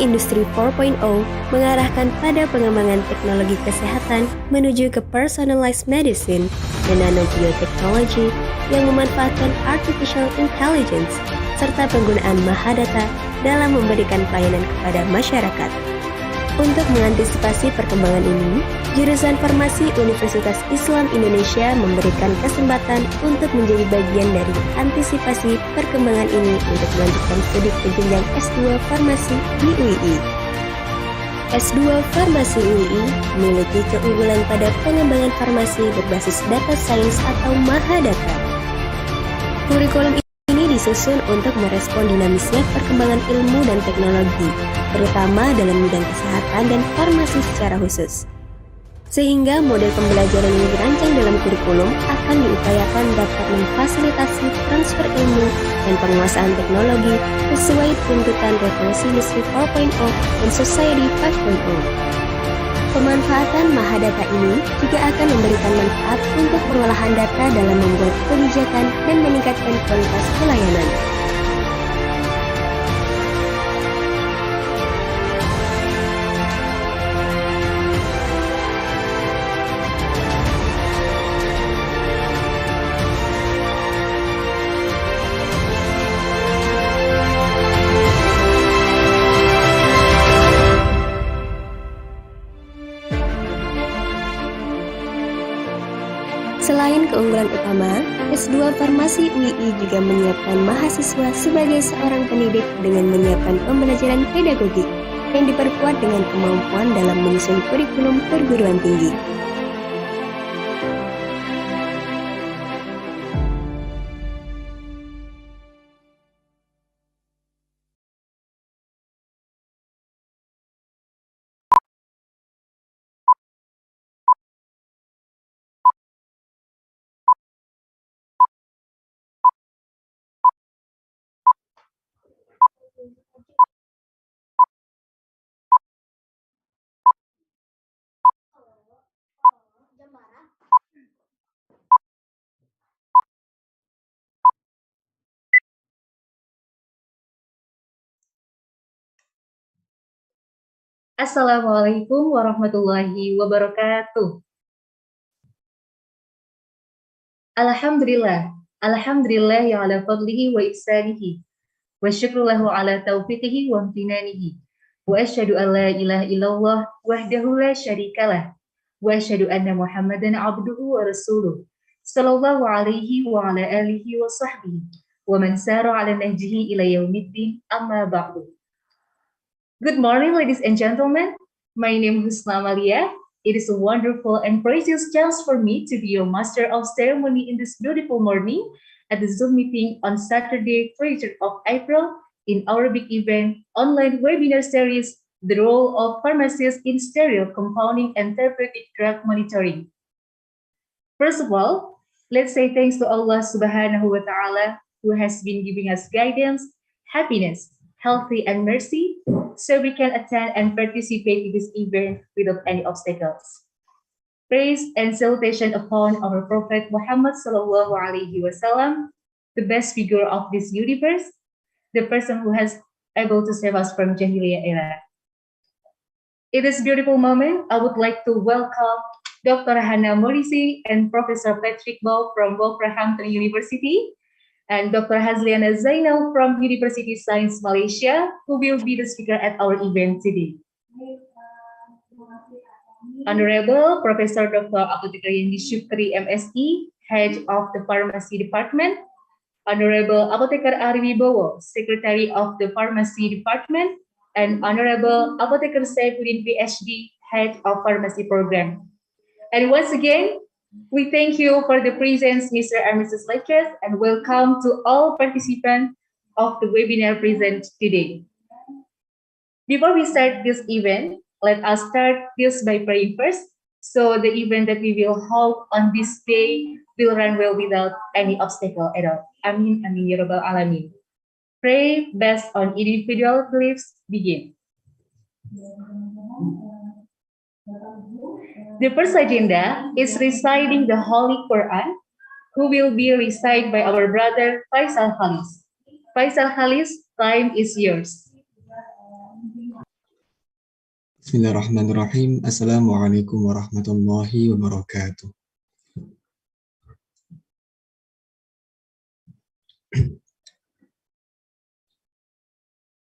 Industri 4.0 mengarahkan pada pengembangan teknologi kesehatan menuju ke personalized medicine dan nanobiotechnology yang memanfaatkan artificial intelligence serta penggunaan mahadata dalam memberikan pelayanan kepada masyarakat. Untuk mengantisipasi perkembangan ini, jurusan Farmasi Universitas Islam Indonesia memberikan kesempatan untuk menjadi bagian dari antisipasi perkembangan ini untuk melanjutkan studi ke jenjang S2 Farmasi di UI. S2 Farmasi UI memiliki keunggulan pada pengembangan farmasi berbasis data science atau mahadata. Kurikulum ini disusun untuk merespon dinamisnya perkembangan ilmu dan teknologi, terutama dalam bidang kesehatan dan farmasi secara khusus. Sehingga model pembelajaran yang dirancang dalam kurikulum akan diupayakan dapat memfasilitasi transfer ilmu dan penguasaan teknologi sesuai tuntutan revolusi industri 4.0 dan society 5.0. Pemanfaatan mahadata ini juga akan memberikan manfaat untuk pengolahan data dalam membuat kebijakan dan meningkatkan kualitas pelayanan. Selain keunggulan utama, S2 Farmasi UI juga menyiapkan mahasiswa sebagai seorang pendidik dengan menyiapkan pembelajaran pedagogik yang diperkuat dengan kemampuan dalam menyusun kurikulum perguruan tinggi. Assalamualaikum warahmatullahi wabarakatuh. Alhamdulillah ya ala fadlihi wa ihsanihi wa syukrulahu ala taufiqihi wa amtinanihi wa asyhadu an la ilaha illallah wahdahu la syarikalah wa asyhadu anna Muhammadan abduhu wa rasuluh sallallahu alaihi wa ala alihi wa sahbihi wa man sara ala nahjihi ila yaumiddin amma ba'du. Good morning, ladies and gentlemen. My name is Husna Amalia. It is a wonderful and precious chance for me to be your master of ceremony in this beautiful morning at the Zoom meeting on Saturday, 3rd of April in our big event, online webinar series, The Role of Pharmacists in Sterile Compounding and Therapeutic Drug Monitoring. First of all, let's say thanks to Allah Subhanahu wa Ta'ala who has been giving us guidance, happiness, healthy and mercy, so we can attend and participate in this event without any obstacles. Praise and salutation upon our Prophet Muhammad sallallahu alaihi wasallam, the best figure of this universe, the person who has able to save us from Jahiliyyah era. In this beautiful moment, I would like to welcome Dr. Hannah Morrissey and Professor Patrick Bow from Wolverhampton University, and Dr. Hazliana Zainal from University Science Malaysia, who will be the speaker at our event today. Honorable Professor Dr. Apothecary Yandi Syukri MSE, Head of the Pharmacy Department, Honorable Apotheker Ari Wibowo, Secretary of the Pharmacy Department, and Honorable Apotheker Saifuddin PhD, Head of Pharmacy Program. And once again, we thank you for the presence, Mr. and Mrs. Lectures, and welcome to all participants of the webinar present today. Before we start this event, let us start this by praying first, so the event that we will hold on this day will run well without any obstacle at all. Amin, amin, ya rabbal alamin. Pray based on individual beliefs. Begin. The first agenda is reciting the Holy Quran, who will be recited by our brother Faisal Halis. Faisal Halis, time is yours. Bismillahirrahmanirrahim. Assalamualaikum warahmatullahi wabarakatuh.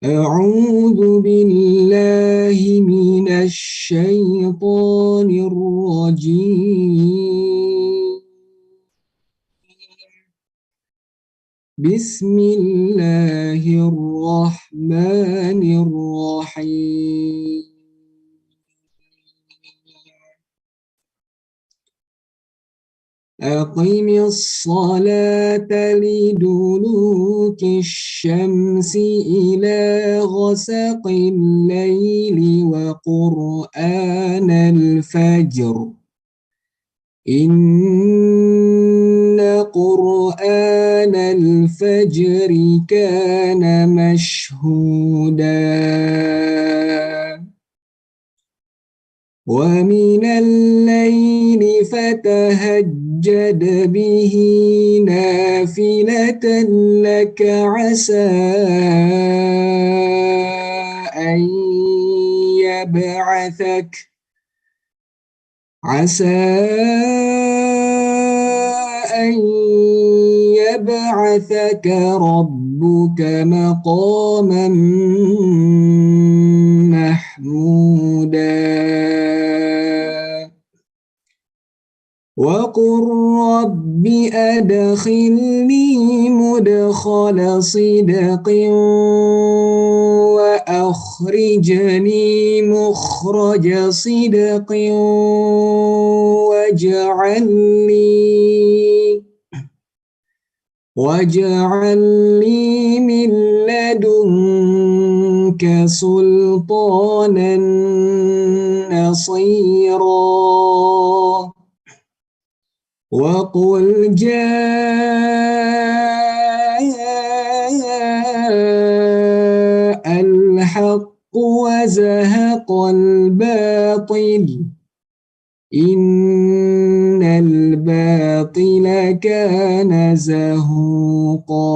A'udzu billahi minasy syaithanir rajim. Bismillahirrahmanirrahim. أقم الصلاة لدلوك الشمس إلى غسق الليل وقرآن الفجر إن قرآن الفجر كان مشهودا ومن الليل فتهجد به نافلة لك عسى أن يبعثك ربك مقاما محمودا وقل رب أدخلني مدخل صدق وأخرجني مخرج صدق واجعل لي من لدنك سلطانا نصيرا وقل جاء الحق وزهق الباطل إن الباطل كان زهوقا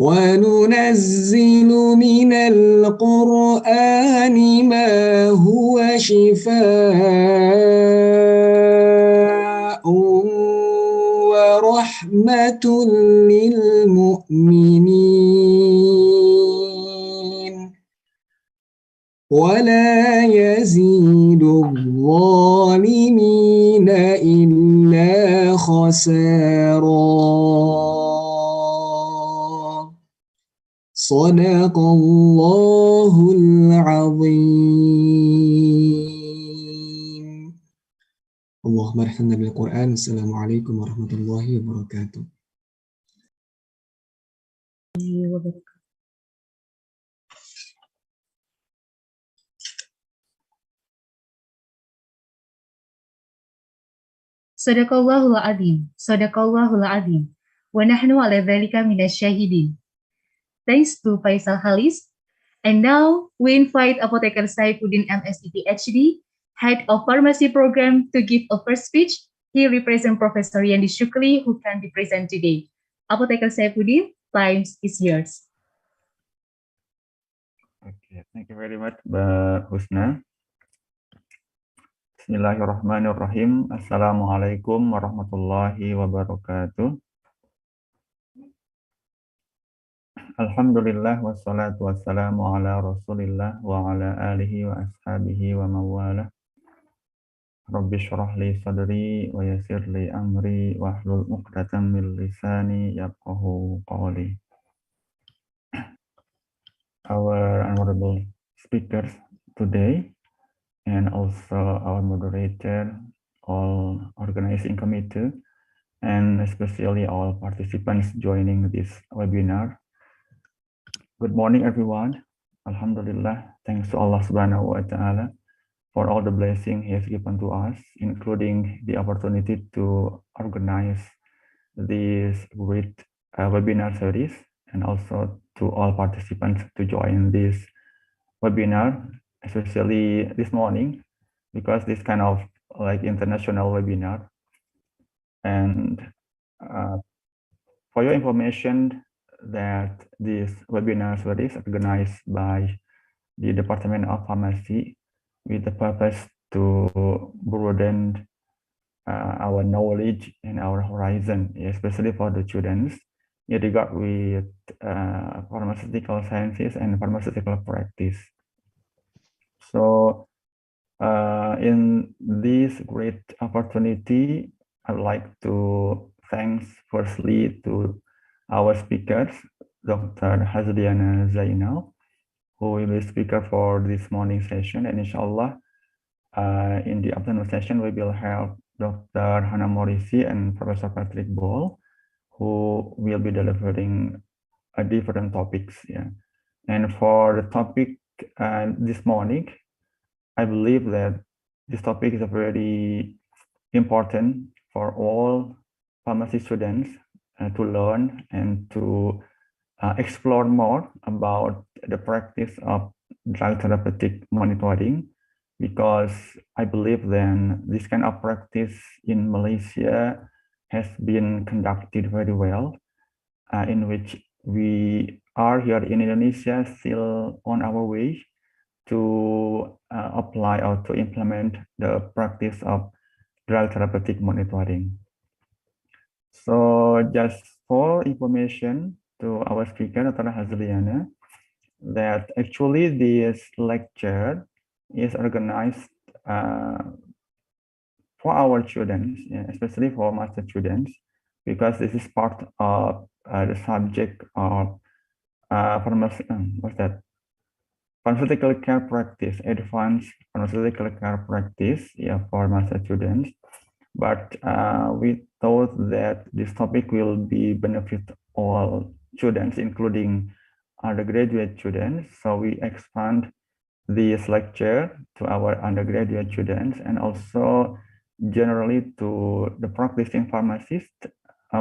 وننزل من القرآن ما هو شفاء ورحمة للمؤمنين ولا يزيد الظالمين إلا خسارا صدق الله العظيم اللهم ارحمنا بالقرآن السلام عليكم ورحمة الله وبركاته Sadaqallahul Azim, Sadaqallahul Azim, wa nahnu ala dhalika minasyahidin. Thanks to Faisal Halis. And now we invite Apotheker Saifuddin MSc PhD, Head of Pharmacy Program, to give a first speech. He represents Professor Yandi Shukri, who can be present today. Apotheker Saifuddin, time is yours. Okay, thank you very much, Mbak Husna. Bismillahirrahmanirrahim. Assalamualaikum warahmatullahi wabarakatuh. Alhamdulillah wassalatu wassalamu ala rasulillah wa ala alihi wa ashabihi wa mawala. Rabbi syrah li sadri wa yassir li amri wa hlul uqdatan min lisani yafqahu qawli. Our honorable speakers today and also our moderator, all organizing committee, and especially all participants joining this webinar. Good morning, everyone. Alhamdulillah, thanks to Allah Subhanahu wa Ta'ala for all the blessing He has given to us, including the opportunity to organize this great webinar series, and also to all participants to join this webinar, especially this morning, because this kind of like international webinar. And for your information, that this webinar series organized by the Department of Pharmacy with the purpose to broaden our knowledge and our horizon, especially for the students in regard with pharmaceutical sciences and pharmaceutical practice. So in this great opportunity, I'd like to thanks firstly to our speakers, Dr. Hazliana Zainal, who will be speaker for this morning session, and inshallah, in the afternoon session, we will have Dr. Hannah Morrissey and Professor Patrick Ball, who will be delivering different topics. Yeah. And for the topic this morning, I believe that this topic is very important for all pharmacy students to learn and to explore more about the practice of drug therapeutic monitoring, because I believe then this kind of practice in Malaysia has been conducted very well, in which we are here in Indonesia still on our way to apply or to implement the practice of drug therapeutic monitoring. So just for information to our speaker, Dr. Hazliana, that actually this lecture is organized for our students, especially for master students, because this is part of the subject of pharmaceutical care practice, advanced pharmaceutical care practice, for master students. But we thought that this topic will be benefit all students, including undergraduate students. So we expand this lecture to our undergraduate students and also generally to the practicing pharmacists,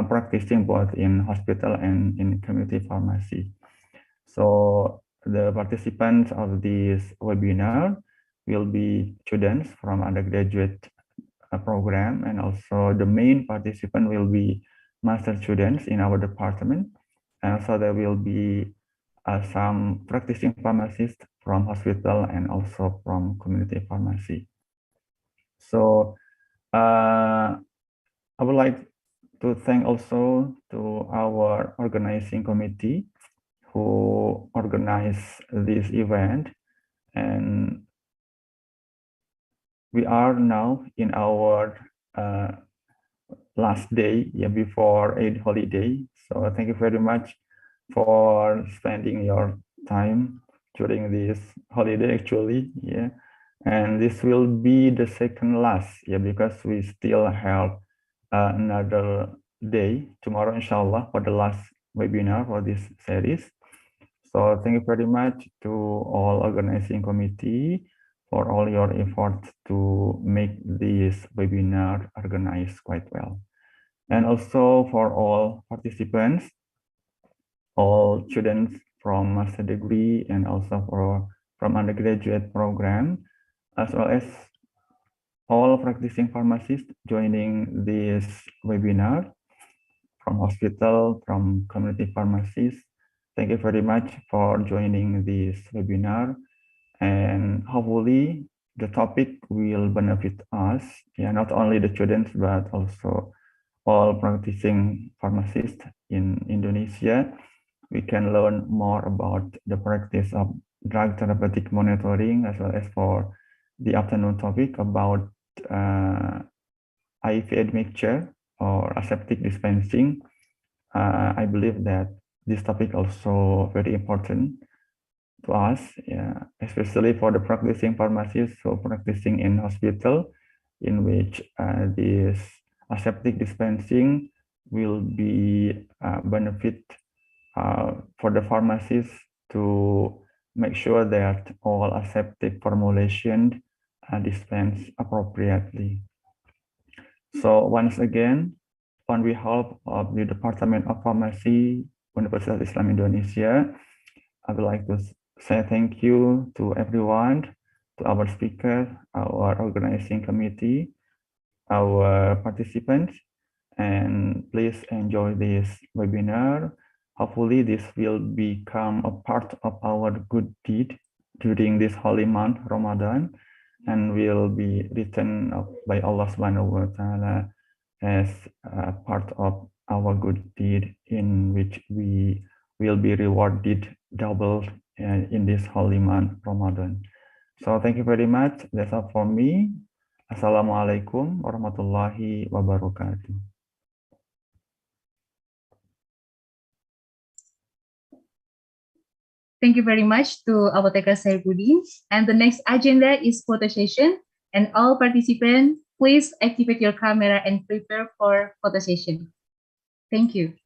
practicing both in hospital and in community pharmacy. So the participants of this webinar will be students from undergraduate program, and also the main participant will be master students in our department. And so there will be some practicing pharmacists from hospital and also from community pharmacy. So I would like to thank also to our organizing committee who organized this event, and we are now in our last day before Eid holiday. So thank you very much for spending your time during this holiday actually. And this will be the second last because we still have another day tomorrow inshallah for the last webinar for this series. So thank you very much to all organizing committee for all your efforts to make this webinar organized quite well. And also for all participants, all students from master degree and also from undergraduate program, as well as all practicing pharmacists joining this webinar from hospital, from community pharmacies. Thank you very much for joining this webinar, and hopefully the topic will benefit us, not only the students, but also all practicing pharmacists in Indonesia. We can learn more about the practice of drug therapeutic monitoring, as well as for the afternoon topic about IV admixture or aseptic dispensing. I believe that this topic also very important to us, especially for the practicing pharmacists, so practicing in hospital, in which this aseptic dispensing will be benefit for the pharmacists to make sure that all aseptic formulation are dispensed appropriately. So once again, on behalf of the Department of Pharmacy, University Islam Indonesia, I would like to say thank you to everyone, to our speaker, our organizing committee, our participants, and please enjoy this webinar. Hopefully this will become a part of our good deed during this holy month, Ramadan, and will be written up by Allah Subhanahu wa Ta'ala as part of our good deed, in which we will be rewarded double in this holy month, Ramadan. So thank you very much. That's all for me. Assalamualaikum warahmatullahi wabarakatuh. Thank you very much to Apotheker Saifuddin. And the next agenda is photo session. And all participants, please activate your camera and prepare for photo session. Thank you.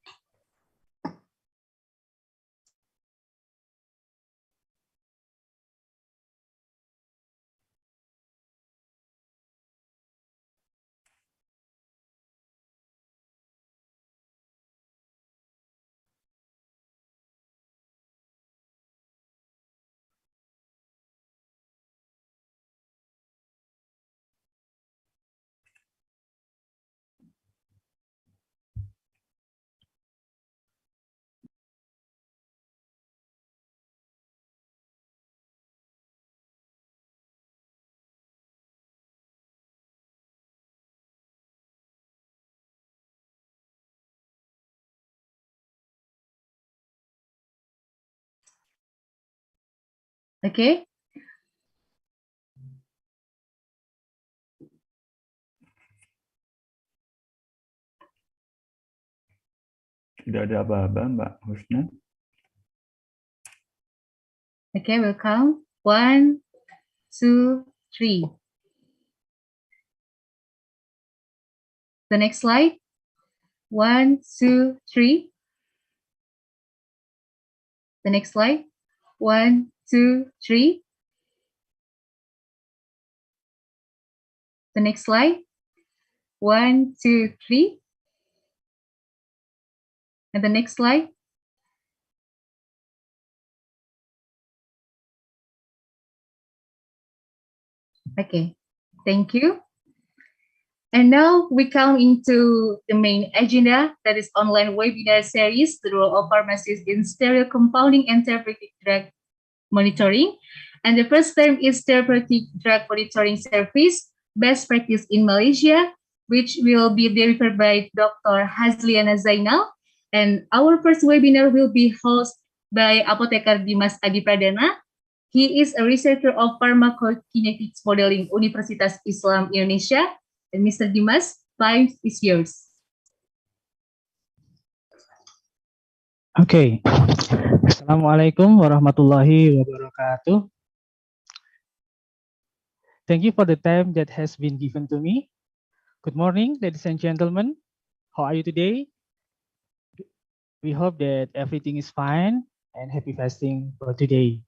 Okay. Tidak ada apa-apa, Mbak Husna. Okay, we'll count. 1, 2, 3. The next slide. 1, 2, 3. The next slide. 1, 2, 3. The next slide. 1, 2, 3. And the next slide. Okay, thank you. And now we come into the main agenda, that is online webinar series, the role of pharmacists in sterile compounding and therapeutic drug monitoring. And the first term is Therapeutic Drug Monitoring Service, Best Practice in Malaysia, which will be delivered by Dr. Hazliana Zainal. And our first webinar will be hosted by Apotheker Dimas Adi Pradana. He is a researcher of Pharmacokinetics Modeling Universitas Islam Indonesia. And Mr. Dimas, time is yours. Okay. Assalamualaikum warahmatullahi wabarakatuh. Thank you for the time that has been given to me. Good morning, ladies and gentlemen. How are you today? We hope that everything is fine and happy fasting for today.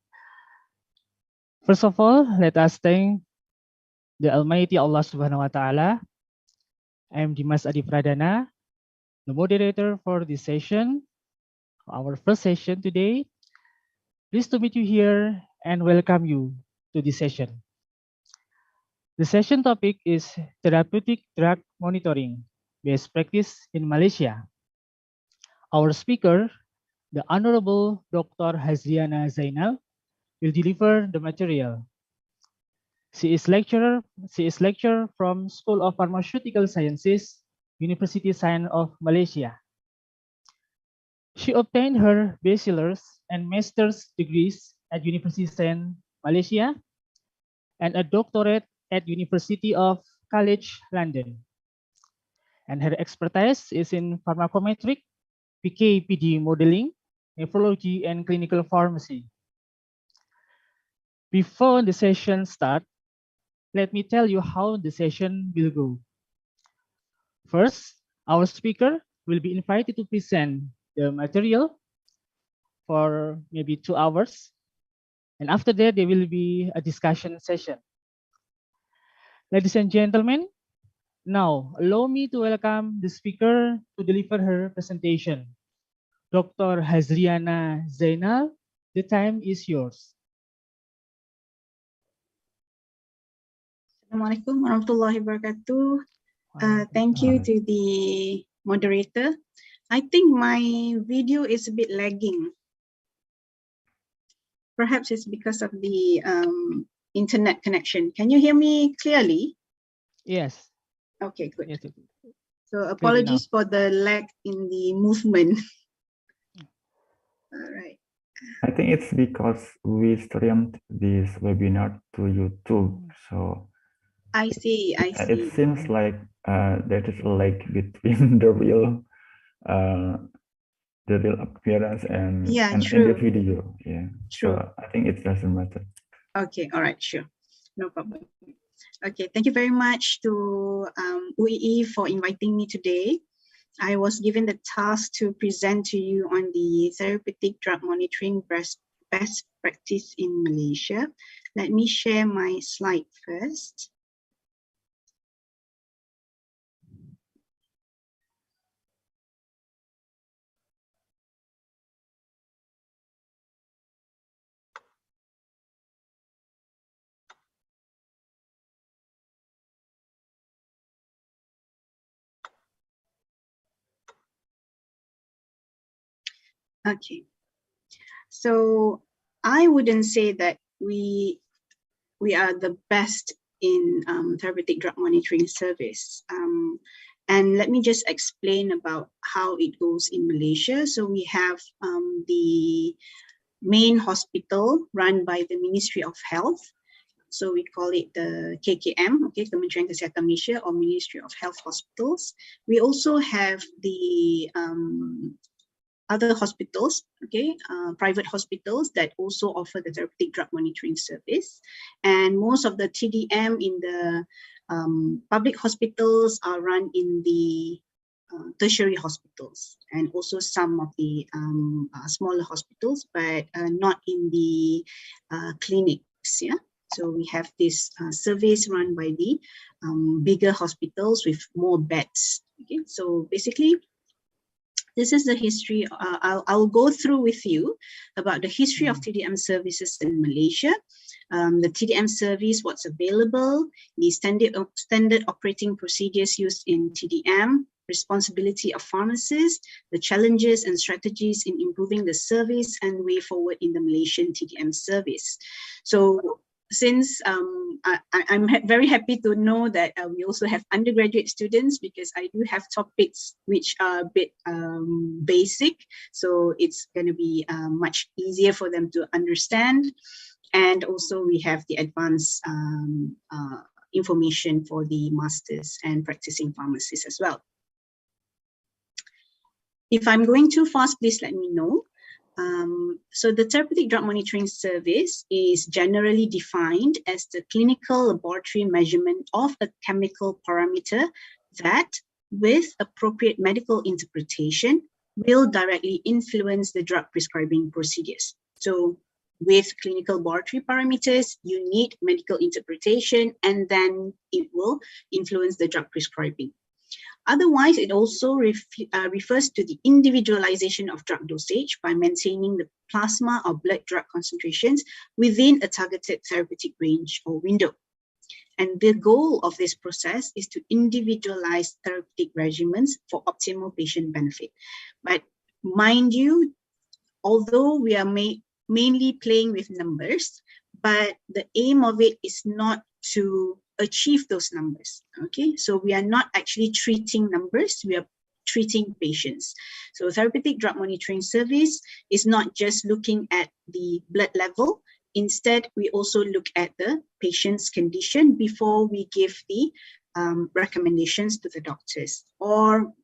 First of all, let us thank the Almighty Allah Subhanahu wa Ta'ala. I am Dimas Adi Pradana, the moderator for this session, our first session today. Pleased to meet you here and welcome you to this session. The session topic is Therapeutic Drug Monitoring, Best Practice in Malaysia. Our speaker, the Honorable Dr. Hazliana Zainal, will deliver the material. She is lecturer from School of Pharmaceutical Sciences, University Science of Malaysia. She obtained her bachelor's and master's degrees at University Science Malaysia and a doctorate at University of College London. And her expertise is in pharmacometric, PK/PD modeling, nephrology, and clinical pharmacy. Before the session starts, let me tell you how the session will go. First, our speaker will be invited to present the material for maybe 2 hours. And after that, there will be a discussion session. Ladies and gentlemen, now allow me to welcome the speaker to deliver her presentation. Dr. Hazliana Zainal, the time is yours. Assalamualaikum warahmatullahi wabarakatuh. Thank you to the moderator. I think my video is a bit lagging. Perhaps it's because of the internet connection. Can you hear me clearly? Yes. Okay, good. Yes. So enough. apologies for the lag in the movement. All right. I think it's because we streamed this webinar to YouTube, so I see. it seems like there is a lag between the real appearance and Yeah, in true. the video. Yeah, True. so I think it doesn't matter. Okay, all right, sure. No problem. Okay, thank you very much to UEE for inviting me today. I was given the task to present to you on the therapeutic drug monitoring best practice in Malaysia. Let me share my slide first. Okay, so I wouldn't say that we are the best in therapeutic drug monitoring service. And let me just explain about how it goes in Malaysia. So we have the main hospital run by the Ministry of Health. So we call it the KKM, okay, Kementerian Kesihatan Malaysia, or Ministry of Health Hospitals. We also have the other hospitals, okay, private hospitals that also offer the therapeutic drug monitoring service. And most of the TDM in the public hospitals are run in the tertiary hospitals, and also some of the smaller hospitals, but not in the clinics, yeah. So we have this service run by the bigger hospitals with more beds, okay. So basically, this is the history. I'll go through with you about the history of TDM services in Malaysia, the TDM service, what's available, the standard operating procedures used in TDM, responsibility of pharmacists, the challenges and strategies in improving the service, and way forward in the Malaysian TDM service. So since I'm very happy to know that we also have undergraduate students, because I do have topics which are a bit basic, so it's going to be much easier for them to understand. And also we have the advanced information for the masters and practicing pharmacists as well. If I'm going too fast, please let me know. So the therapeutic drug monitoring service is generally defined as the clinical laboratory measurement of a chemical parameter that, with appropriate medical interpretation, will directly influence the drug prescribing procedures. So with clinical laboratory parameters, you need medical interpretation, and then it will influence the drug prescribing. Otherwise, it also refers to the individualization of drug dosage by maintaining the plasma or blood drug concentrations within a targeted therapeutic range or window. And the goal of this process is to individualize therapeutic regimens for optimal patient benefit. But mind you, although we are mainly playing with numbers, but the aim of it is not to achieve those numbers, okay? So we are not actually treating numbers, we are treating patients. So therapeutic drug monitoring service is not just looking at the blood level. Instead, we also look at the patient's condition before we give the recommendations to the doctors, or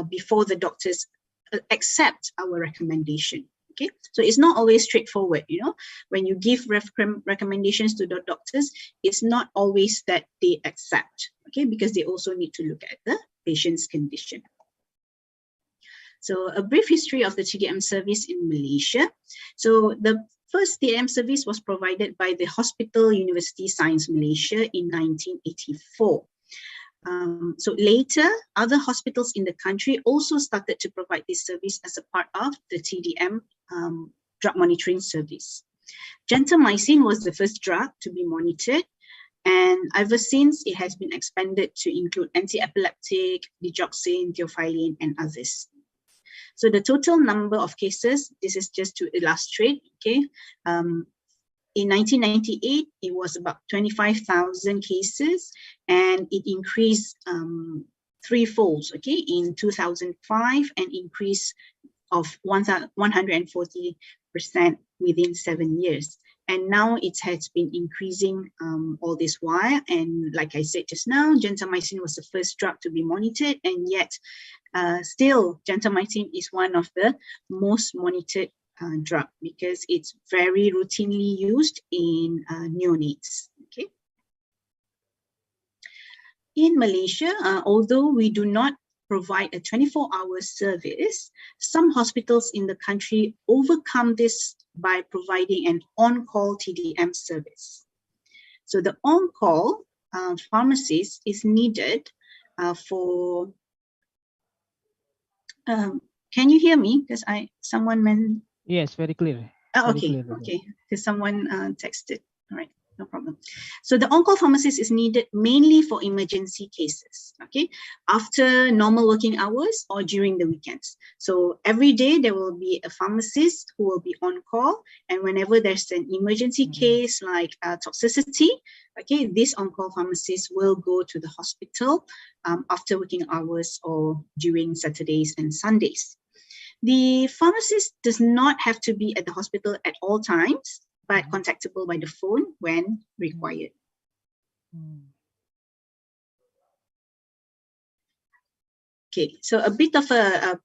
before the doctors accept our recommendation. Okay, so it's not always straightforward, you know. When you give recommendations to the doctors, it's not always that they accept, okay, because they also need to look at the patient's condition. So a brief history of the TDM service in Malaysia. So the first TDM service was provided by the Hospital University Science Malaysia in 1984. So later, other hospitals in the country also started to provide this service as a part of the TDM drug monitoring service. Gentamicin was the first drug to be monitored, and ever since it has been expanded to include anti-epileptic, digoxin, theophylline, and others. So the total number of cases, this is just to illustrate, okay. In 1998, it was about 25,000 cases, and it increased threefold, okay, in 2005, an increase of 140% within 7 years. And now it has been increasing all this while. And like I said just now, gentamicin was the first drug to be monitored, and yet still gentamicin is one of the most monitored drug because it's very routinely used in neonates. Okay. In Malaysia, although we do not provide a 24-hour service, some hospitals in the country overcome this by providing an on-call TDM service. So the on-call pharmacist is needed for. Can you hear me? Because someone meant. Yes, very clear. Oh, Very okay, clear. okay. Because someone texted. All right, no problem. So the on-call pharmacist is needed mainly for emergency cases, okay, after normal working hours or during the weekends. So every day there will be a pharmacist who will be on call, and whenever there's an emergency case like toxicity, okay, this on-call pharmacist will go to the hospital after working hours or during Saturdays and Sundays. The pharmacist does not have to be at the hospital at all times, but contactable by the phone when required. Okay, so a bit of a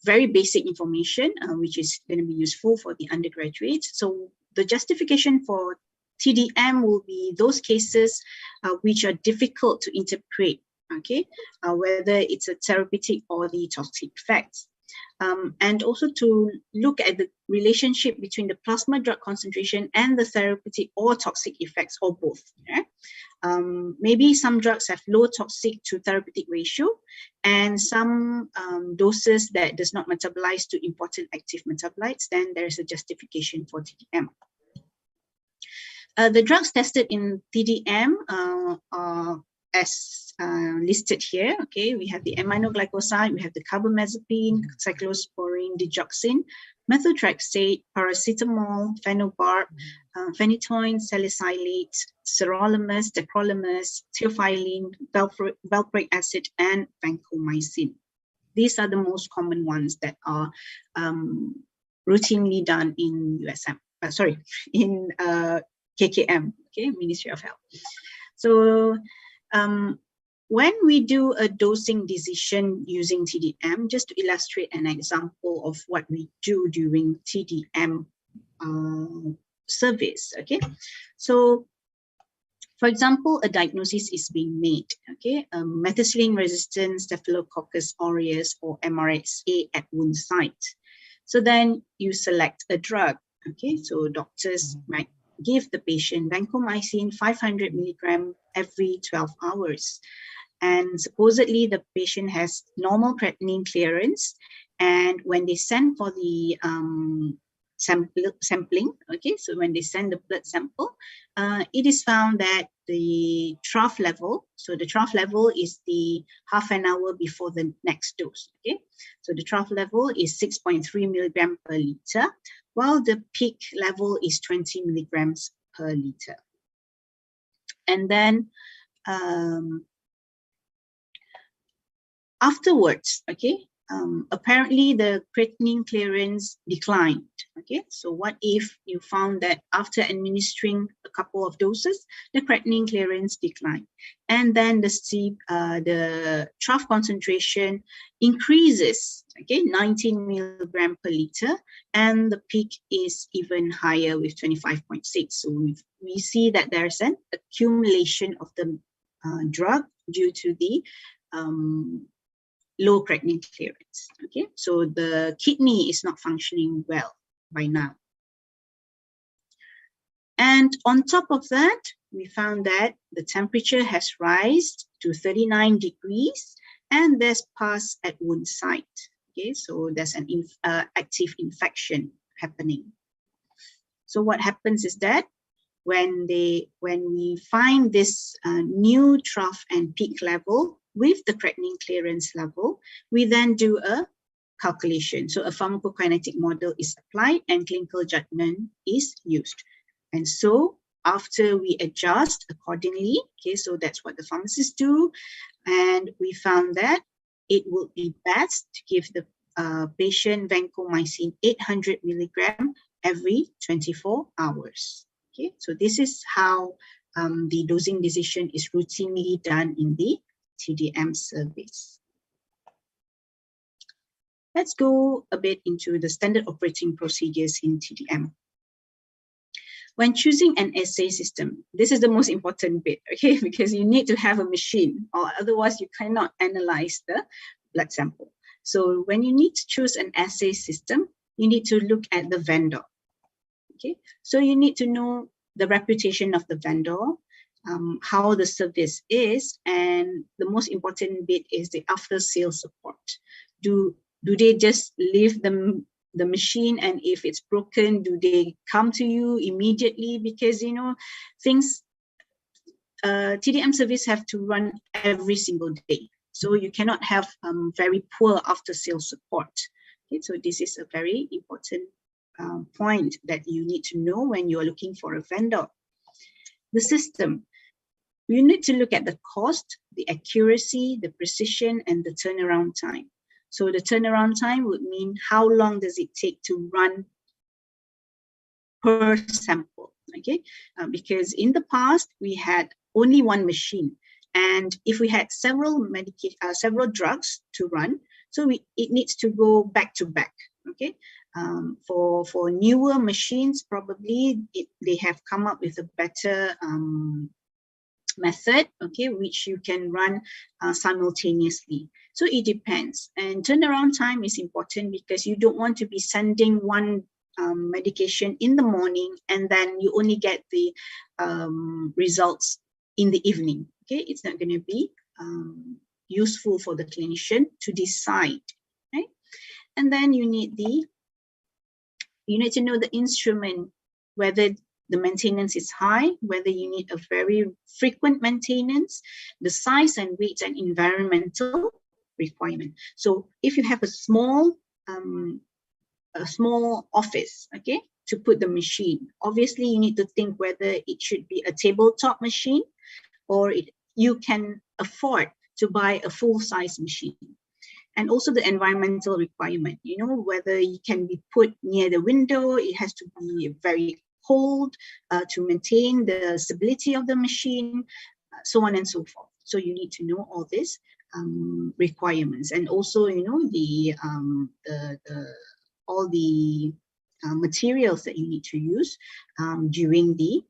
very basic information, which is going to be useful for the undergraduates. So the justification for TDM will be those cases which are difficult to interpret, okay, whether it's a therapeutic or the toxic effects. And also to look at the relationship between the plasma drug concentration and the therapeutic or toxic effects, or both. Yeah? Maybe some drugs have low toxic to therapeutic ratio, and some doses that does not metabolize to important active metabolites, then there's a justification for TDM. The drugs tested in TDM are as listed here. Okay, we have the aminoglycoside, we have the carbamazepine, cyclosporine, digoxin, methotrexate, paracetamol, phenobarb, phenytoin, salicylate, sirolimus, tacrolimus, theophylline, valproic acid, and vancomycin. These are the most common ones that are routinely done in in KKM, okay, Ministry of Health. So when we do a dosing decision using TDM, just to illustrate an example of what we do during TDM service, okay? So, for example, a diagnosis is being made, okay? Methicillin-resistant Staphylococcus aureus or MRSA at wound site. So then you select a drug, okay? So doctors might give the patient vancomycin 500 milligram every 12 hours. And supposedly the patient has normal creatinine clearance. And when they send for the sampling, okay, so when they send the blood sample, it is found that the trough level, so the trough level is the half an hour before the next dose, okay? So the trough level is 6.3 milligram per liter, while the peak level is 20 milligrams per liter. And then afterwards, okay, apparently the creatinine clearance declined, okay? So what if you found that after administering a couple of doses, the creatinine clearance declined, and then the trough concentration increases, okay, 19 milligram per liter, and the peak is even higher with 25.6. So we see that there's an accumulation of the drug due to the low creatinine clearance, okay? So the kidney is not functioning well by now. And on top of that, we found that the temperature has risen to 39 degrees and there's pus at wound site, okay? So there's an active infection happening. So what happens is that when we find this new trough and peak level with the creatinine clearance level, we then do a calculation. So a pharmacokinetic model is applied and clinical judgment is used. And so after we adjust accordingly, okay, so that's what the pharmacists do. And we found that it would be best to give the patient vancomycin 800 milligram every 24 hours. Okay, so this is how the dosing decision is routinely done in the TDM service. Let's go a bit into the standard operating procedures in TDM. When choosing an assay system, this is the most important bit, okay, because you need to have a machine, or otherwise you cannot analyze the blood sample. So when you need to choose an assay system, you need to look at the vendor. Okay, so you need to know the reputation of the vendor, how the service is, and the most important bit is the after-sales support. Do they just leave the machine, and if it's broken, do they come to you immediately? Because, you know, things, TDM service have to run every single day. So you cannot have very poor after-sales support. Okay, so this is a very important point that you need to know when you are looking for a vendor. The system, you need to look at the cost, the accuracy, the precision, and the turnaround time. So the turnaround time would mean how long does it take to run per sample, okay? Because in the past, we had only one machine. And if we had several drugs to run, so it needs to go back to back, okay? For newer machines, probably they have come up with a better method, okay, which you can run simultaneously. So it depends. And turnaround time is important because you don't want to be sending one medication in the morning and then you only get the results in the evening. Okay, it's not going to be useful for the clinician to decide. Right? And then you need to know the instrument, whether the maintenance is high, whether you need a very frequent maintenance, the size and weight and environmental requirement. So if you have a small office, okay, to put the machine, obviously you need to think whether it should be a tabletop machine or you can afford to buy a full-size machine. And also the environmental requirement, you know, whether it can be put near the window, it has to be very cold to maintain the stability of the machine, so on and so forth. So you need to know all these requirements, and also, you know, all the materials that you need to use during the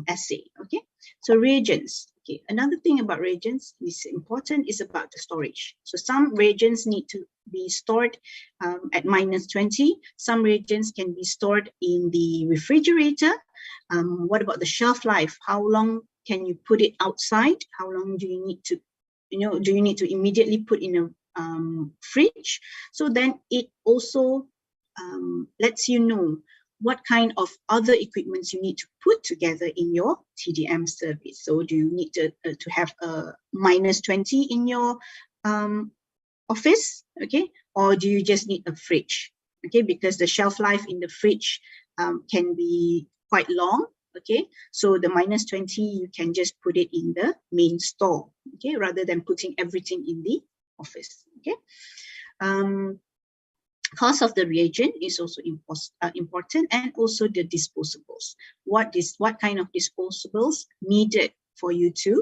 assay. Okay, so reagents. Okay, another thing about reagents is important is about the storage. So some reagents need to be stored at -20. Some reagents can be stored in the refrigerator. What about the shelf life? How long can you put it outside? How long do you need to, do you need to immediately put in a fridge? So then it also lets you know what kind of other equipments you need to put together in your TDM service. So do you need to have a -20 in your office, okay? Or do you just need a fridge, okay? Because the shelf life in the fridge can be quite long, okay? So the -20, you can just put it in the main store, okay? Rather than putting everything in the office, okay? Cost of the reagent is also important, and also the disposables. What kind of disposables needed for you to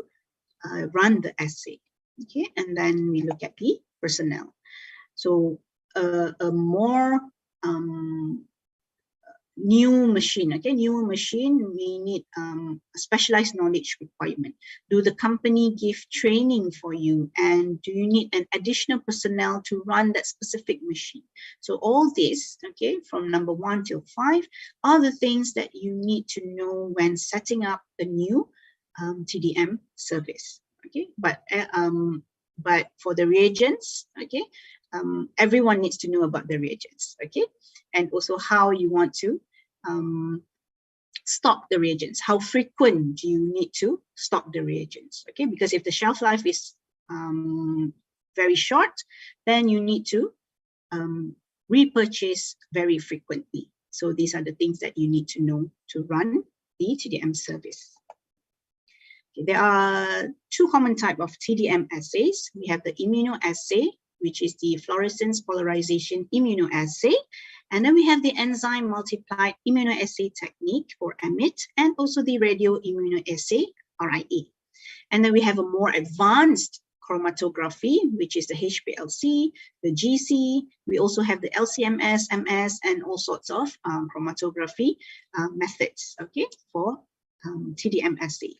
run the assay? Okay, and then we look at the personnel. So a more new machine, okay, new machine, we need specialized knowledge requirement. Do the company give training for you, and do you need an additional personnel to run that specific machine? So all this, okay, from number 1 till 5 are the things that you need to know when setting up a new TDM service. Okay, but for the reagents, okay, everyone needs to know about the reagents, okay, and also how you want to stock the reagents. How frequent do you need to stock the reagents? Okay, because if the shelf life is very short, then you need to repurchase very frequently. So these are the things that you need to know to run the TDM service. There are two common types of TDM assays. We have the immunoassay, which is the fluorescence polarization immunoassay. And then we have the enzyme multiplied immunoassay technique, or EMIT, and also the radioimmunoassay, RIA. And then we have a more advanced chromatography, which is the HPLC, the GC. We also have the LCMS, MS, and all sorts of chromatography methods, okay, for TDM assay.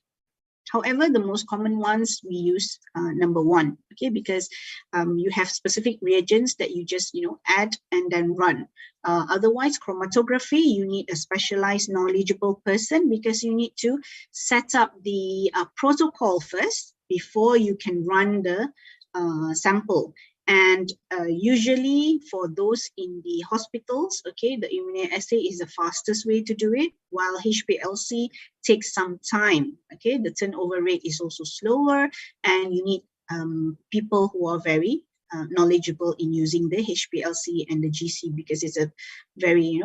However, the most common ones we use number one, okay, because you have specific reagents that you just add and then run. Otherwise, chromatography, you need a specialized, knowledgeable person, because you need to set up the protocol first before you can run the sample. And usually for those in the hospitals, okay, the immunoassay is the fastest way to do it, while HPLC takes some time, okay? The turnover rate is also slower, and you need people who are very knowledgeable in using the HPLC and the GC, because it's a very,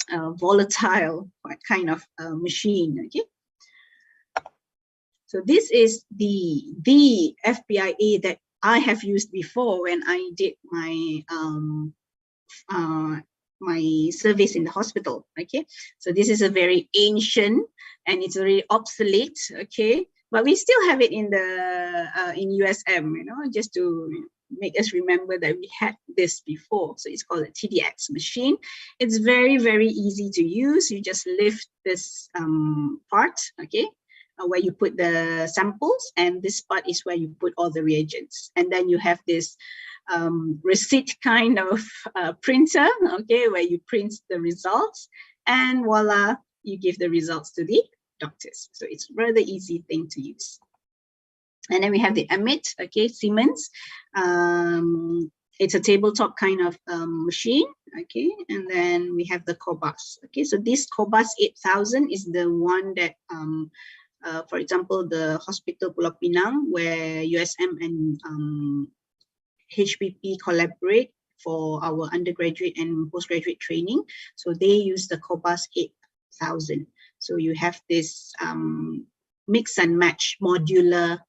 volatile kind of machine, okay? So this is the FPIA that I have used before when I did my my service in the hospital. Okay, so this is a very ancient and it's very obsolete. Okay, but we still have it in the in USM, just to make us remember that we had this before. So it's called a Tdx machine. It's very, very easy to use. You just lift this part, okay, where you put the samples, and this part is where you put all the reagents. And then you have this receipt kind of printer, okay, where you print the results, and voila, you give the results to the doctors. So it's a rather easy thing to use. And then we have the EMIT, okay, Siemens. It's a tabletop kind of machine, okay, and then we have the Cobas, okay. So this Cobas 8000 is the one that for example, the Hospital Pulau Pinang, where USM and HPP collaborate for our undergraduate and postgraduate training. So they use the Cobas 8000. So you have this mix and match modular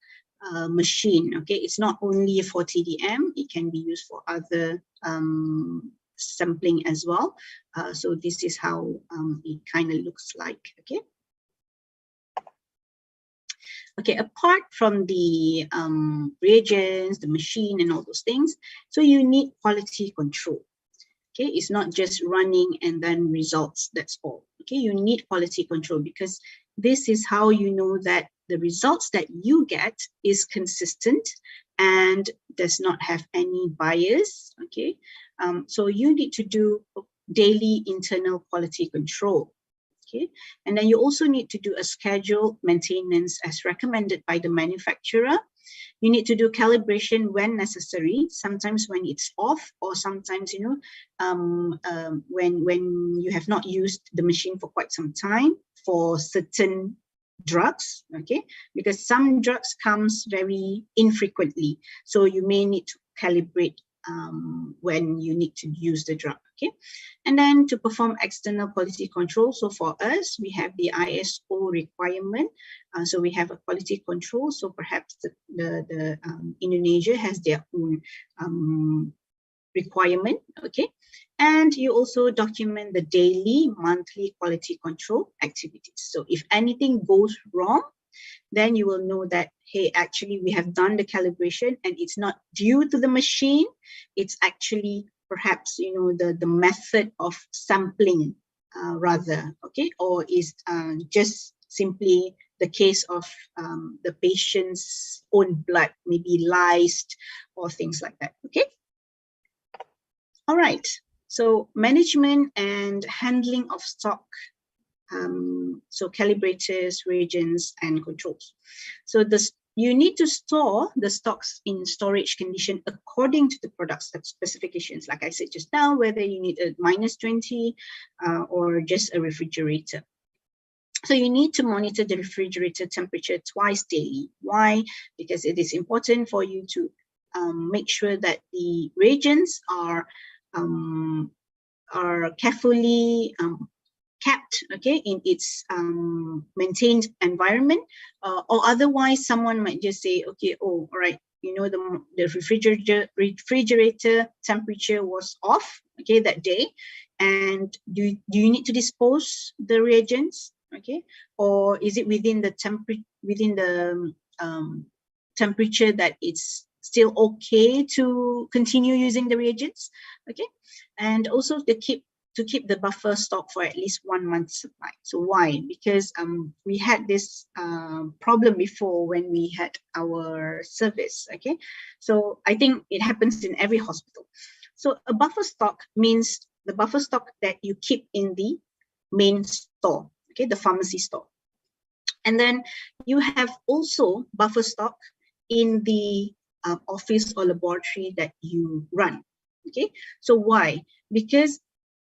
machine, okay. It's not only for TDM, it can be used for other sampling as well. So this is how it kind of looks like, okay. Okay, apart from the reagents, the machine and all those things, so you need quality control. Okay, it's not just running and then results, that's all. Okay, you need quality control, because this is how you know that the results that you get is consistent and does not have any bias. Okay, so you need to do daily internal quality control. Okay, and then you also need to do a scheduled maintenance as recommended by the manufacturer. You need to do calibration when necessary, sometimes when it's off, or sometimes, when you have not used the machine for quite some time for certain drugs, okay, because some drugs comes very infrequently. So you may need to calibrate when you need to use the drug, okay. And then to perform external quality control, so for us, we have the ISO requirement. So we have a quality control. So perhaps the Indonesia has their own requirement, okay. And you also document the daily, monthly quality control activities. So if anything goes wrong, then you will know that, hey, actually we have done the calibration and it's not due to the machine, it's actually perhaps, the method of sampling rather, okay, or is just simply the case of the patient's own blood, maybe lysed or things like that, okay. All right, so management and handling of stock. So calibrators, reagents, and controls. So you need to store the stocks in storage condition according to the product specifications. Like I said just now, whether you need a -20 or just a refrigerator. So you need to monitor the refrigerator temperature twice daily. Why? Because it is important for you to make sure that the reagents are carefully kept, okay, in its maintained environment, or otherwise someone might just say, okay, oh, all right, you know, the refrigerator temperature was off, okay, that day, and do you need to dispose the reagents, okay, or is it within the temperature that it's still okay to continue using the reagents, okay, and also to keep the buffer stock for at least 1 month's supply. So why? Because we had this problem before when we had our service, okay? So I think it happens in every hospital. So a buffer stock means the buffer stock that you keep in the main store, okay, the pharmacy store. And then you have also buffer stock in the office or laboratory that you run, okay? So why? Because,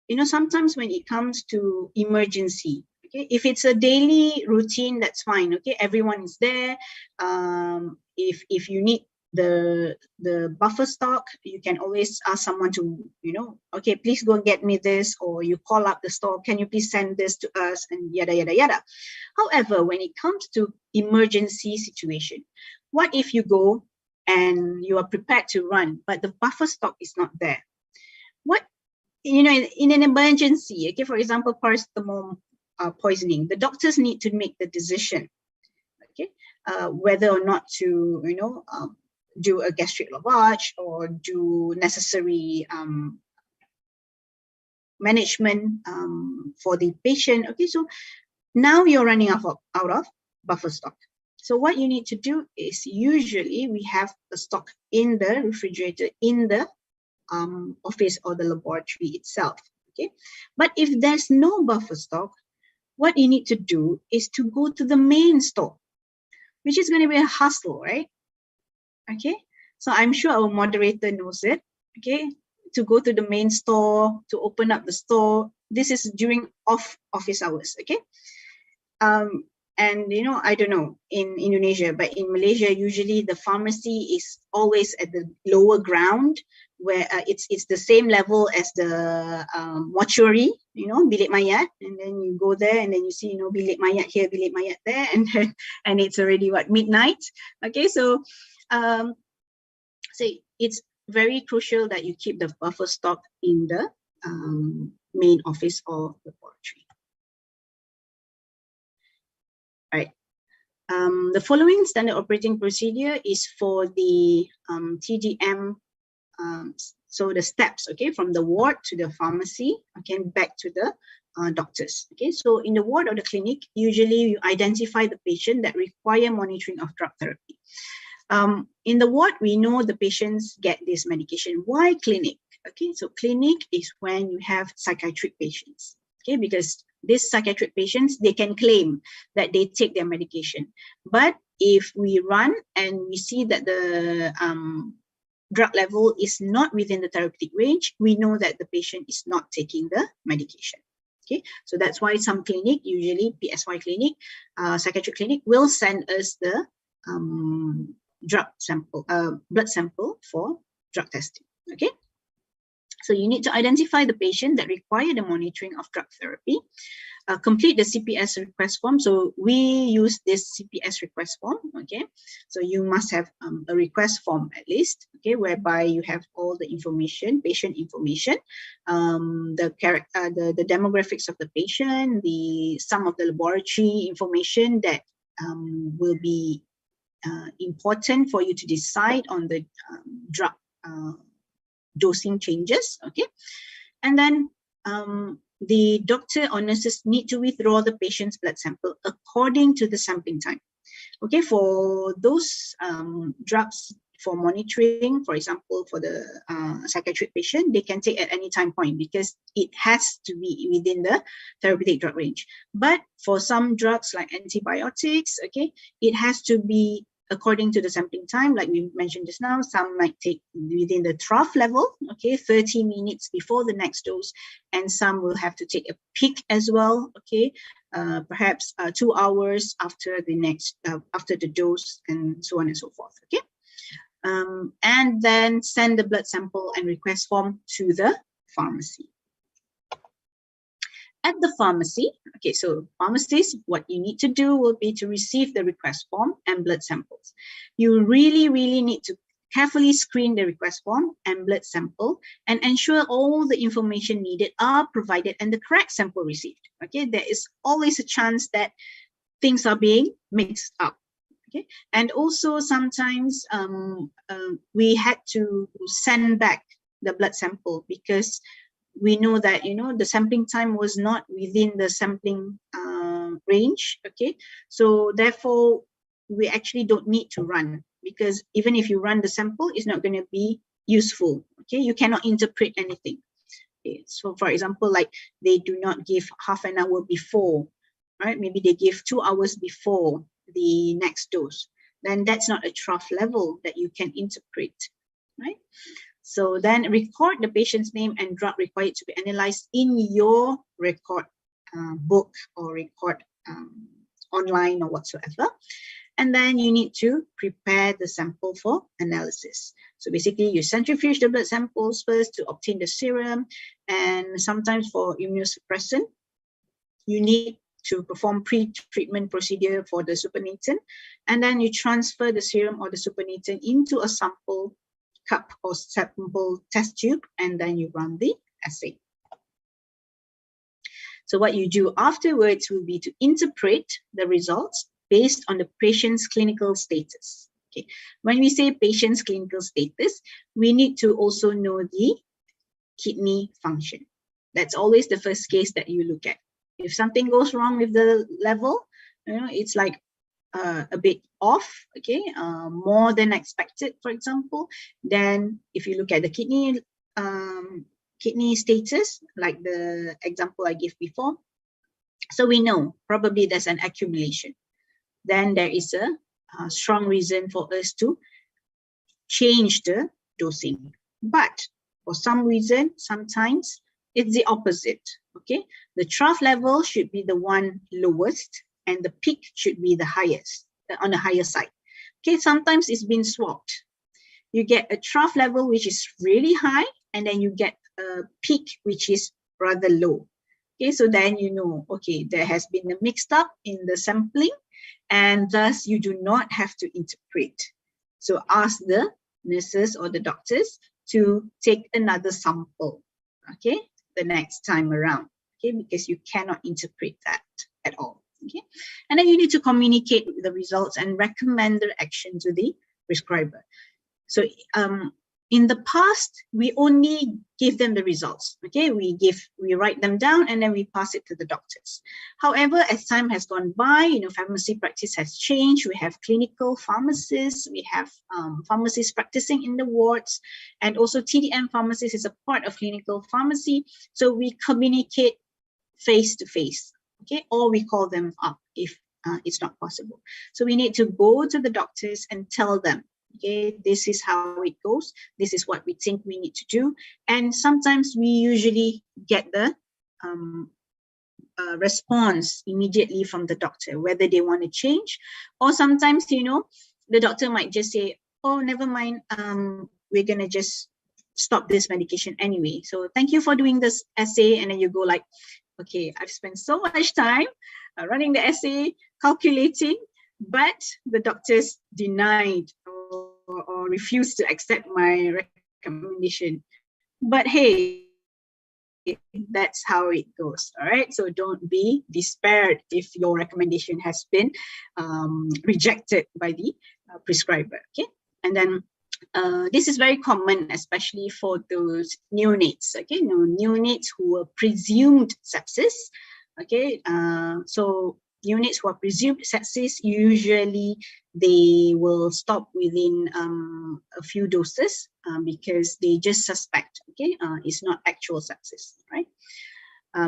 you know, sometimes when it comes to emergency, okay, if it's a daily routine, that's fine, okay, everyone is there. If you need the buffer stock, you can always ask someone to, you know, okay, please go get me this, or you call up the store, can you please send this to us, and yada yada yada. However, when it comes to emergency situation, what if you go and you are prepared to run, but the buffer stock is not there? What, you know, in an emergency, okay, for example, paracetamol poisoning, the doctors need to make the decision, okay, whether or not to, you know, do a gastric lavage or do necessary management for the patient, okay. So now you're running out of buffer stock. So what you need to do is, usually we have a stock in the refrigerator in the office or the laboratory itself, okay. But if there's no buffer stock, what you need to do is to go to the main store, which is going to be a hassle, right? Okay, so I'm sure our moderator knows it, okay, to go to the main store, to open up the store. This is during office hours, okay. And, you know, I don't know in Indonesia, but in Malaysia, usually the pharmacy is always at the lower ground, where it's the same level as the mortuary, you know, bilik mayat, and then you go there and then you see, you know, bilik mayat here, bilik mayat there, and then, and it's already what, midnight, okay. So so it's very crucial that you keep the buffer stock in the main office or laboratory. Right. The following standard operating procedure is for the TDM, so the steps, okay, from the ward to the pharmacy, okay, back to the doctors, okay. So in the ward or the clinic, usually you identify the patient that require monitoring of drug therapy. In the ward, we know the patients get this medication. Why clinic? Okay, so clinic is when you have psychiatric patients, okay, because these psychiatric patients, they can claim that they take their medication. But if we run and we see that the drug level is not within the therapeutic range, we know that the patient is not taking the medication. Okay, so that's why some clinic, usually PSY clinic, psychiatric clinic, will send us the drug sample, blood sample for drug testing. Okay. So you need to identify the patient that require the monitoring of drug therapy, complete the CPS request form. So we use this CPS request form, okay? So you must have a request form at least, okay, whereby you have all the information, patient information, the demographics of the patient, some of the laboratory information that will be important for you to decide on the drug dosing changes, okay? And then the doctor or nurses need to withdraw the patient's blood sample according to the sampling time. Okay, for those drugs for monitoring, for example, for the psychiatric patient, they can take at any time point because it has to be within the therapeutic drug range. But for some drugs like antibiotics, okay, it has to be according to the sampling time, like we mentioned just now. Some might take within the trough level, okay, 30 minutes before the next dose, and some will have to take a peak as well, okay, perhaps 2 hours after the next, after the dose, and so on and so forth, okay. and then send the blood sample and request form to the pharmacy. At the pharmacy, okay, so pharmacist, what you need to do will be to receive the request form and blood samples. You really need to carefully screen the request form and blood sample and ensure all the information needed are provided and the correct sample received. Okay, there is always a chance that things are being mixed up. Okay, and also sometimes we had to send back the blood sample because we know that, you know, the sampling time was not within the sampling range. Okay, so therefore we actually don't need to run, because even if you run the sample, it's not going to be useful. Okay, you cannot interpret anything. Okay, so for example, like they do not give half an hour before, right? Maybe they give 2 hours before the next dose. Then that's not a trough level that you can interpret, right? So then record the patient's name and drug required to be analyzed in your record book or record online or whatsoever. And then you need to prepare the sample for analysis. So basically you centrifuge the blood samples first to obtain the serum, and sometimes for immunosuppressant, you need to perform pre-treatment procedure for the supernatant, and then you transfer the serum or the supernatant into a sample cup or sample test tube, and then you run the assay. So what you do afterwards will be to interpret the results based on the patient's clinical status. Okay, when we say patient's clinical status, we need to also know the kidney function. That's always the first case that you look at. If something goes wrong with the level, you know, it's like a bit off, okay, more than expected, for example, then if you look at the kidney status, like the example I gave before, so we know probably there's an accumulation. Then there is a strong reason for us to change the dosing. But for some reason, sometimes it's the opposite. Okay, the trough level should be the one lowest, and the peak should be the highest, on the higher side. Okay, sometimes it's been swapped. You get a trough level which is really high, and then you get a peak which is rather low. Okay, so then you know, okay, there has been a mixed up in the sampling, and thus you do not have to interpret. So ask the nurses or the doctors to take another sample, okay, the next time around, okay, because you cannot interpret that at all. Okay, and then you need to communicate the results and recommend the action to the prescriber. So in the past, we only give them the results. Okay, we write them down and then we pass it to the doctors. However, as time has gone by, you know, pharmacy practice has changed. We have clinical pharmacists, we have pharmacists practicing in the wards, and also TDM pharmacist is a part of clinical pharmacy. So we communicate face to face. Okay, or we call them up if it's not possible. So we need to go to the doctors and tell them, okay, this is how it goes. This is what we think we need to do. And sometimes we usually get the response immediately from the doctor, whether they want to change, or sometimes, you know, the doctor might just say, oh, never mind, we're going to just stop this medication anyway. So thank you for doing this assay. And then you go like, okay, I've spent so much time running the assay, calculating, but the doctors denied or refused to accept my recommendation. But hey, that's how it goes. All right, so don't be despaired if your recommendation has been rejected by the prescriber. Okay, and then this is very common, especially for those neonates. Okay, neonates who were presumed sepsis. Okay, so neonates who are presumed sepsis, usually they will stop within a few doses because they just suspect. Okay, it's not actual sepsis, right?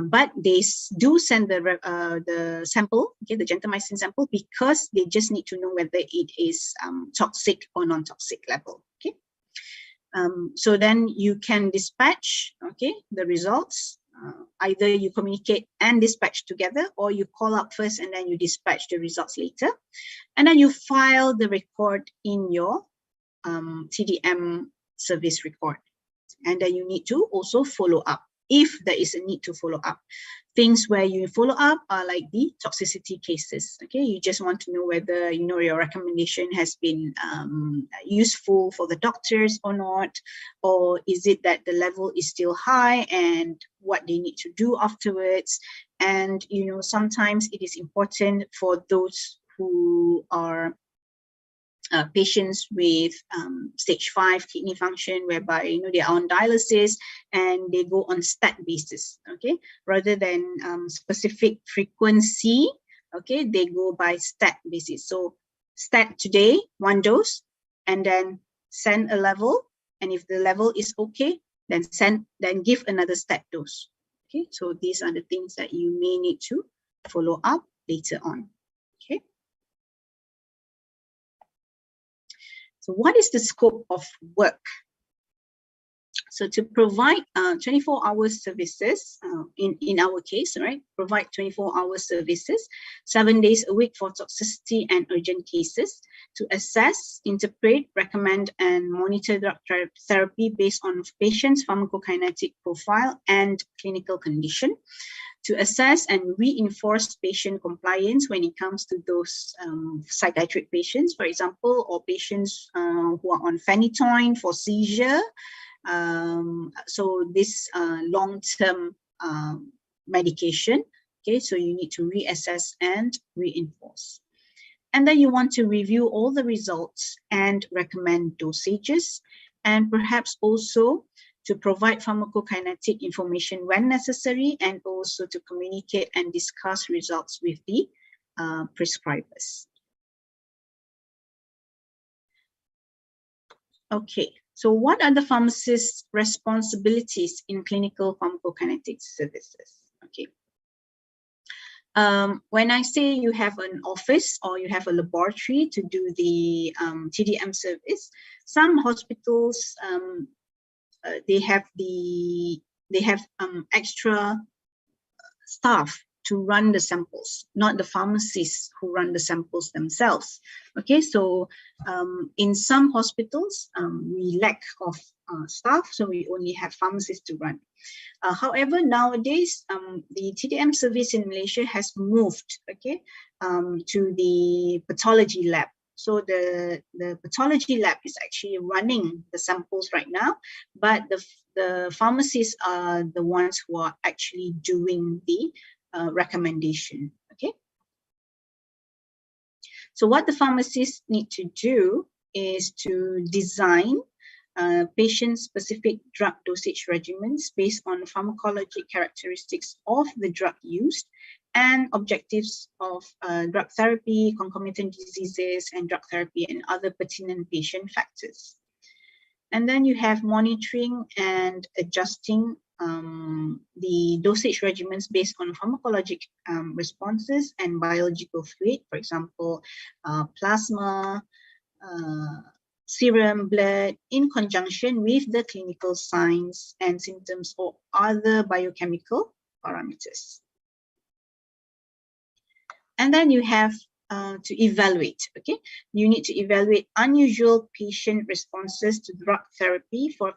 But they do send the sample, okay, the gentamicin sample, because they just need to know whether it is toxic or non-toxic level. Okay, so then you can dispatch, okay, the results. Either you communicate and dispatch together, or you call up first and then you dispatch the results later, and then you file the record in your TDM service record. And then you need to also follow up if there is a need to follow up. Things where you follow up are like the toxicity cases. Okay, you just want to know whether your recommendation has been useful for the doctors or not, or is it that the level is still high and what they need to do afterwards. And sometimes it is important for those who are patients with stage 5 kidney function, whereby they are on dialysis and they go on stat basis, okay, rather than specific frequency. Okay, they go by stat basis. So stat today 1 dose, and then send a level, and if the level is okay, then give another stat dose. Okay, so these are the things that you may need to follow up later on. Okay. So what is the scope of work? So to provide 24-hour services, in our case, right, provide 24-hour services, 7 days a week for toxicity and urgent cases, to assess, interpret, recommend, and monitor drug therapy based on patient's pharmacokinetic profile and clinical condition, to assess and reinforce patient compliance when it comes to those psychiatric patients, for example, or patients who are on phenytoin for seizure. So this long-term medication, okay, so you need to reassess and reinforce. And then you want to review all the results and recommend dosages, and perhaps also to provide pharmacokinetic information when necessary, and also to communicate and discuss results with the prescribers. Okay, so what are the pharmacist's responsibilities in clinical pharmacokinetic services? Okay. When I say you have an office or you have a laboratory to do the TDM service, some hospitals they have extra staff to run the samples, not the pharmacists who run the samples themselves. Okay, so in some hospitals we lack of staff, so we only have pharmacists to run. However, nowadays the TDM service in Malaysia has moved, okay, to the pathology lab. So the pathology lab is actually running the samples right now, but the pharmacists are the ones who are actually doing the recommendation. Okay. So what the pharmacists need to do is to design patient-specific drug dosage regimens based on pharmacologic characteristics of the drug used and objectives of drug therapy, concomitant diseases, and drug therapy and other pertinent patient factors. And then you have monitoring and adjusting the dosage regimens based on pharmacologic responses and biological fluid, for example, plasma, serum, blood, in conjunction with the clinical signs and symptoms or other biochemical parameters. And then you have to evaluate, okay? You need to evaluate unusual patient responses to drug therapy for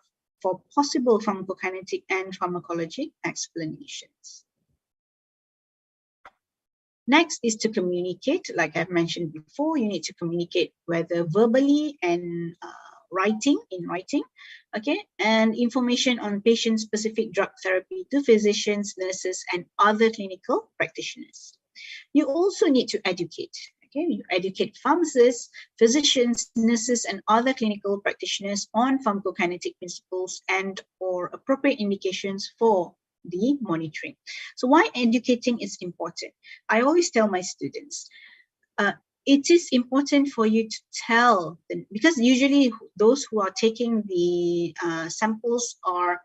possible pharmacokinetic and pharmacologic explanations. Next is to communicate. Like I've mentioned before, you need to communicate whether verbally and in writing, okay, and information on patient-specific drug therapy to physicians, nurses, and other clinical practitioners. You also need to educate. Okay, you educate pharmacists, physicians, nurses, and other clinical practitioners on pharmacokinetic principles and or appropriate indications for the monitoring. So why educating is important? I always tell my students, it is important for you to tell them, because usually those who are taking the samples are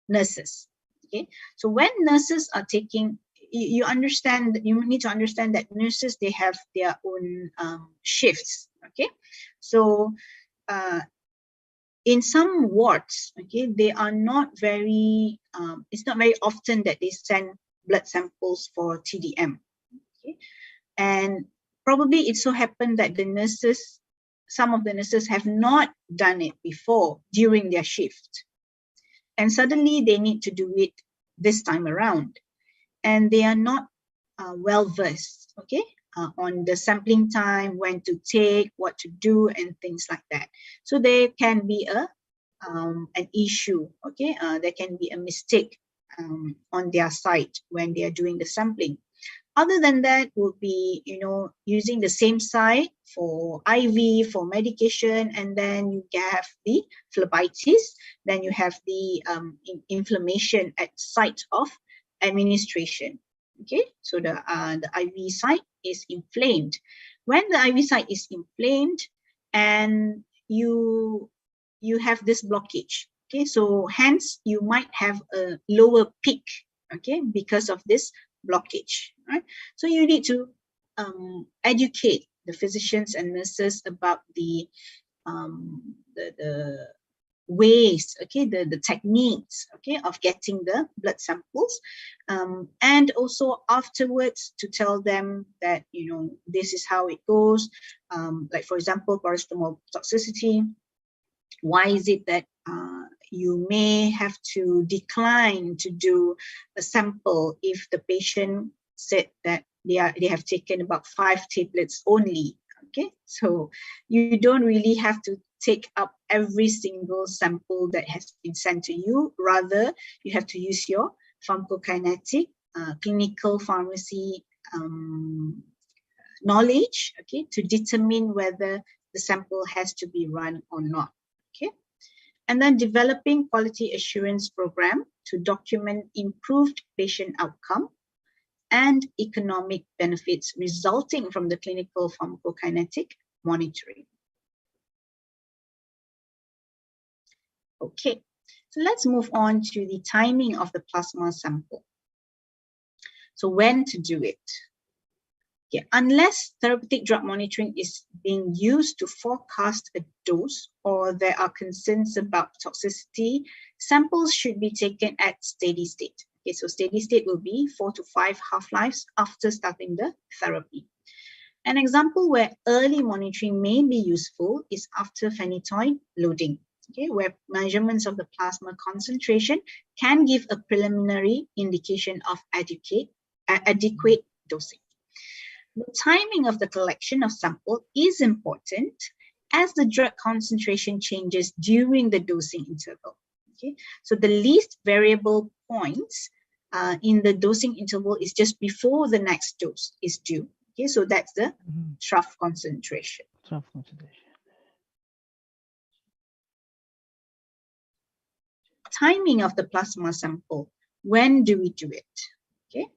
nurses. Okay, so when nurses are taking, you need to understand that nurses, they have their own shifts. Okay, so in some wards, okay, they are not very, it's not very often that they send blood samples for TDM. Okay, and probably it so happened that the nurses some of the nurses have not done it before during their shift. And suddenly they need to do it this time around. And they are not well versed, okay, on the sampling time, when to take, what to do, and things like that. So there can be an issue, okay, there can be a mistake on their side when they are doing the sampling. Other than that would be, using the same site for IV, for medication, and then you have the phlebitis, then you have the inflammation at site of administration. Okay, so the IV site is inflamed. When the IV site is inflamed and you have this blockage, okay, so hence you might have a lower peak, okay, because of this blockage, right? So you need to educate the physicians and nurses about the ways, okay, the techniques, okay, of getting the blood samples, and also afterwards to tell them that, this is how it goes. Like for example, paracetamol toxicity. Why is it that you may have to decline to do a sample if the patient said that they have taken about 5 tablets only? Okay, so you don't really have to take up every single sample that has been sent to you. Rather, you have to use your pharmacokinetic, clinical pharmacy knowledge, okay, to determine whether the sample has to be run or not. Okay, and then developing quality assurance program to document improved patient outcome and economic benefits resulting from the clinical pharmacokinetic monitoring. Okay, so let's move on to the timing of the plasma sample. So when to do it? Okay, unless therapeutic drug monitoring is being used to forecast a dose or there are concerns about toxicity, samples should be taken at steady state. Okay, so steady state will be 4 to 5 half-lives after starting the therapy. An example where early monitoring may be useful is after phenytoin loading, okay, where measurements of the plasma concentration can give a preliminary indication of adequate dosing. The timing of the collection of sample is important as the drug concentration changes during the dosing interval. Okay, so the least variable points in the dosing interval is just before the next dose is due. Okay, so that's the trough concentration. Trough concentration. Timing of the plasma sample. When do we do it? Okay,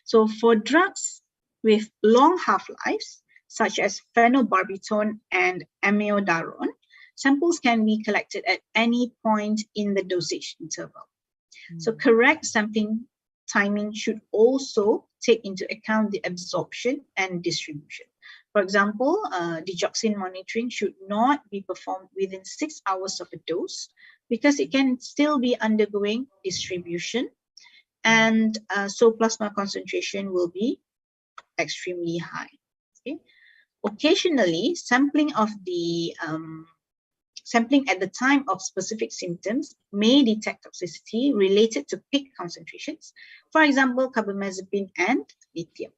so for drugs with long half-lives, such as phenobarbital and amiodarone, samples can be collected at any point in the dosage interval. So correct sampling timing should also take into account the absorption and distribution. For example, digoxin monitoring should not be performed within 6 hours of a dose because it can still be undergoing distribution, and so plasma concentration will be extremely high. Okay. Occasionally, sampling at the time of specific symptoms may detect toxicity related to peak concentrations, for example, carbamazepine and lithium.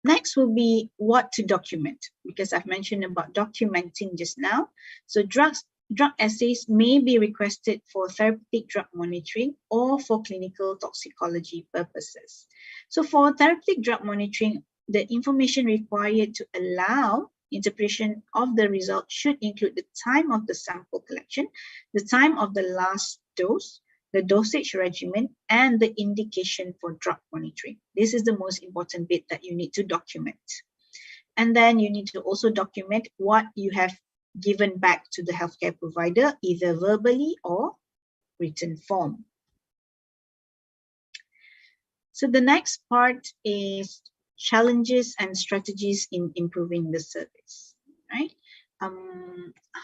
Next will be what to document, because I've mentioned about documenting just now. So drug assays may be requested for therapeutic drug monitoring or for clinical toxicology purposes. So for therapeutic drug monitoring, the information required to allow interpretation of the result should include the time of the sample collection, the time of the last dose, the dosage regimen, and the indication for drug monitoring. This is the most important bit that you need to document. And then you need to also document what you have given back to the healthcare provider, either verbally or written form. So the next part is challenges and strategies in improving the service, right?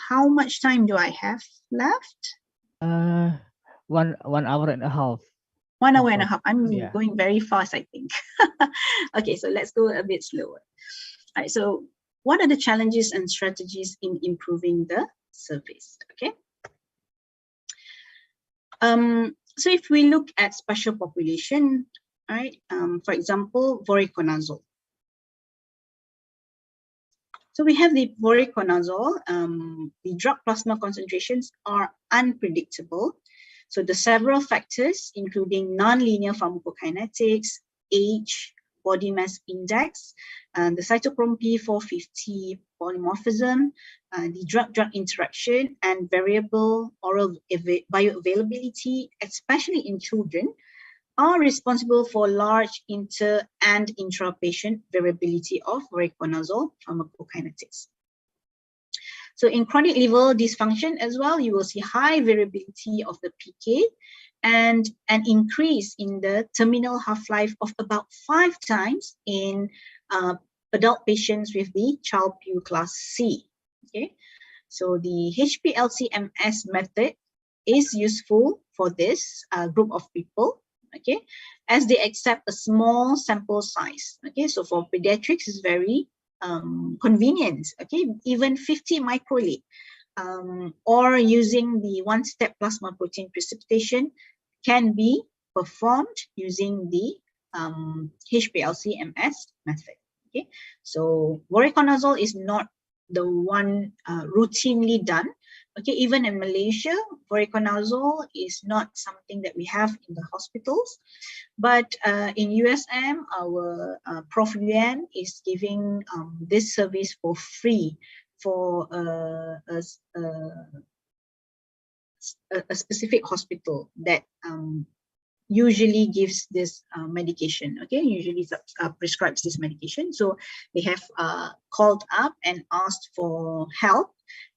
How much time do I have left? 1 hour and a half. 1 hour and a half. I'm Yeah. going very fast, I think. Okay, so let's go a bit slower. All right, so what are the challenges and strategies in improving the service? Okay. So if we look at special population, right, for example, Voriconazole. So we have the Voriconazole, the drug plasma concentrations are unpredictable. So the several factors, including nonlinear pharmacokinetics, age, body mass index, the cytochrome P450 polymorphism, the drug-drug interaction, and variable oral bioavailability, especially in children, are responsible for large inter and intra-patient variability of voriconazole pharmacokinetics. So in chronic liver dysfunction as well, you will see high variability of the PK and an increase in the terminal half-life of about 5 times in adult patients with the Child-Pugh class C. Okay, so the HPLC-MS method is useful for this group of people. Okay, as they accept a small sample size. Okay, so for pediatrics is very convenient. Okay, even 50 microliter or using the one-step plasma protein precipitation can be performed using the HPLC-MS method. Okay, so voriconazole is not the one routinely done. Okay, even in Malaysia, voriconazole is not something that we have in the hospitals, but in USM, our Prof. Yuan is giving this service for free for a specific hospital that usually gives this medication. Okay, usually prescribes this medication. So they have called up and asked for help,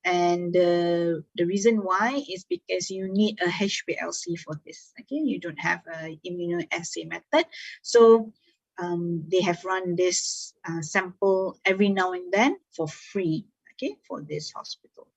and the reason why is because you need a HPLC for this. Okay, you don't have an immunoassay method, so they have run this sample every now and then for free. Okay, for this hospital.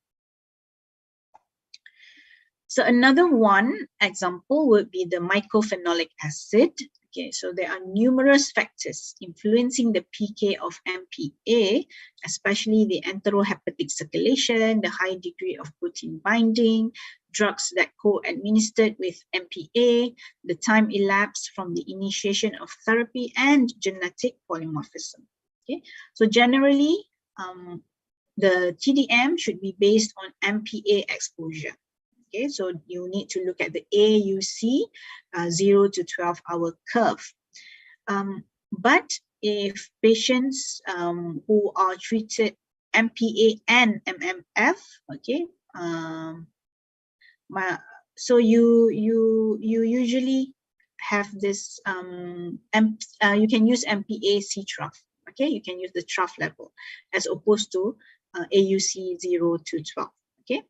So another one example would be the mycophenolic acid. Okay, so there are numerous factors influencing the PK of MPA, especially the enterohepatic circulation, the high degree of protein binding, drugs that co-administered with MPA, the time elapsed from the initiation of therapy, and genetic polymorphism. Okay, so generally, the TDM should be based on MPA exposure. Okay, so you need to look at the AUC 0 to 12 hour curve. But if patients who are treated MPA and MMF, okay, so you usually have this you can use MPA C trough. Okay, you can use the trough level as opposed to AUC 0 to 12. Okay,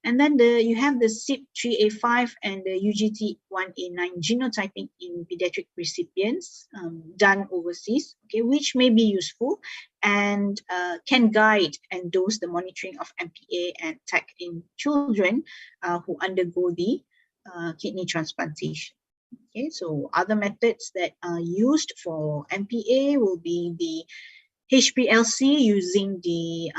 and then you have the CYP3A5 and the UGT1A9 genotyping in pediatric recipients done overseas, okay, which may be useful and can guide and dose the monitoring of MPA and TAC in children who undergo the kidney transplantation. Okay, so other methods that are used for MPA will be the HPLC using the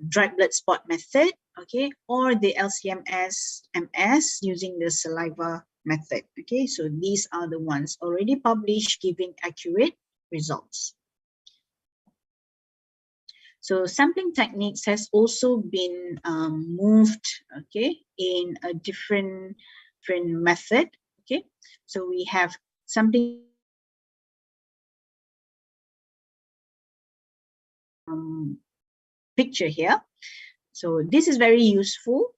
dried blood spot method, okay, or the LCMS-MS using the saliva method. Okay, so these are the ones already published giving accurate results. So sampling techniques has also been moved, okay, in a different method. Okay, so we have sampling picture here. So this is very useful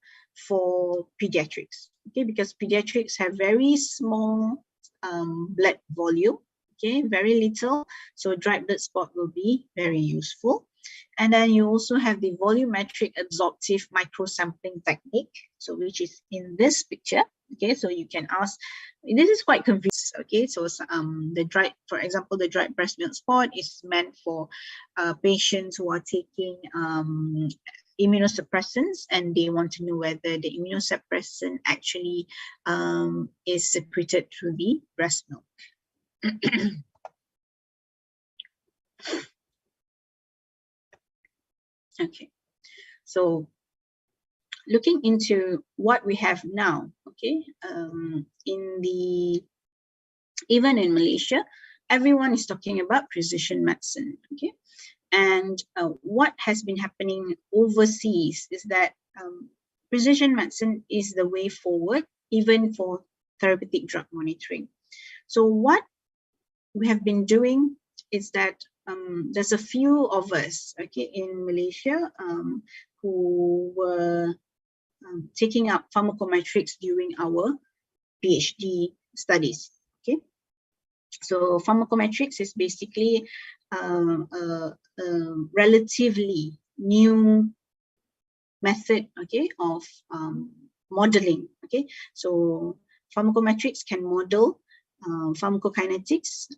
for pediatrics, okay, because pediatrics have very small blood volume, okay, very little. So dried blood spot will be very useful. And then you also have the volumetric absorptive microsampling technique, so which is in this picture. Okay, so you can ask, this is quite convenient. Okay, so the dried, for example, the dried breast milk spot is meant for patients who are taking immunosuppressants, and they want to know whether the immunosuppressant actually is secreted through the breast milk. Okay, so looking into what we have now, okay, even in Malaysia, everyone is talking about precision medicine, okay, and what has been happening overseas is that precision medicine is the way forward, even for therapeutic drug monitoring. So what we have been doing is that there's a few of us, okay, in Malaysia who were taking up pharmacometrics during our PhD studies. Okay, so pharmacometrics is basically a relatively new method, okay, of modeling. Okay, so pharmacometrics can model pharmacokinetics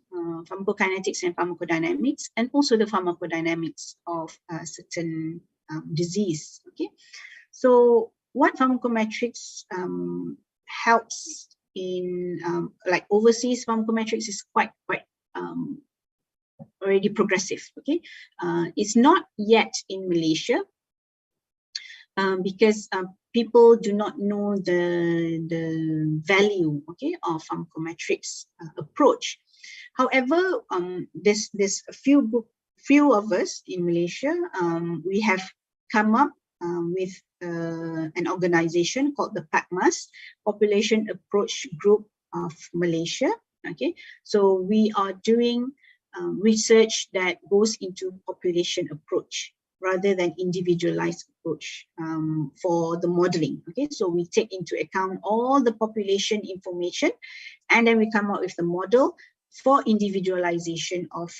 and pharmacodynamics, and also the pharmacodynamics of a certain disease. Okay, so what pharmacometrics helps in like overseas pharmacometrics is quite already progressive. Okay, it's not yet in Malaysia because people do not know the value, okay, of pharmacometrics approach. However, there's a few of us in Malaysia. We have come up with an organization called the PACMAS, Population Approach Group of Malaysia. Okay, so we are doing research that goes into population approach rather than individualized approach for the modeling. Okay, so we take into account all the population information, and then we come up with the model for individualization of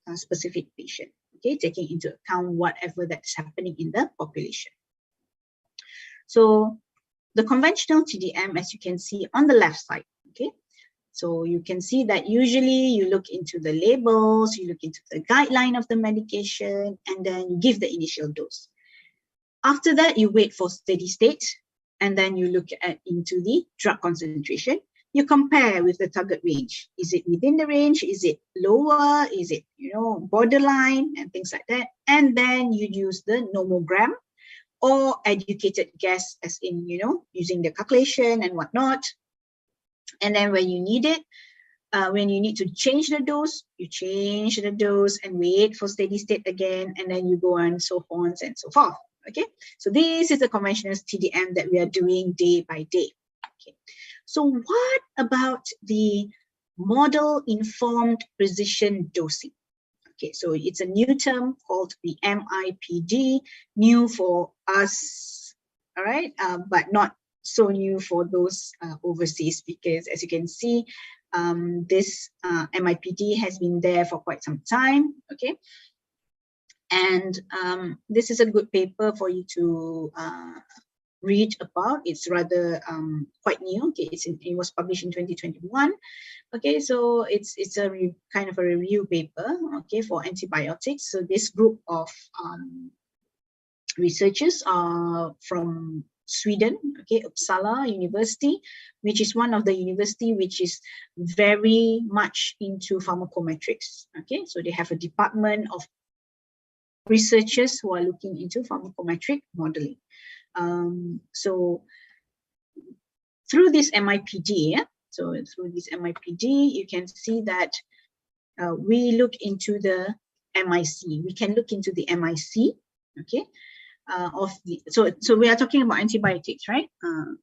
a specific patient. Okay, taking into account whatever that's happening in the population. So the conventional TDM, as you can see on the left side, okay, so you can see that usually you look into the labels, you look into the guideline of the medication, and then you give the initial dose. After that, you wait for steady state, and then you look into the drug concentration. You compare with the target range. Is it within the range? Is it lower? Is it, borderline and things like that? And then you use the nomogram or educated guess, as in, using the calculation and whatnot. And then when you need it, when you need to change the dose, you change the dose and wait for steady state again, and then you go on so on and so forth. Okay, so this is the conventional TDM that we are doing day by day. Okay, so what about the model-informed precision dosing? Okay, so it's a new term called the MIPD, new for us, all right, but not so new for those overseas, because as you can see, this MIPD has been there for quite some time. Okay, and this is a good paper for you to read about. It's rather quite new. Okay, it was published in 2021. Okay, so it's a kind of a review paper, okay, for antibiotics. So this group of researchers are from Sweden, okay, Uppsala University, which is one of the university which is very much into pharmacometrics. Okay, so they have a department of researchers who are looking into pharmacometric modeling. So through this MIPD, you can see that we look into the MIC. We can look into the MIC, okay, so we are talking about antibiotics, right?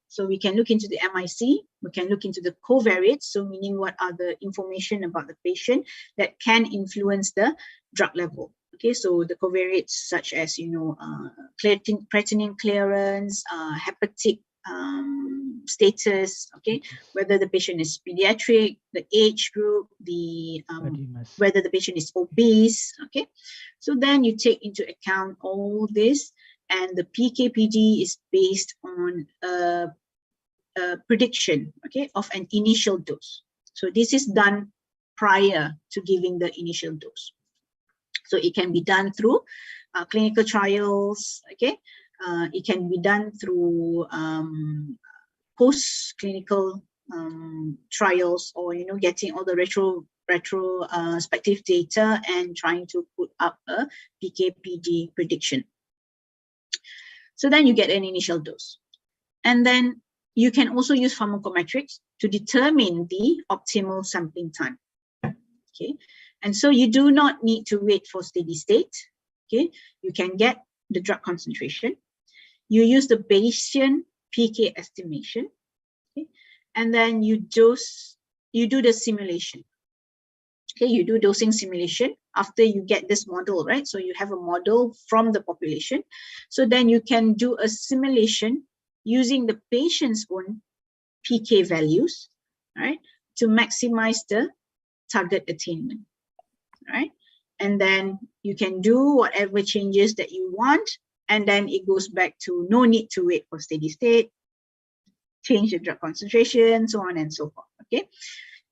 So we can look into the MIC, we can look into the covariates, so meaning what are the information about the patient that can influence the drug level. Okay, so the covariates such as, creatinine clearance, hepatic status, okay, whether the patient is pediatric, the age group, whether the patient is obese, okay. So then you take into account all this, and the PKPD is based on a prediction, okay, of an initial dose. So this is done prior to giving the initial dose. So it can be done through clinical trials. Okay, it can be done through post-clinical trials, or getting all the retrospective data and trying to put up a PK/PD prediction. So then you get an initial dose, and then you can also use pharmacometrics to determine the optimal sampling time. Okay, and so you do not need to wait for steady state. Okay, you can get the drug concentration. You use the Bayesian PK estimation, okay, and then you do the simulation. Okay, you do dosing simulation after you get this model, right? So you have a model from the population. So then you can do a simulation using the patient's own PK values, right, to maximize the target attainment, right? And then you can do whatever changes that you want, and then it goes back to no need to wait for steady state, change the drug concentration, so on and so forth. Okay,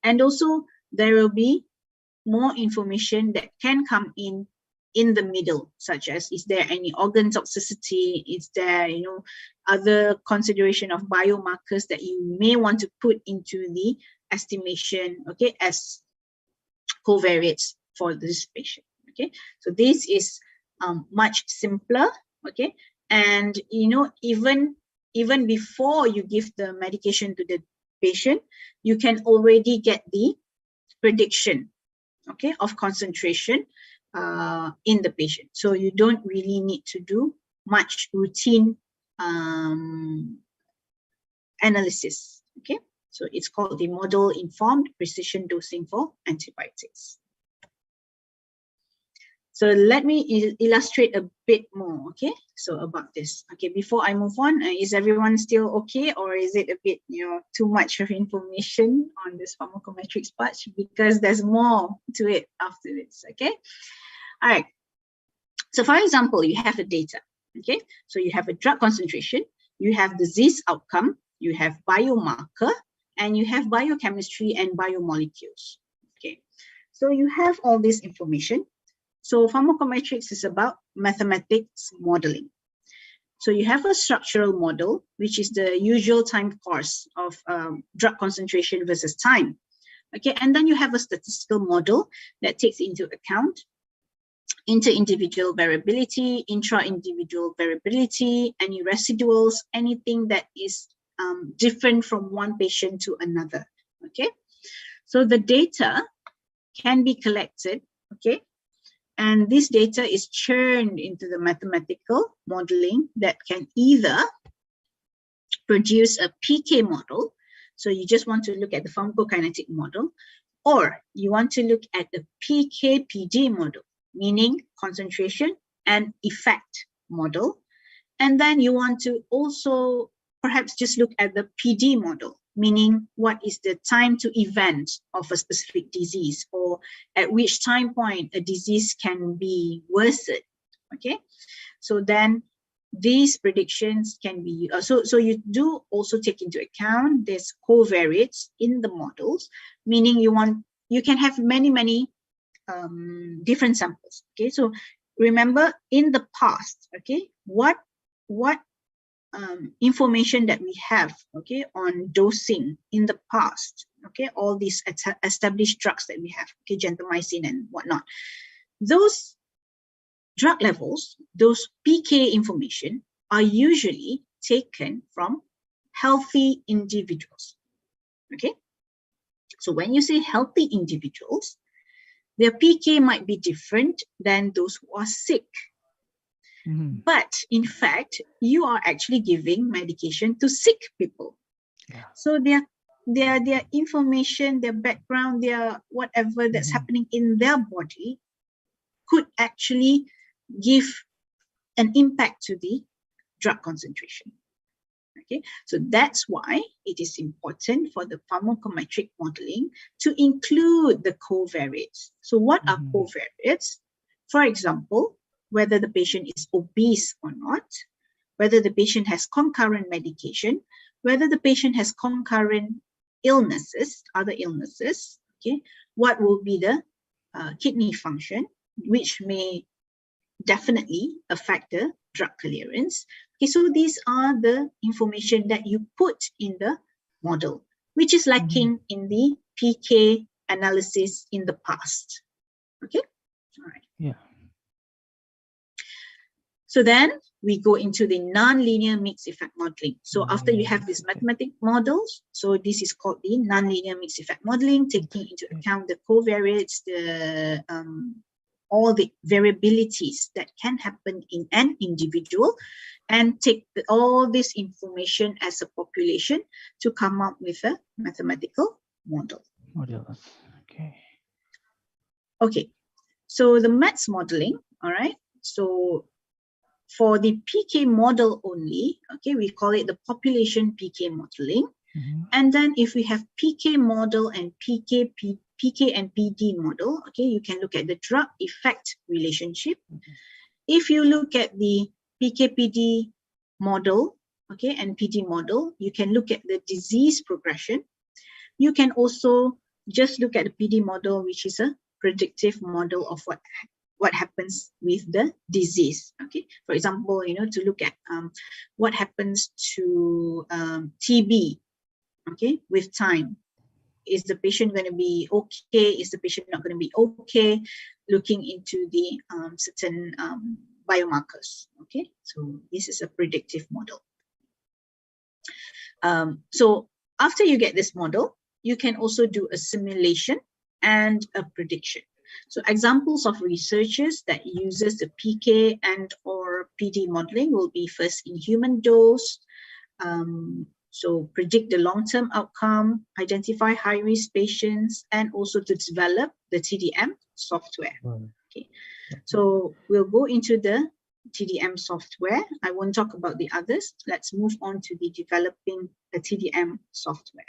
and also there will be more information that can come in the middle, such as, is there any organ toxicity? Is there other consideration of biomarkers that you may want to put into the estimation, okay, as covariates for this patient. Okay, so this is much simpler. Okay, and even before you give the medication to the patient, you can already get the prediction, okay, of concentration in the patient. So you don't really need to do much routine analysis. Okay, so it's called the model informed precision dosing for antibiotics. So let me illustrate a bit more, okay, so about this. Okay, before I move on, is everyone still okay, or is it a bit, too much of information on this pharmacometrics part? Because there's more to it after this, okay? All right. So for example, you have the data, okay? So you have a drug concentration, you have disease outcome, you have biomarker, and you have biochemistry and biomolecules, okay? So you have all this information. So pharmacometrics is about mathematics modeling. So you have a structural model, which is the usual time course of drug concentration versus time. Okay, and then you have a statistical model that takes into account inter-individual variability, intra-individual variability, any residuals, anything that is different from one patient to another. Okay, so the data can be collected, okay, and this data is churned into the mathematical modeling that can either produce a PK model. So you just want to look at the pharmacokinetic model, or you want to look at the PK/PD model, meaning concentration and effect model. And then you want to also perhaps just look at the PD model, meaning what is the time to event of a specific disease, or at which time point a disease can be worsened. Okay, so then these predictions can be so you do also take into account this covariates in the models, meaning you can have many different samples. Okay, so remember in the past, okay, what information that we have, okay, on dosing in the past, okay, all these established drugs that we have, okay, gentamicin and whatnot, those drug levels, those PK information are usually taken from healthy individuals. Okay, so when you say healthy individuals, their PK might be different than those who are sick. But in fact, you are actually giving medication to sick people. Yeah. So their information, their background, their whatever that's happening in their body could actually give an impact to the drug concentration. Okay, so that's why it is important for the pharmacometric modeling to include the covariates. So what are covariates? For example, whether the patient is obese or not, whether the patient has concurrent medication, whether the patient has concurrent illnesses, other illnesses, okay, what will be the kidney function, which may definitely affect the drug clearance. Okay, so these are the information that you put in the model, which is lacking in the PK analysis in the past. Okay, all right. Yeah. So then we go into the non-linear mixed effect modeling. So after you have these mathematical models, so this is called the non-linear mixed effect modeling, taking into account the covariates, the all the variabilities that can happen in an individual, and take all this information as a population to come up with a mathematical model. Models. Okay. Okay, so the maths modeling, all right. So for the PK model only, okay, we call it the population PK modeling. And then if we have PK model and PK and PD model, okay, you can look at the drug effect relationship. If you look at the PK-PD model, okay, and PD model, you can look at the disease progression. You can also just look at the PD model, which is a predictive model of what happens with the disease. Okay, for example, to look at what happens to TB, okay, with time. Is the patient going to be okay? Is the patient not going to be okay? Looking into the certain biomarkers. Okay, so this is a predictive model. So after you get this model, you can also do a simulation and a prediction. So examples of researchers that uses the PK and or PD modeling will be first in human dose. So predict the long-term outcome, identify high-risk patients, and also to develop the TDM software. Okay, so we'll go into the TDM software. I won't talk about the others. Let's move on to the developing the TDM software.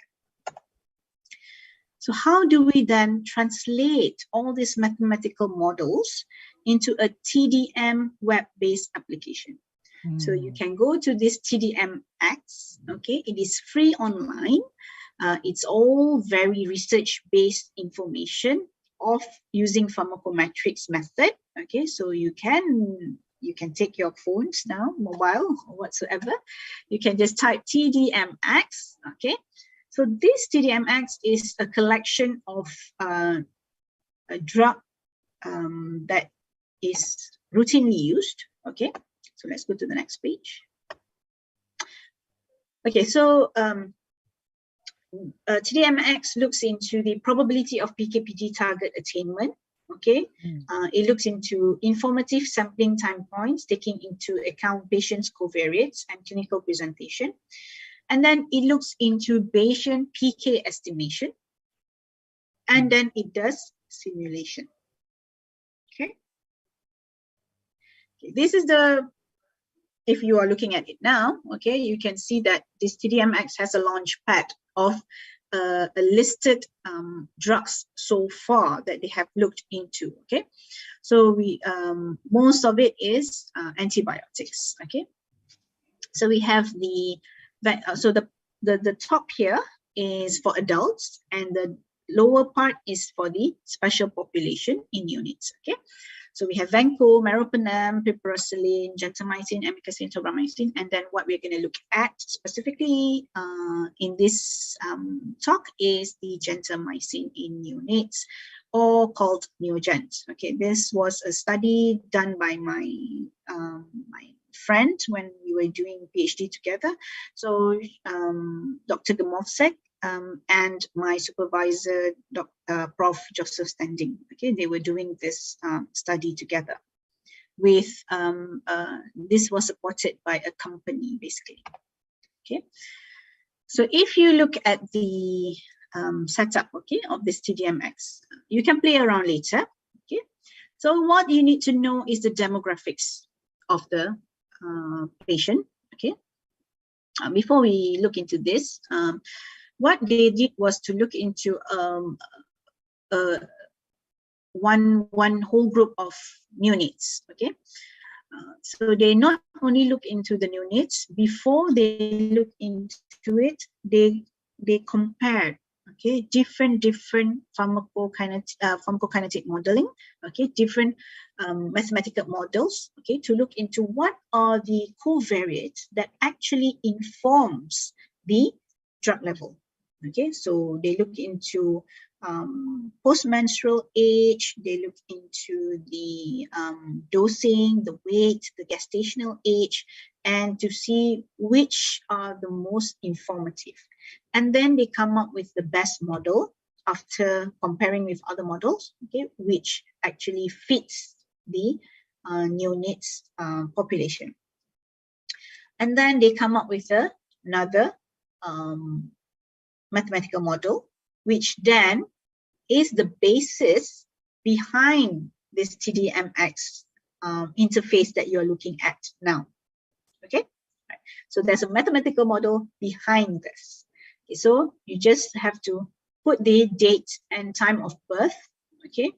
So how do we then translate all these mathematical models into a TDM web-based application? So you can go to this TDMX, okay, it is free online. It's all very research-based information of using pharmacometrics method, okay, so you can take your phones now, mobile or whatsoever, you can just type TDMX, okay. So this TDMX is a collection of a drug that is routinely used, okay. So let's go to the next page. Okay, so TDMX looks into the probability of PK/PD target attainment. Okay, it looks into informative sampling time points, taking into account patients' covariates and clinical presentation. And then it looks into Bayesian PK estimation. And then it does simulation. Okay. This is the, if you are looking at it now, okay, you can see that this TDMX has a launch pad of a listed drugs so far that they have looked into, okay. So we most of it is antibiotics, okay. So we have the top here is for adults and the lower part is for the special population in units, okay. So we have Vanco, meropenem, piperacillin, gentamicin, amikacin, tobramycin, and then what we're going to look at specifically in this talk is the gentamicin in neonates, or called neogens. Okay, this was a study done by my friend when we were doing PhD together. So Dr. Gamovsek and my supervisor, Prof. Joseph Standing. Okay, they were doing this study together. With this was supported by a company, basically. Okay, so if you look at the setup, okay, of this TDMX, you can play around later. Okay, so what you need to know is the demographics of the patient. Okay, before we look into this. What they did was to look into one whole group of neonates. Okay, so they not only look into the neonates, before they look into it, they compared, okay, different pharmacokinetic modeling, okay, different mathematical models, okay, to look into what are the covariates that actually informs the drug level. Okay, so they look into postmenstrual age, they look into the dosing, the weight, the gestational age, and to see which are the most informative. And then they come up with the best model after comparing with other models, okay, which actually fits the neonates population. And then they come up with another mathematical model, which then is the basis behind this TDMX interface that you're looking at now. Okay, right. So there's a mathematical model behind this. Okay, so you just have to put the date and time of birth, okay,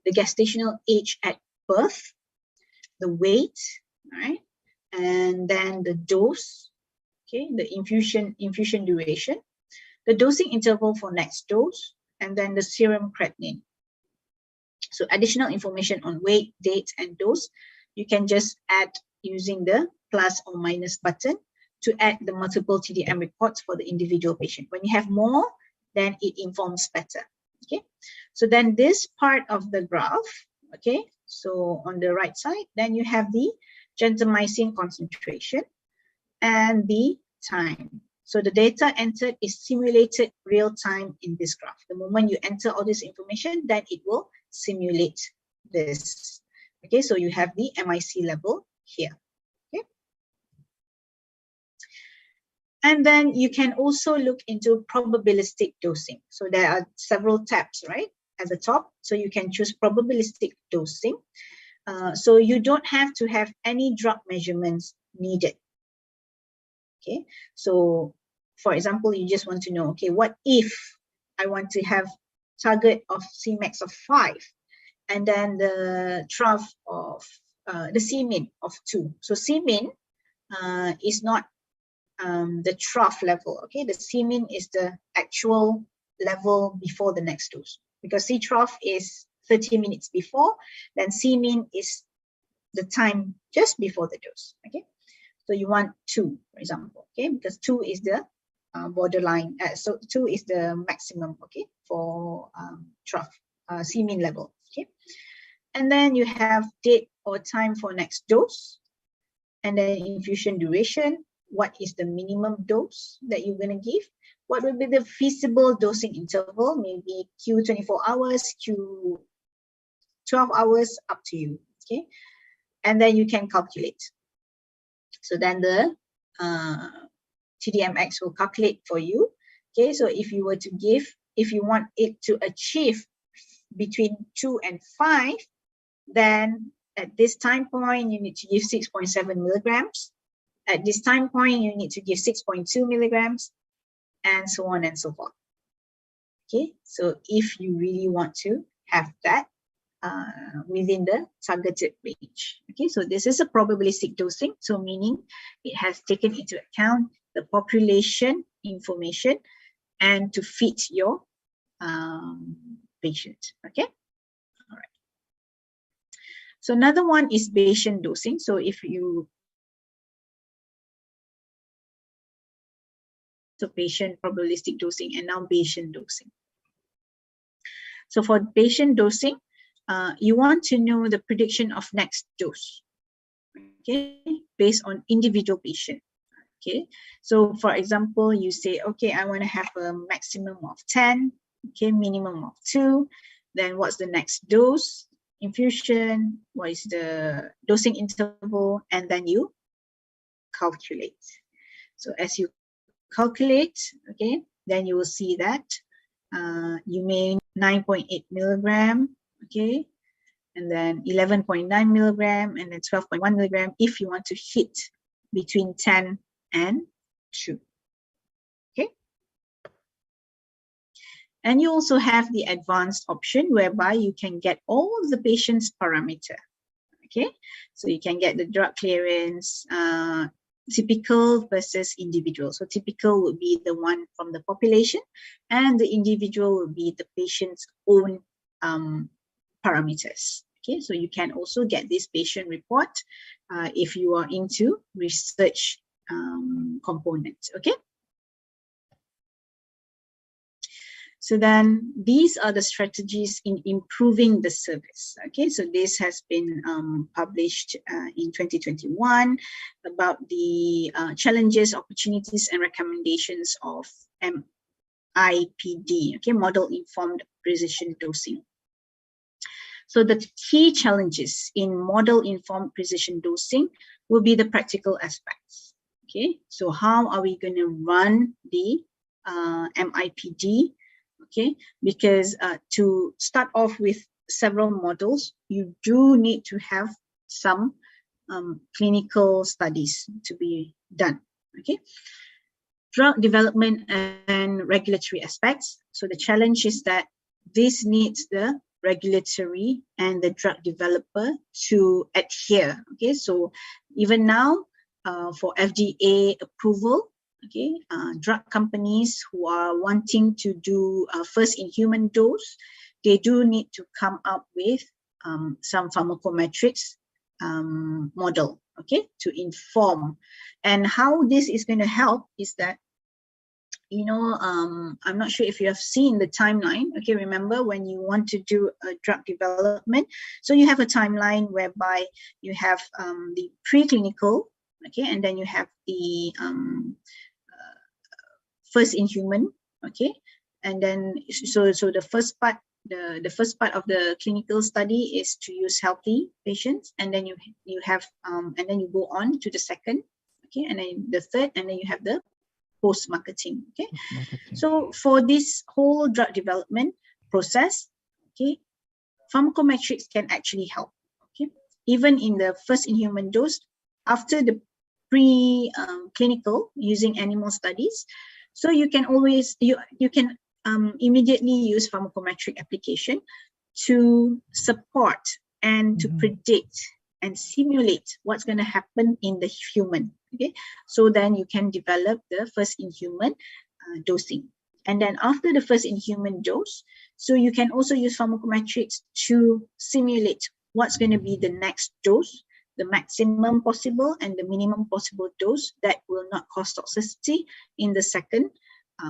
the gestational age at birth, the weight, right, and then the dose, okay, the infusion duration, the dosing interval for next dose, and then the serum creatinine. So additional information on weight, date, and dose, you can just add using the plus or minus button to add the multiple TDM reports for the individual patient. When you have more, then it informs better. Okay, so then this part of the graph, okay, so on the right side, then you have the gentamicin concentration and the time. So the data entered is simulated real time in this graph. The moment you enter all this information, then it will simulate this. Okay, so you have the MIC level here. Okay, and then you can also look into probabilistic dosing. So there are several tabs, right, at the top. So you can choose probabilistic dosing. So you don't have to have any drug measurements needed. Okay, so for example, you just want to know, okay, what if I want to have target of Cmax of 5 and then the trough of the Cmin of 2. So Cmin is not the trough level, okay? The Cmin is the actual level before the next dose, because C trough is 30 minutes before, then Cmin is the time just before the dose, okay? So you want 2, for example, okay, because 2 is the borderline. So 2 is the maximum, okay, for trough Cmin level, okay. And then you have date or time for next dose, and then infusion duration. What is the minimum dose that you're going to give? What will be the feasible dosing interval? Maybe Q 24 hours, Q 12 hours, up to you, okay. And then you can calculate. So then the TDMX will calculate for you. Okay, so if you were to give, if you want it to achieve between 2 and 5, then at this time point, you need to give 6.7 milligrams. At this time point, you need to give 6.2 milligrams, and so on and so forth. Okay, so if you really want to have that within the targeted range. Okay, so this is a probabilistic dosing, so meaning it has taken into account the population information and to fit your patient. Okay, all right. So another one is Bayesian dosing. So if you patient probabilistic dosing and now Bayesian dosing. So for Bayesian dosing, you want to know the prediction of next dose, okay, based on individual patient. Okay, so for example, you say, okay, I want to have a maximum of 10, okay, minimum of 2. Then what's the next dose, infusion, what is the dosing interval, and then you calculate. So as you calculate, okay, then you will see that you may 9.8 milligram, okay, and then 11.9 milligram, and then 12.1 milligram if you want to hit between 10 and 2. Okay, and you also have the advanced option whereby you can get all of the patient's parameter. Okay, so you can get the drug clearance, typical versus individual. So typical would be the one from the population, and the individual would be the patient's own parameters. Okay, so you can also get this patient report if you are into research components. Okay. So then these are the strategies in improving the service. Okay, so this has been published in 2021 about the challenges, opportunities, and recommendations of MIPD, okay, Model Informed Precision Dosing. So the key challenges in Model Informed Precision Dosing will be the practical aspects. Okay, so how are we going to run the MIPD? Okay, because to start off with several models, you do need to have some clinical studies to be done. Okay, drug development and regulatory aspects. So the challenge is that this needs the regulatory and the drug developer to adhere. Okay, so even now for FDA approval, okay, drug companies who are wanting to do first in human dose, they do need to come up with some pharmacometrics model, okay, to inform. And how this is going to help is that, you know, I'm not sure if you have seen the timeline. Okay, remember when you want to do a drug development, so you have a timeline whereby you have the preclinical, okay, and then you have the first in human, okay, and then so the first part, the first part of the clinical study is to use healthy patients, and then you have and then you go on to the second, okay, and then the third, and then you have the post-marketing. Okay, so for this whole drug development process, okay, pharmacometrics can actually help. Okay, even in the first in human dose, after the pre-clinical using animal studies, so you can always you can immediately use pharmacometric application to support and to predict and simulate what's going to happen in the human. Okay, so then you can develop the first in human dosing, and then after the first in human dose, so you can also use pharmacometrics to simulate what's going to be the next dose, the maximum possible and the minimum possible dose that will not cause toxicity in the second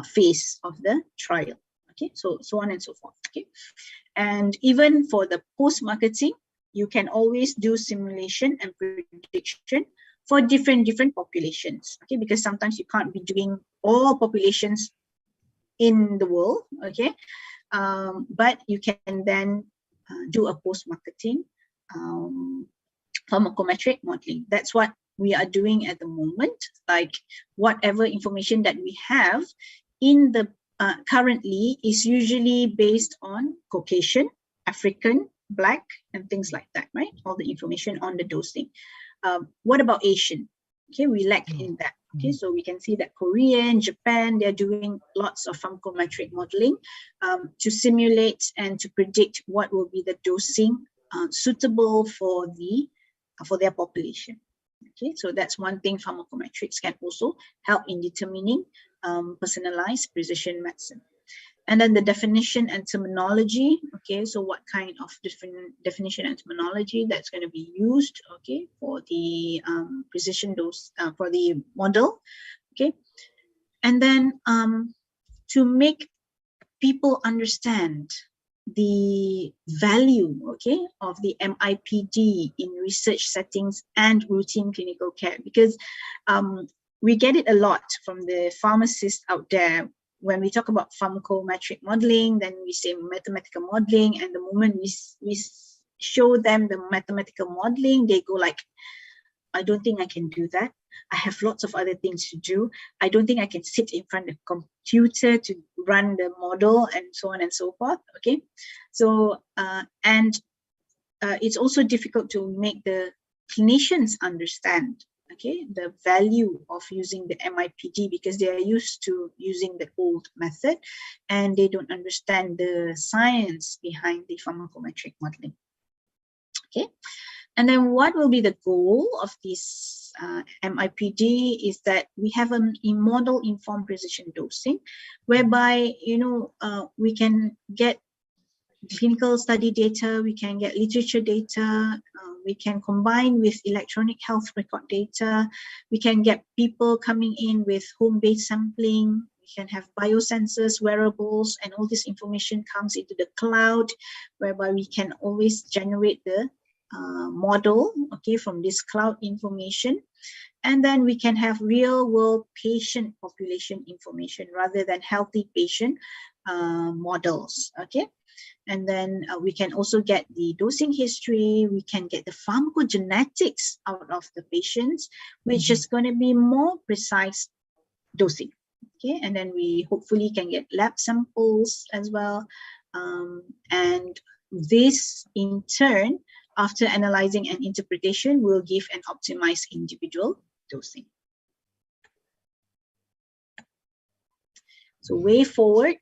phase of the trial. Okay, so on and so forth. Okay, and even for the post-marketing, you can always do simulation and prediction for different populations. Okay, because sometimes you can't be doing all populations in the world. Okay, but you can then do a post-marketing pharmacometric modeling. That's what we are doing at the moment. Like whatever information that we have in the currently is usually based on Caucasian, African, Black, and things like that, right? All the information on the dosing. What about Asian? Okay, we lack in that. Okay, so we can see that Korean, Japan, they're doing lots of pharmacometric modeling to simulate and to predict what will be the dosing suitable for their population. Okay, so that's one thing pharmacometrics can also help in determining personalized precision medicine. And then the definition and terminology. Okay, so what kind of different definition and terminology that's going to be used, okay, for the precision dose, for the model. Okay, and then to make people understand the value, okay, of the MIPD in research settings and routine clinical care, because we get it a lot from the pharmacists out there. When we talk about pharmacometric modeling, then we say mathematical modeling, and the moment we show them the mathematical modeling, they go like, I don't think I can do that. I have lots of other things to do. I don't think I can sit in front of the computer to run the model, and so on and so forth. Okay, so it's also difficult to make the clinicians understand, okay, the value of using the MIPD, because they are used to using the old method and they don't understand the science behind the pharmacometric modeling. Okay, and then what will be the goal of this MIPD is that we have a model informed precision dosing, whereby we can get clinical study data, we can get literature data, we can combine with electronic health record data, we can get people coming in with home-based sampling, we can have biosensors, wearables, and all this information comes into the cloud, whereby we can always generate the model, okay, from this cloud information. And then we can have real world patient population information rather than healthy patient models, okay. And then we can also get the dosing history, we can get the pharmacogenetics out of the patients, which is going to be more precise dosing, okay. And then we hopefully can get lab samples as well. And this in turn, after analyzing and interpretation, will give an optimized individual dosing. So way forward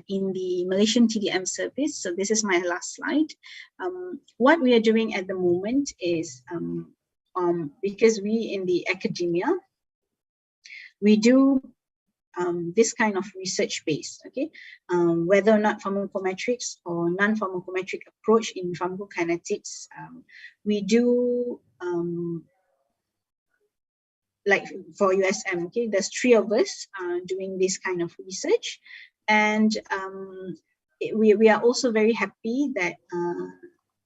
in the Malaysian TDM service, so this is my last slide. What we are doing at the moment is, because we in the academia, we do this kind of research based, okay, whether or not pharmacometrics or non-pharmacometric approach in pharmacokinetics, we do like for USM, okay, there's 3 of us doing this kind of research, and we are also very happy that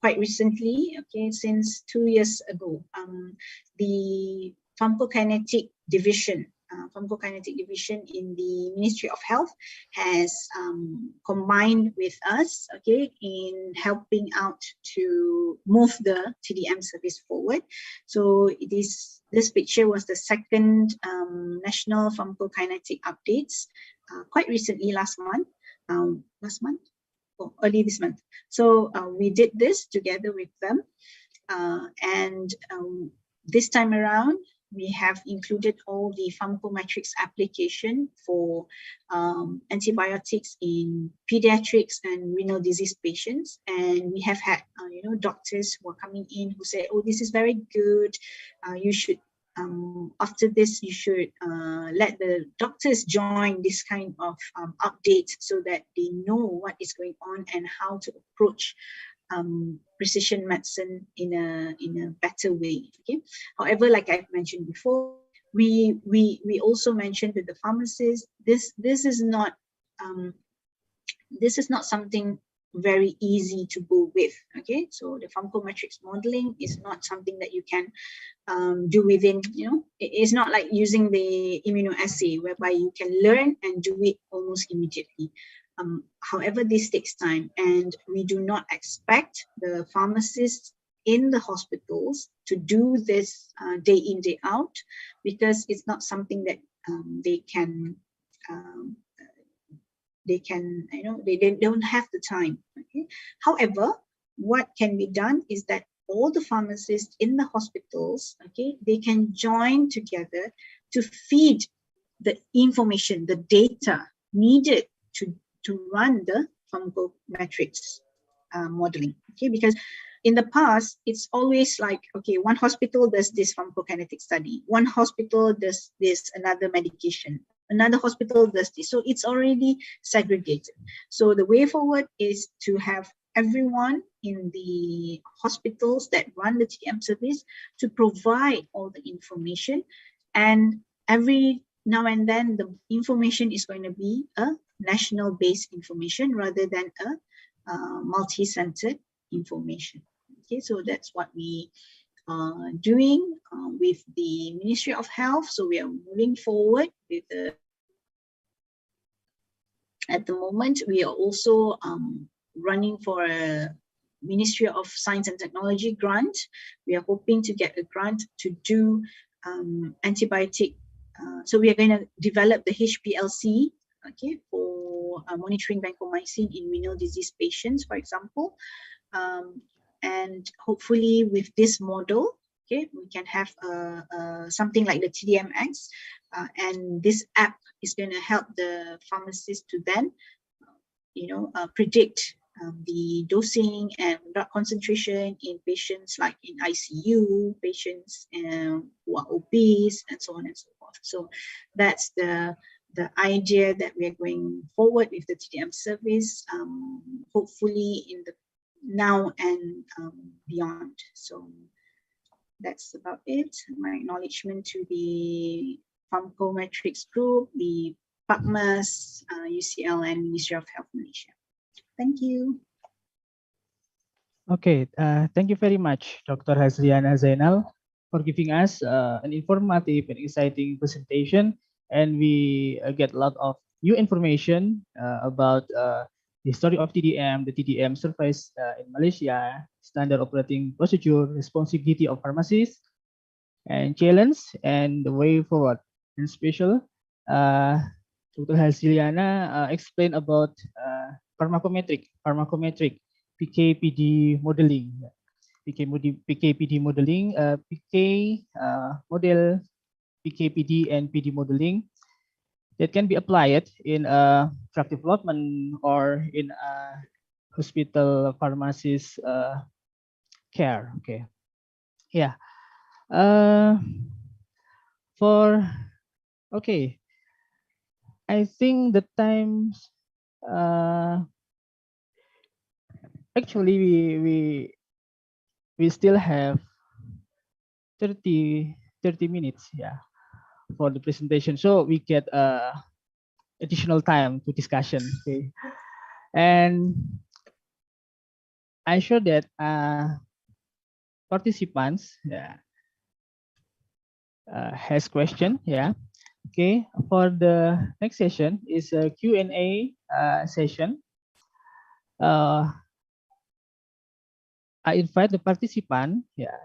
quite recently, okay, since 2 years ago, the pharmacokinetic division in the Ministry of Health has combined with us, okay, in helping out to move the TDM service forward. So this picture was the second national pharmacokinetic updates quite recently, early this month. So we did this together with them, and this time around we have included all the pharmacometrics application for antibiotics in pediatrics and renal disease patients. And we have had doctors who are coming in who say, oh, this is very good, you should after this you should let the doctors join this kind of update so that they know what is going on and how to approach precision medicine in a better way, okay. However, like I've mentioned before, we also mentioned to the pharmacist, this is not something very easy to go with, okay. So the pharmacometrics modeling is not something that you can do within, it's not like using the immunoassay whereby you can learn and do it almost immediately. However, this takes time, and we do not expect the pharmacists in the hospitals to do this day in, day out, because it's not something that they don't have the time, okay? However, what can be done is that all the pharmacists in the hospitals, okay, they can join together to feed the information, the data needed to run the pharmacometrics modeling, okay? Because in the past, it's always like, okay, one hospital does this pharmacokinetic study, one hospital does this another medication, another hospital does this. So it's already segregated. So the way forward is to have everyone in the hospitals that run the TDM service to provide all the information, and every now and then the information is going to be a national based information rather than a multi-centered information. Okay, so that's what we are doing with the Ministry of Health. So we are moving forward with at the moment we are also running for a Ministry of Science and Technology grant. We are hoping to get a grant to do antibiotic. So we are going to develop the HPLC, okay, for monitoring vancomycin in renal disease patients, for example. And hopefully with this model, okay, we can have something like the TDMX, and this app is going to help the pharmacist to then, predict the dosing and drug concentration in patients like in ICU, patients who are obese, and so on and so forth. So that's the idea that we are going forward with the TDM service, hopefully in the now and beyond. So that's about it. My acknowledgement to the Pharmacometrics group, the Pharmacist, UCL, and Ministry of Health Malaysia. Thank you. Okay, thank you very much, Dr. Hasriana Zainal, for giving us an informative and exciting presentation. And we get a lot of new information about the history of TDM, the TDM service in Malaysia, standard operating procedure, responsibility of pharmacists, and challenge, and the way forward. In special, Dr. Hasriana explained about pharmacometric PK/PD modeling, PK/PD modeling, PK model, PK/PD and PD modeling that can be applied in drug development or in hospital pharmacist care. Okay, yeah. Okay, I think the times actually we still have 30 minutes, yeah, for the presentation, so we get additional time to discussion. Okay, and I sure that participants, yeah, has question, yeah. Okay, for the next session is a Q&A session. I invite the participant, yeah,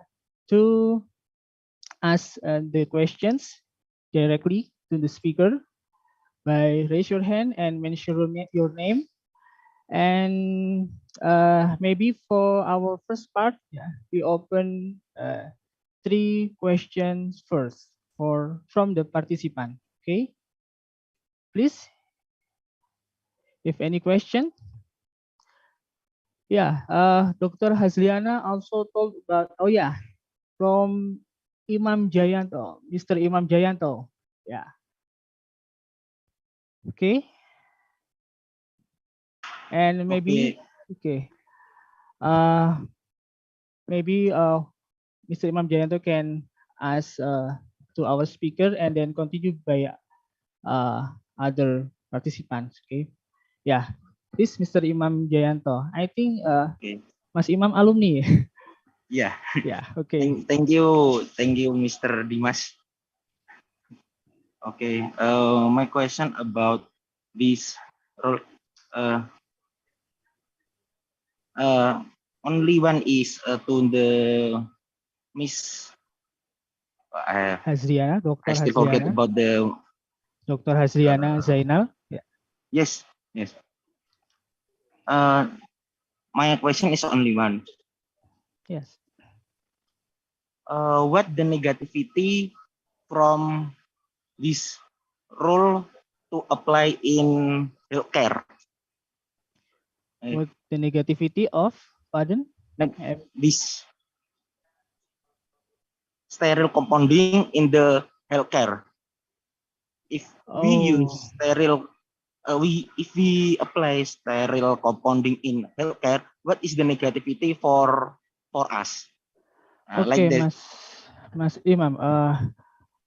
to ask the questions directly to the speaker by raise your hand and mention your name. And maybe for our first part, yeah, we open 3 questions first from the participant. Okay, please, if any question. Yeah, Dr. Hasliana also told about, oh yeah, from Imam Jayanto, Mr. Imam Jayanto. Yeah. Okay. And maybe, okay. Maybe Mr. Imam Jayanto can ask to our speaker and then continue by other participants. Okay. Yeah. This Mr. Imam Jayanto. I think Mas Imam alumni. Yeah. Yeah. Okay. Thank you, Mr. Dimas. Okay. My question about this role. Only one is to the Miss. Hasriana, Dr. I still forget Hasriana. about the Dr. Hasriana Zainal. Yeah. Yes. My question is only one. Yes. What the negativity from this rule to apply in healthcare? What the negativity of, pardon? This sterile compounding in the healthcare. If we use sterile, if we apply sterile compounding in healthcare, what is the negativity for us? Okay, like that. Mas Imam,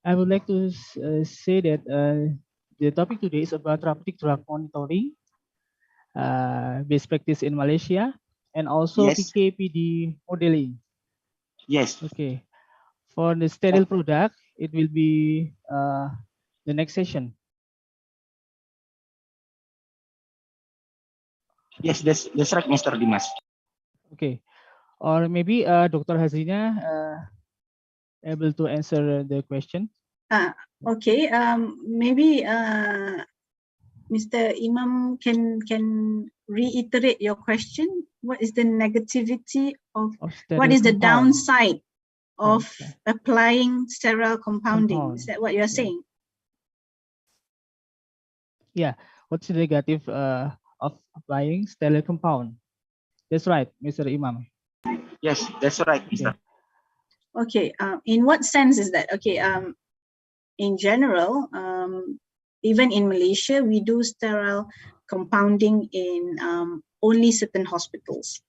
I would like to say that the topic today is about therapeutic drug monitoring, best practice in Malaysia, and also Yes. PK/PD modeling. Yes. Okay. For the sterile product, it will be the next session. Yes, that's right, Mr. Dimas. Okay. Or maybe Dr. Hazina able to answer the question. Okay. Maybe Mr. Imam can reiterate your question. What is the negativity of what is the downside of applying sterile compounding? Is that what you're saying? Yeah. What's the negative of applying sterile compound? That's right, Mr. Imam. Yes, that's right, Mr. Okay, in what sense is that? Okay, in general, even in Malaysia, we do sterile compounding in only certain hospitals.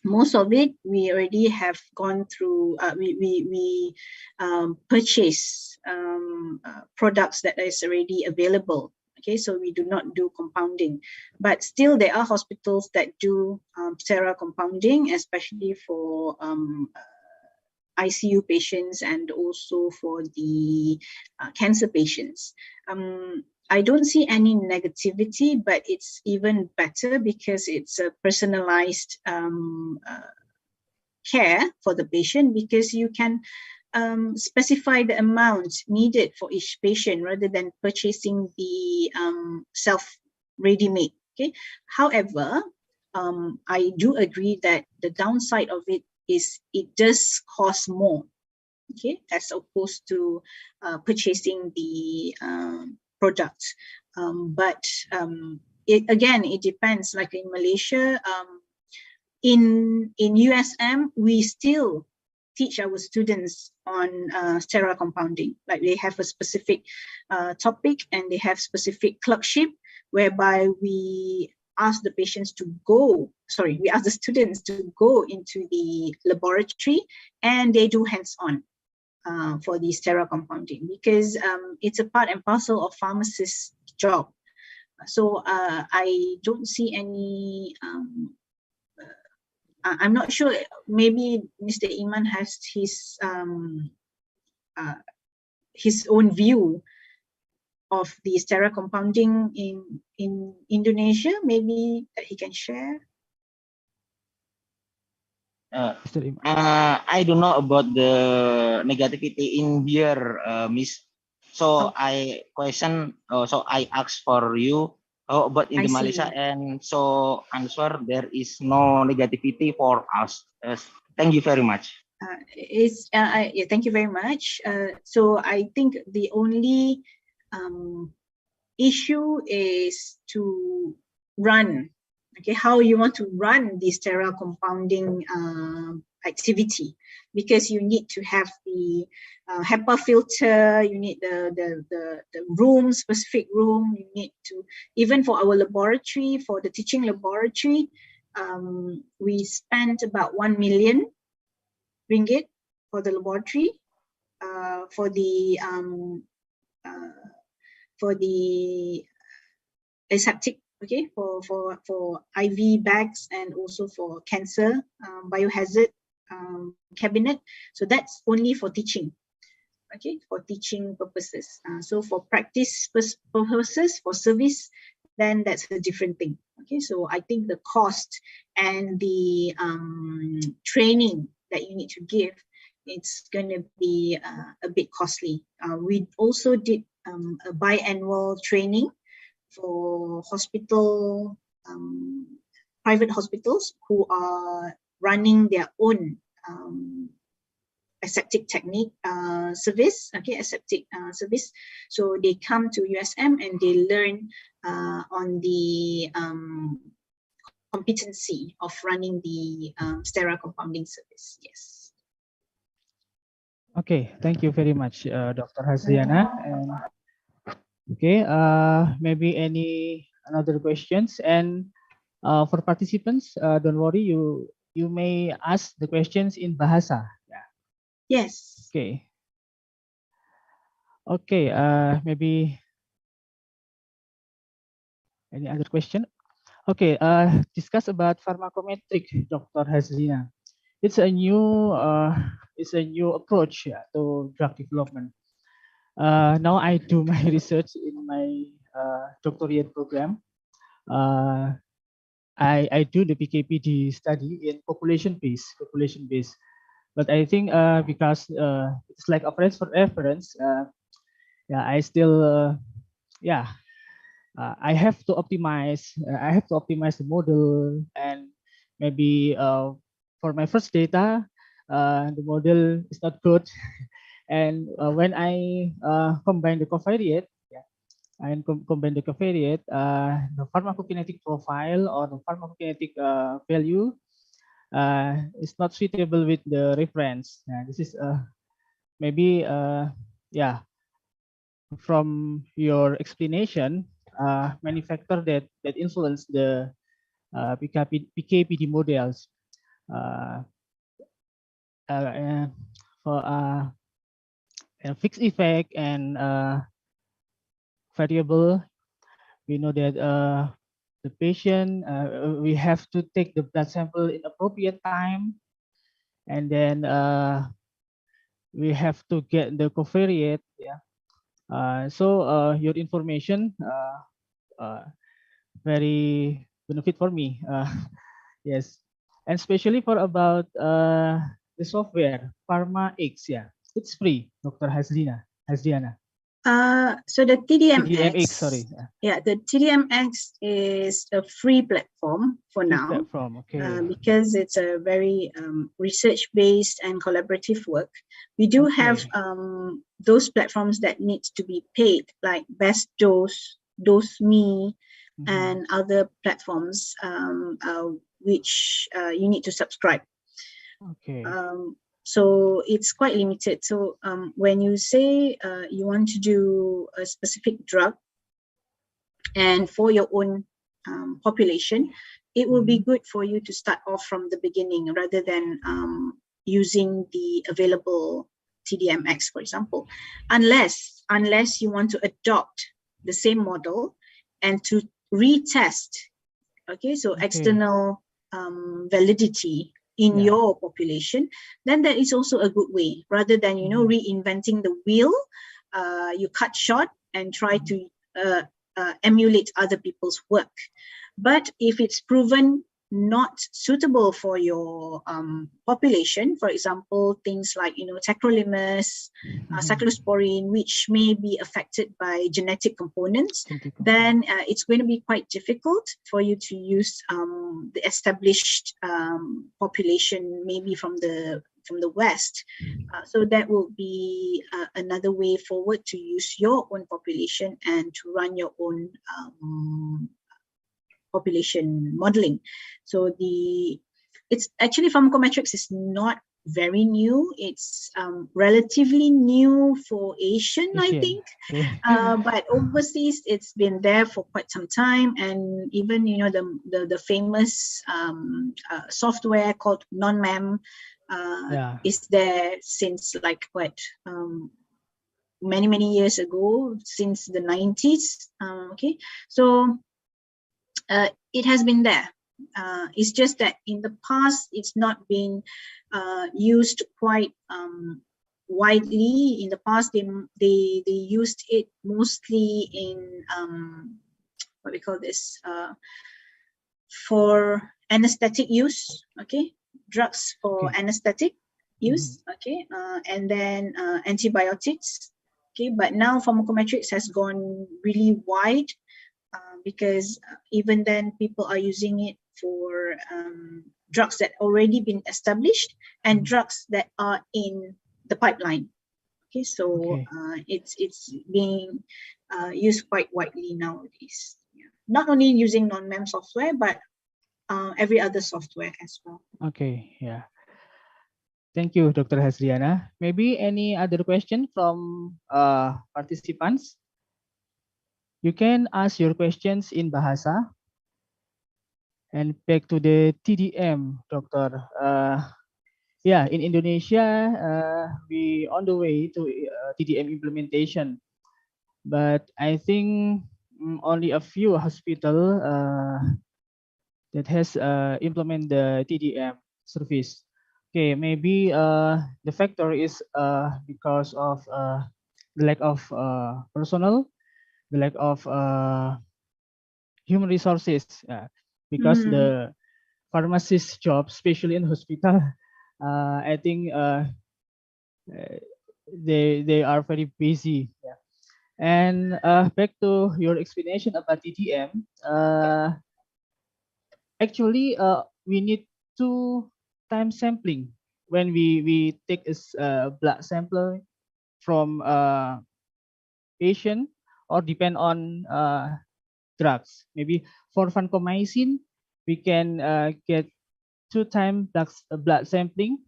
Most of it, we already have gone through, we purchase products that is already available. Okay, so we do not do compounding, but still there are hospitals that do sterile compounding, especially for ICU patients and also for the cancer patients. I don't see any negativity, but it's even better because it's a personalized care for the patient, because you can specify the amount needed for each patient rather than purchasing the self-ready-made. Okay. However, I do agree that the downside of it is it does cost more, okay, as opposed to purchasing the products. But it depends. Like in Malaysia, in USM, we still teach our students on sterile compounding. Like they have a specific topic and they have specific clerkship, whereby we ask the patients to go, we ask the students to go into the laboratory and they do hands-on for the sterile compounding, because it's a part and parcel of pharmacist's job. So I don't see any, I'm not sure, maybe Mr. Iman has his own view of the sterile compounding in Indonesia, maybe that he can share. I don't know about the negativity in here, Miss. So I asked for you how about in the Malaysia, and so answer there is no negativity for us. Thank you very much. Thank you very much. So I think the only issue is to run, okay, how you want to run the sterile compounding activity, because you need to have the HEPA filter, you need the room, specific room, you need to, even for our laboratory, for the teaching laboratory, we spent about 1 million ringgit for the laboratory, for the aseptic, okay, for IV bags, and also for cancer biohazard cabinet. So that's only for teaching, okay, for teaching purposes. So for practice purposes, for service, then that's a different thing. Okay, so I think the cost and the training that you need to give, it's going to be a bit costly. We also did a biannual training for hospital, private hospitals who are running their own aseptic technique service, okay, aseptic service. So they come to USM and they learn on the competency of running the sterile compounding service. Yes. Okay, thank you very much, Dr. Hasriana. And okay, maybe any another questions? And for participants, don't worry, you may ask the questions in Bahasa. Yeah. Yes. Okay. Okay, maybe any other question? Okay, discuss about pharmacometric, Dr. Hasriana. It's a new approach, yeah, to drug development. Now I do my research in my doctorate program. I do the PKPD study in population based, but I think because it's like a reference, yeah, I still I have to optimize. I have to optimize the model, and maybe for my first data, the model is not good. And when I combine the covariate, yeah, and combine the covariate, the pharmacokinetic profile or the pharmacokinetic value is not suitable with the reference. This is maybe yeah, from your explanation, many factors that influence the PKPD models. Uh, for fixed effect and variable, we know that the patient, we have to take the blood sample in appropriate time, and then we have to get the covariate. Yeah. So your information very benefit for me. Yes, and especially for about the software PharmaX. Yeah, it's free, Dr. Hasdiana. So the TDMX, sorry. yeah, the TDMX is a free platform for Free now. platform, okay. Because it's a very research-based and collaborative work. We do have those platforms that need to be paid, like Best Dose, DoseMe, and other platforms which you need to subscribe. Okay. So it's quite limited. So when you say you want to do a specific drug and for your own population, it will be good for you to start off from the beginning rather than using the available TDMX, for example, unless you want to adopt the same model and to retest. Okay, so external validity in your population, then that is also a good way rather than reinventing the wheel. You cut short and try to emulate other people's work. But if it's proven not suitable for your population, for example, things like tacrolimus, cyclosporine, which may be affected by genetic components, then it's going to be quite difficult for you to use the established population, maybe from the West. So that will be another way forward to use your own population and to run your own population modeling. So it's actually pharmacometrics is not very new. It's relatively new for Asian, I think. But overseas, it's been there for quite some time. And even the famous software called NonMem is there since like many years ago, since the 90s. Okay, so it has been there. It's just that in the past, it's not been used quite widely. In the past, they used it mostly in what we call this for anesthetic use. Okay, drugs for anesthetic use. Okay, and then antibiotics. Okay, but now pharmacometrics has gone really wide. Because even then people are using it for drugs that already been established and drugs that are in the pipeline. Okay, so it's being used quite widely nowadays. Yeah. Not only using non-MEM software, but every other software as well. Okay, yeah. Thank you, Dr. Hasriana. Maybe any other question from participants? You can ask your questions in Bahasa. And back to the TDM, Doctor. Yeah, in Indonesia, we on the way to TDM implementation. But I think only a few hospital that has implement the TDM service. Okay, maybe the factor is because of the lack of personnel, the lack of human resources, because the pharmacist job, especially in hospital, I think they are very busy. Yeah. And back to your explanation about TDM, actually we need 2 time sampling when we take a blood sample from patient or depend on drugs. Maybe for vancomycin, we can get 2 times blood sampling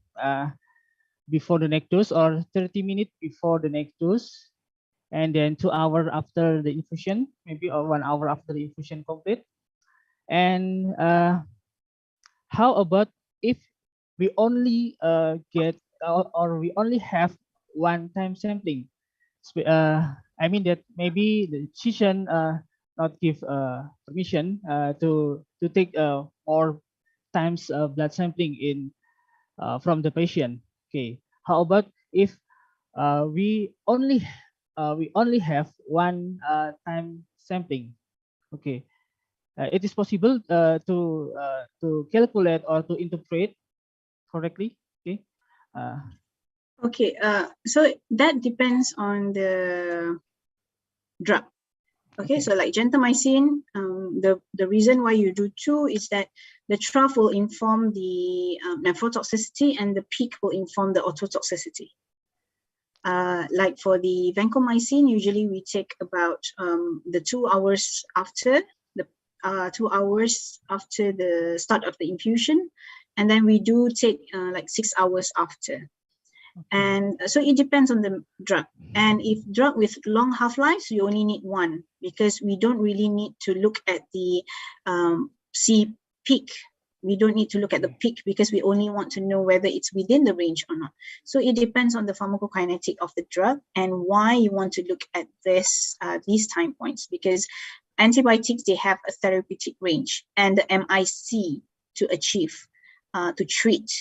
before the next dose, or 30 minutes before the next dose, and then 2 hours after the infusion, maybe, or 1 hour after the infusion complete. And how about if we only get or we only have one time sampling? I mean that maybe the physician not give permission to take more times blood sampling in from the patient. Okay, how about if we only have one time sampling? Okay, it is possible to calculate or to interpret correctly. Okay. Okay, so that depends on the drug. Okay, so like gentamicin, the reason why you do 2 is that the trough will inform the nephrotoxicity and the peak will inform the ototoxicity. Like for the vancomycin, usually we take about the 2 hours after the 2 hours after the start of the infusion, and then we do take like 6 hours after. And so it depends on the drug. And if drug with long half-lives, you only need 1, because we don't really need to look at the C peak. We don't need to look at the peak because we only want to know whether it's within the range or not. So it depends on the pharmacokinetic of the drug and why you want to look at this these time points, because antibiotics, they have a therapeutic range and the MIC to achieve, to treat.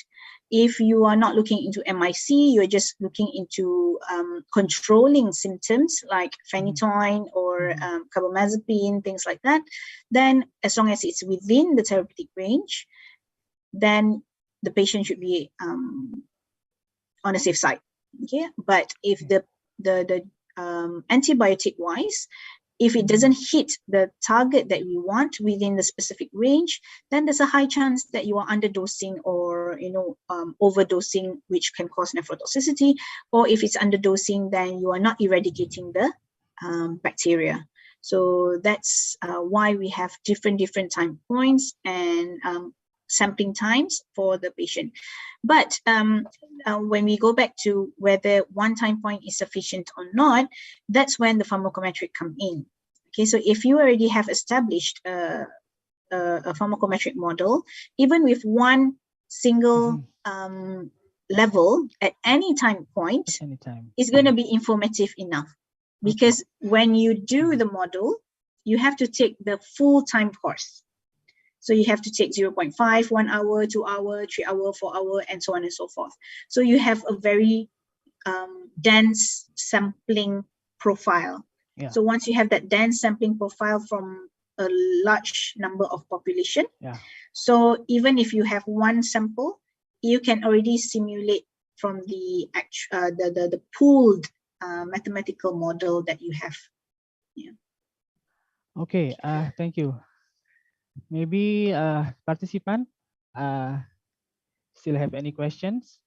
If you are not looking into MIC, you're just looking into controlling symptoms like phenytoin or carbamazepine, things like that, then as long as it's within the therapeutic range, then the patient should be on a safe side. Okay, but if the antibiotic wise, if it doesn't hit the target that we want within the specific range, then there's a high chance that you are underdosing or overdosing, which can cause nephrotoxicity. Or if it's underdosing, then you are not eradicating the bacteria. So that's why we have different time points and sampling times for the patient. But when we go back to whether one time point is sufficient or not, that's when the pharmacometric come in. Okay, so if you already have established a pharmacometric model, even with one single level at any time point, it's going to be informative enough. Because when you do the model, you have to take the full time course. So you have to take 0.5, 1 hour, 2 hour, 3 hour, 4 hour, and so on and so forth. So you have a very dense sampling profile. Yeah. So once you have that dense sampling profile from a large number of population, so even if you have one sample, you can already simulate from the pooled mathematical model that you have. Yeah. Okay, thank you. Maybe participant still have any questions?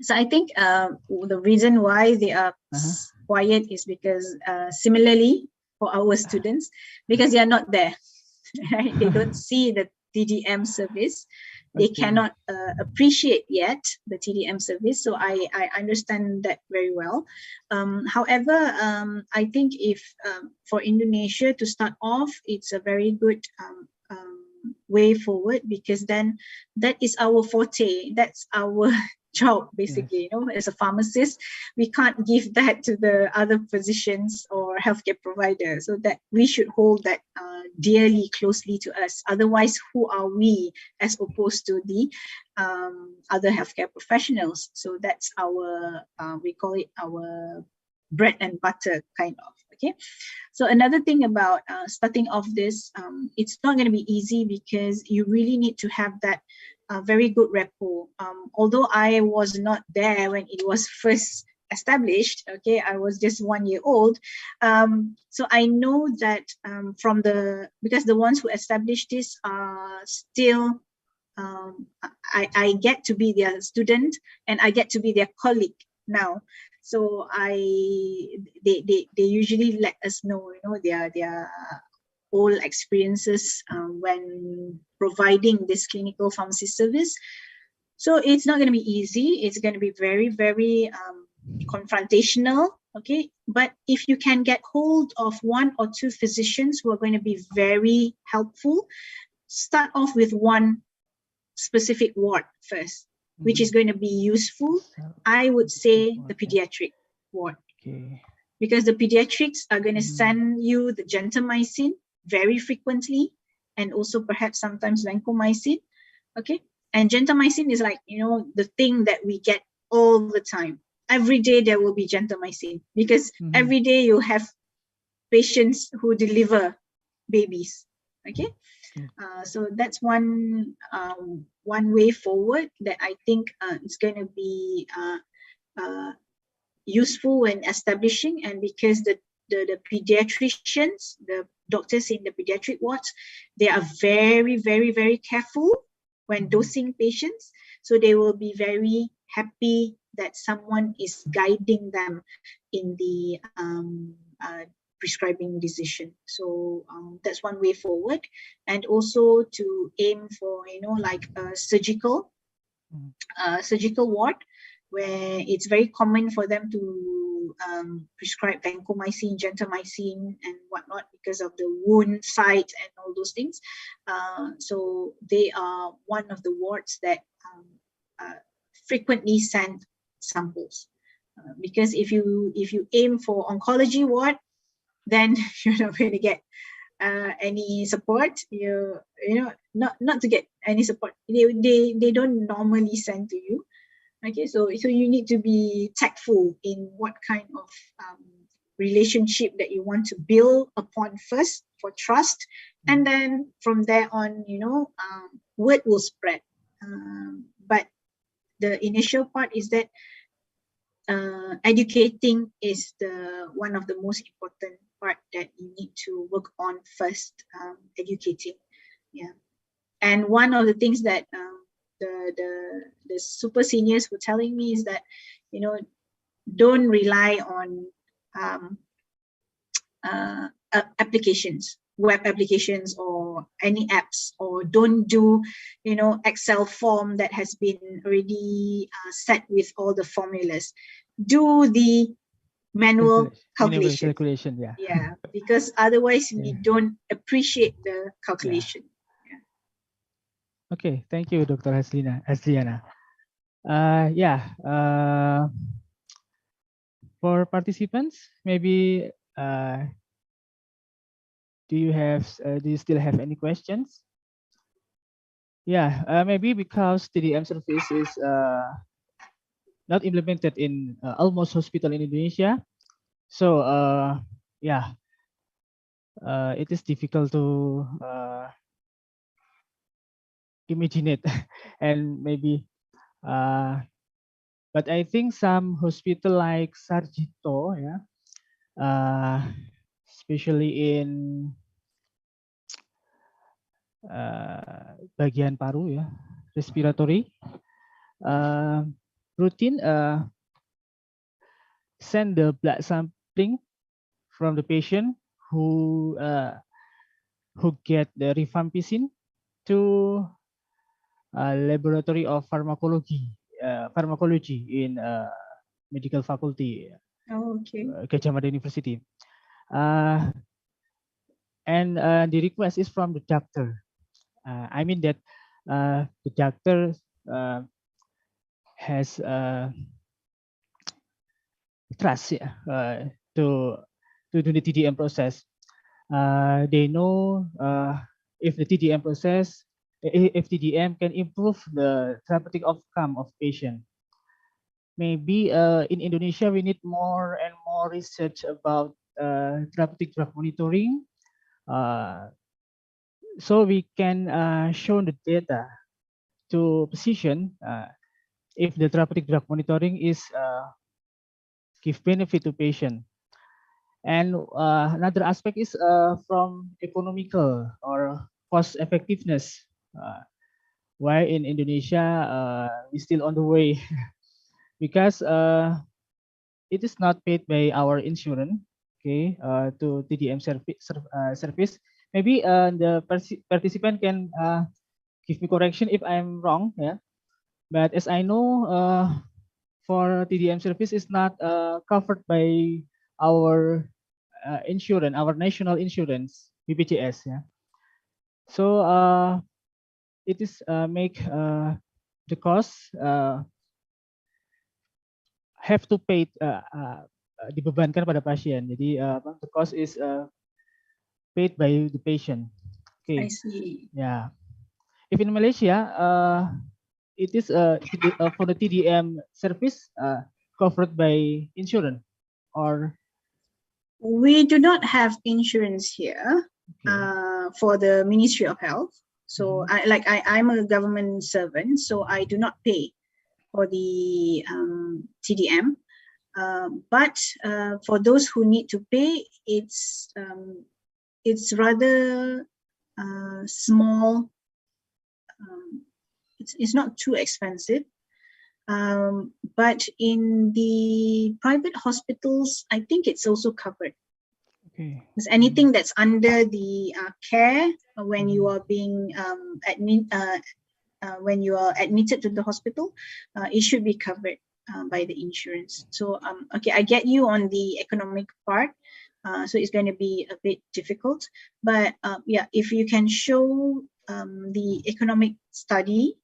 So I think the reason why they are quiet is because similarly for our students, because they are not there, right? They don't see the TDM service. They cannot appreciate yet the TDM service. So I understand that very well. However, I think if for Indonesia to start off, it's a very good way forward, because then that is our forte. That's our job, basically. You know, as a pharmacist, we can't give that to the other physicians or healthcare providers. So that we should hold that dearly closely to us. Otherwise, who are we as opposed to the other healthcare professionals? So that's our we call it our bread and butter kind of. Okay, so another thing about starting off this, it's not going to be easy, because you really need to have that very good rapport. Although I was not there when it was first established, okay, I was just 1 year old. So I know that because the ones who established this are still, I get to be their student and I get to be their colleague now. So they usually let us know, their all experiences when providing this clinical pharmacy service. So it's not going to be easy. It's going to be very, very confrontational. Okay, but if you can get hold of one or two physicians who are going to be very helpful, start off with one specific ward first, which is going to be useful. I would say the pediatric ward. Okay. Because the pediatrics are going to send you the gentamicin very frequently, and also perhaps sometimes vancomycin. Okay, and gentamicin is like, the thing that we get all the time. Every day there will be gentamicin, because every day you have patients who deliver babies. Okay, so that's one way forward that I think is going to be useful when establishing. And because the pediatricians, the doctors in the pediatric wards, they are very, very, very careful when dosing patients. So they will be very happy that someone is guiding them in the prescribing decision. So that's one way forward. And also to aim for, like a surgical ward, where it's very common for them to prescribe vancomycin, gentamicin, and whatnot because of the wound site and all those things. So they are one of the wards that frequently send samples. Because if you aim for oncology ward, then you're not going to get any support. Not to get any support. They don't normally send to you. Okay, so you need to be tactful in what kind of relationship that you want to build upon first for trust, and then from there on, word will spread. But the initial part is that educating is the one of the most important part that you need to work on first. Educating, yeah. And one of the things that the super seniors were telling me is that, don't rely on applications, web applications or any apps, or don't do, Excel form that has been already set with all the formulas. Do the manual calculation. Yeah, because otherwise we don't appreciate the calculation. Okay, thank you, Dr. Hasliana. For participants, maybe do you still have any questions? Maybe because TDM service is not implemented in almost hospital in Indonesia, so it is difficult to imagine it. And maybe but I think some hospital like Sarjito, especially in bagian paru, respiratory, routine send the blood sampling from the patient who get the rifampicin to laboratory of pharmacology in medical faculty, Gajah Mada University. And the request is from the doctor. I mean that the doctor has trust to do the TDM process. They know if the TDM process, if TDM can improve the therapeutic outcome of patient. Maybe in Indonesia we need more and more research about therapeutic drug monitoring, so we can show the data to physician if the therapeutic drug monitoring is give benefit to patient. And another aspect is from economical or cost effectiveness. Why in Indonesia we still on the way because it is not paid by our insurance, okay, to TDM service. Maybe the participant can give me correction if I'm wrong, yeah. But as I know, for TDM service is not covered by our insurance, our national insurance, BPJS, yeah. So it is make the cost have to pay dibebankan pada pasien. Jadi the cost is paid by the patient. Okay. I see. Yeah. If in Malaysia, it is for the TDM service covered by insurance, or we do not have insurance here for the Ministry of Health. So I'm a government servant, so I do not pay for the TDM. But for those who need to pay, it's rather small. It's not too expensive. But in the private hospitals, I think it's also covered. Okay. Because anything that's under the care when you are being when you are admitted to the hospital, it should be covered by the insurance. So okay, I get you on the economic part. So it's going to be a bit difficult, but yeah, if you can show the economic study,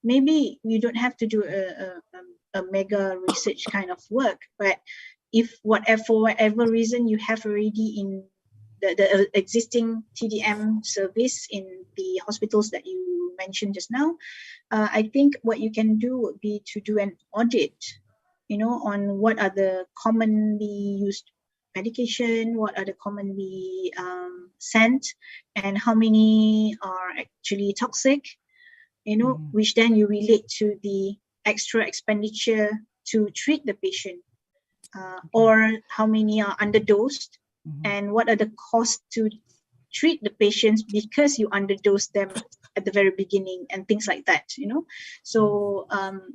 maybe you don't have to do a mega research kind of work, but if for whatever reason you have already in the existing TDM service in the hospitals that you mentioned just now, I think what you can do would be to do an audit, on what are the commonly used medication, what are the commonly sent, and how many are actually toxic, which then you relate to the extra expenditure to treat the patient, or how many are underdosed, and what are the costs to treat the patients because you underdosed them at the very beginning, and things like that, So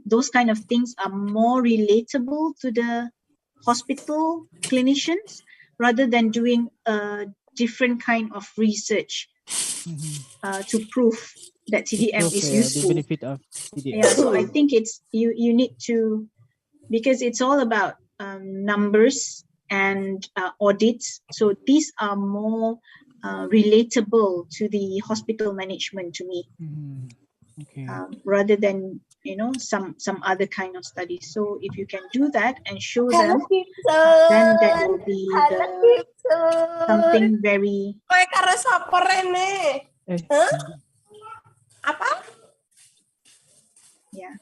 those kind of things are more relatable to the hospital clinicians rather than doing a different kind of research to prove that TDM is useful. The benefit of TDM. Yeah, so I think it's you need to, because it's all about numbers and audits. So these are more relatable to the hospital management to me, Okay. rather than some other kind of studies. So if you can do that and show them, then that will be something very. Apa? Yeah.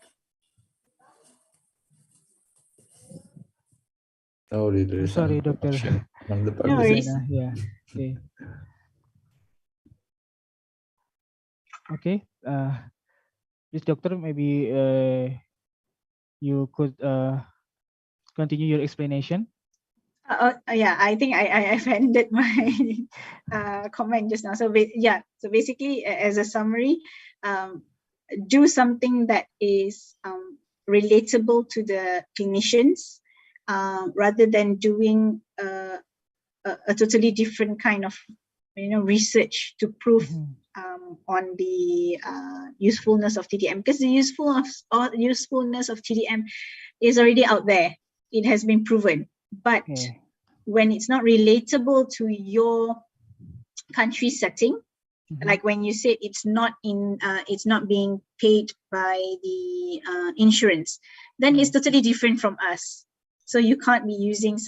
Oh, I'm sorry, Doctor. No worries. Yeah. Okay. Okay. This doctor, maybe you could continue your explanation. Yeah, I think I've ended my comment just now. So yeah, so basically, as a summary, do something that is relatable to the clinicians, rather than doing a totally different kind of research to prove on the usefulness of TDM, because the usefulness of TDM is already out there. It has been proven. But when it's not relatable to your country setting, like when you say it's not being paid by the insurance, then it's totally different from us. So you can't be using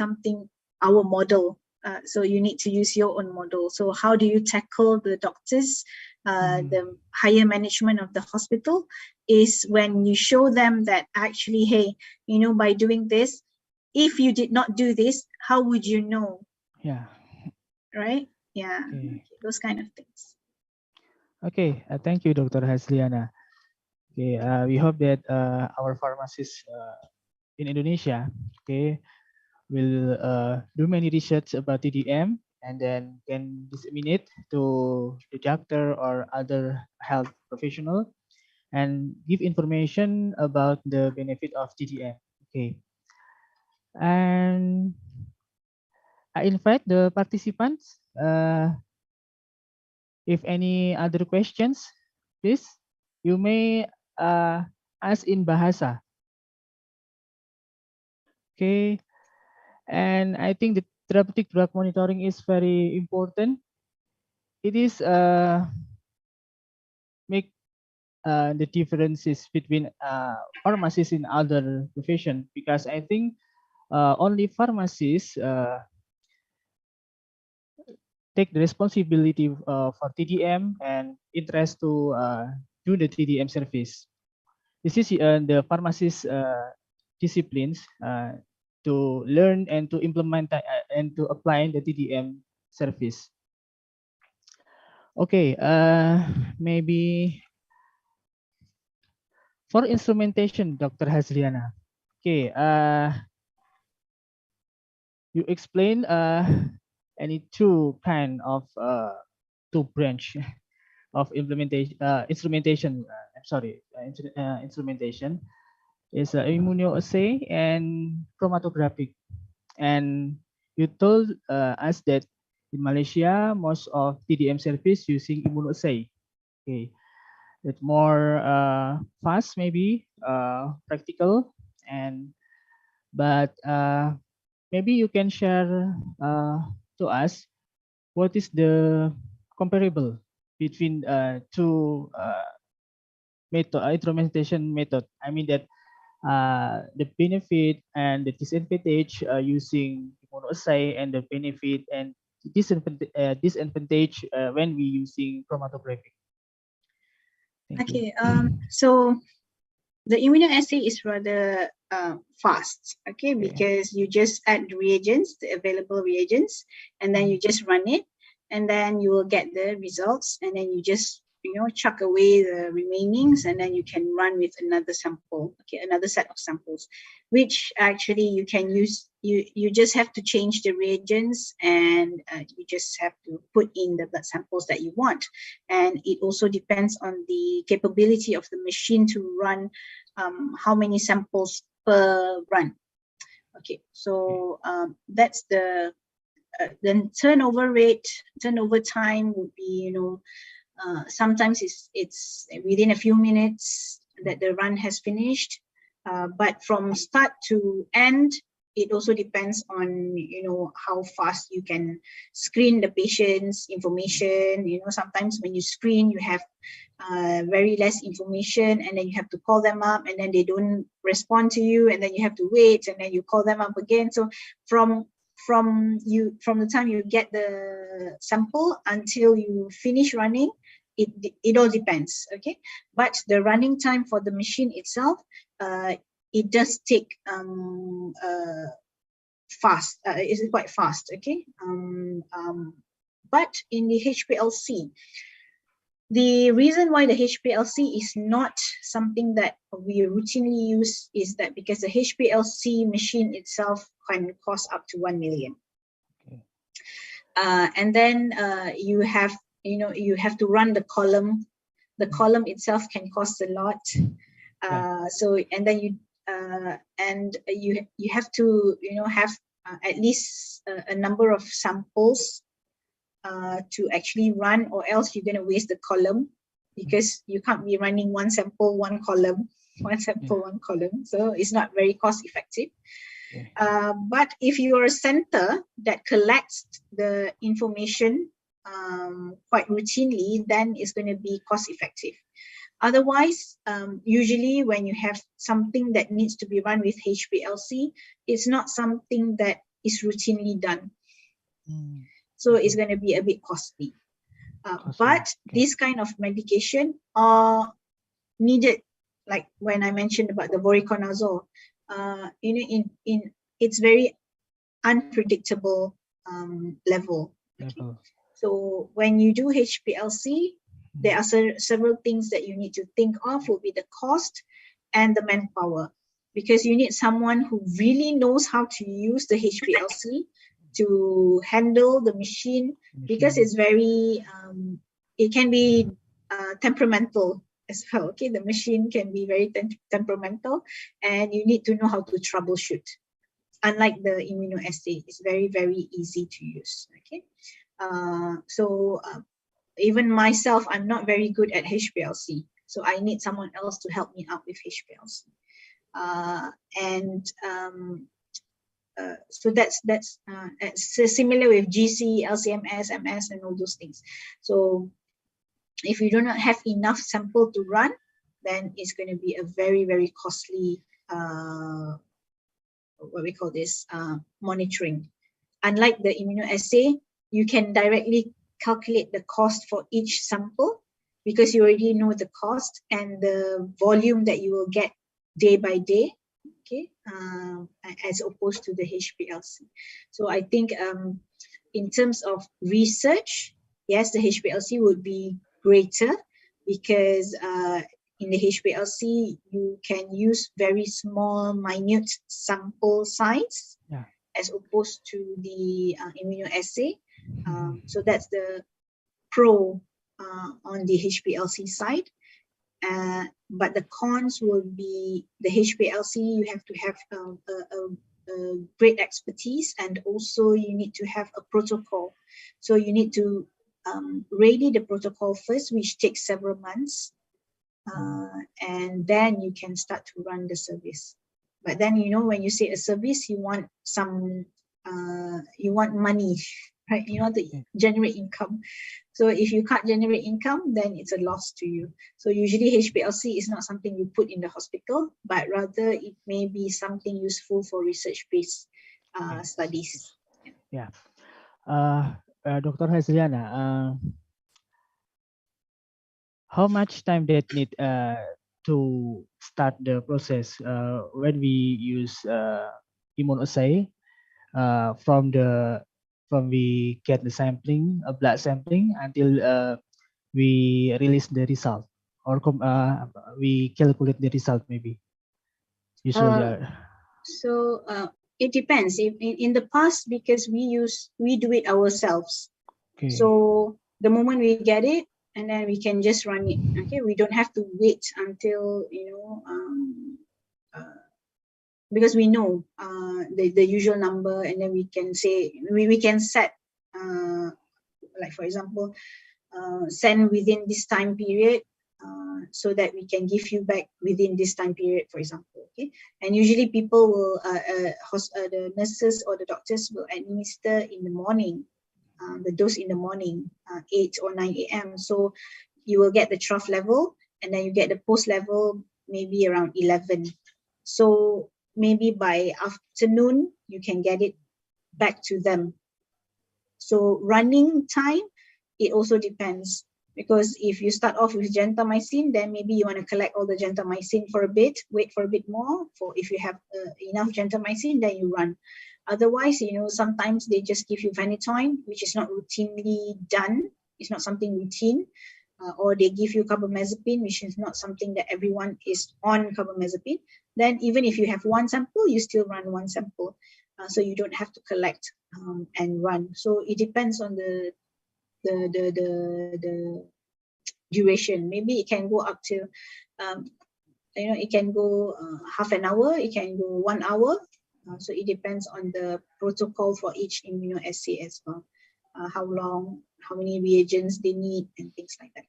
our model. So you need to use your own model. So how do you tackle the doctors, the higher management of the hospital, is when you show them that actually, hey, by doing this, if you did not do this, how would you know? Yeah. Right? Yeah. Okay. Those kind of things. Okay. Thank you, Dr. Hasliana. Okay. We hope that our pharmacists in Indonesia, okay, will do many research about TDM and then can disseminate to the doctor or other health professional and give information about the benefit of TDM. Okay. And I invite the participants. If any other questions, please, you may ask in Bahasa. Okay. And I think the therapeutic drug monitoring is very important. It is make the differences between pharmacists in other profession, because I think only pharmacists take the responsibility for TDM and interest to do the TDM service. This is the pharmacist disciplines to learn and to implement and to apply the TDM service. Okay, maybe for instrumentation, Dr. Hazliana. Okay, you explain any two kind of two branch of implementation instrumentation. I'm sorry, instrumentation is immunoassay and chromatographic. And you told us that in Malaysia, most of TDM service using immunoassay. Okay, it's more fast, maybe practical, and but maybe you can share to us what is the comparable between two method, instrumentation method. I mean that the benefit and the disadvantage using immunoassay, and the benefit and disadvantage when we using chromatographic. Thank you. Okay, so the immunoassay is rather fast, okay, because you just add the reagents, the available reagents, and then you just run it, and then you will get the results, and then you just chuck away the remainings, and then you can run with another sample, okay, another set of samples, which actually you can use. You just have to change the reagents, and you just have to put in the blood samples that you want, and it also depends on the capability of the machine to run how many samples per run. Okay, so that's the then turnover time would be sometimes it's within a few minutes that the run has finished, but from start to end, it also depends on how fast you can screen the patient's information. Sometimes when you screen, you have very less information, and then you have to call them up, and then they don't respond to you, and then you have to wait, and then you call them up again. So from the time you get the sample until you finish running, it all depends, okay? But the running time for the machine itself, it does take fast. It's quite fast, okay? But in the HPLC, the reason why the HPLC is not something that we routinely use is that because the HPLC machine itself can cost up to 1 million. And then you have to run the column. The column itself can cost a lot. So and then you have to have at least a number of samples to actually run, or else you're going to waste the column, because you can't be running one sample, one column, one sample, one column. So it's not very cost effective. But if you're a center that collects the information quite routinely, then it's going to be cost effective. Otherwise, usually when you have something that needs to be run with HPLC, it's not something that is routinely done. So it's going to be a bit costly. But this kind of medication are needed, like when I mentioned about the Voriconazole, it's very unpredictable level. Okay. So when you do HPLC, there are several things that you need to think of. Will be the cost and the manpower, because you need someone who really knows how to use the HPLC to handle the machine, because it's very it can be temperamental as well. Okay, the machine can be very temperamental, and you need to know how to troubleshoot. unlike the immunoassay, it's very, very easy to use. Okay, even myself, I'm not very good at HPLC, so I need someone else to help me out with HPLC. So that's similar with GC, LCMS, MS, and all those things. So if you do not have enough sample to run, then it's going to be a very, very costly what we call this monitoring. Unlike the immunoassay, you can directly calculate the cost for each sample because you already know the cost and the volume that you will get day by day, okay, as opposed to the HPLC. So I think in terms of research, yes, the HPLC would be greater because in the HPLC, you can use very small, minute sample size as opposed to the immunoassay. So that's the pro on the HPLC side. But the cons will be the HPLC, you have to have a great expertise, and also you need to have a protocol. So you need to ready the protocol first, which takes several months. And then you can start to run the service. But then, you know, when you say a service, you want some, you want money, right? You want to generate income. So if you can't generate income, then it's a loss to you. So usually HPLC is not something you put in the hospital, but rather it may be something useful for research-based studies. Yeah. Dr. Hazliana, how much time that need to start the process when we use immunoassay from we get the sampling, blood sampling, until we release the result, or we calculate the result maybe usually? So it depends. If in the past, because we do it ourselves. Okay. So the moment we get it, and then we can just run it. Okay, we don't have to wait until, you know, because we know the usual number, and then we can say we can set like, for example, send within this time period, so that we can give you back within this time period, for example. Okay, and usually people will the nurses or the doctors will administer in the morning. The dose in the morning, 8 or 9 a.m. So you will get the trough level, and then you get the post level maybe around 11. So maybe by afternoon, you can get it back to them. So running time, it also depends. Because if you start off with gentamicin, then maybe you want to collect all the gentamicin for a bit, wait for a bit more. For if you have enough gentamicin, then you run. Otherwise, you know, sometimes they just give you phenytoin, which is not routinely done. It's not something routine. Or they give you carbamazepine, which is not something that everyone is on carbamazepine. Then even if you have one sample, you still run one sample. So you don't have to collect and run. So it depends on the duration. Maybe it can go up to, you know, it can go half an hour, it can go 1 hour. So it depends on the protocol for each immunoassay as well. How long, how many reagents they need, and things like that.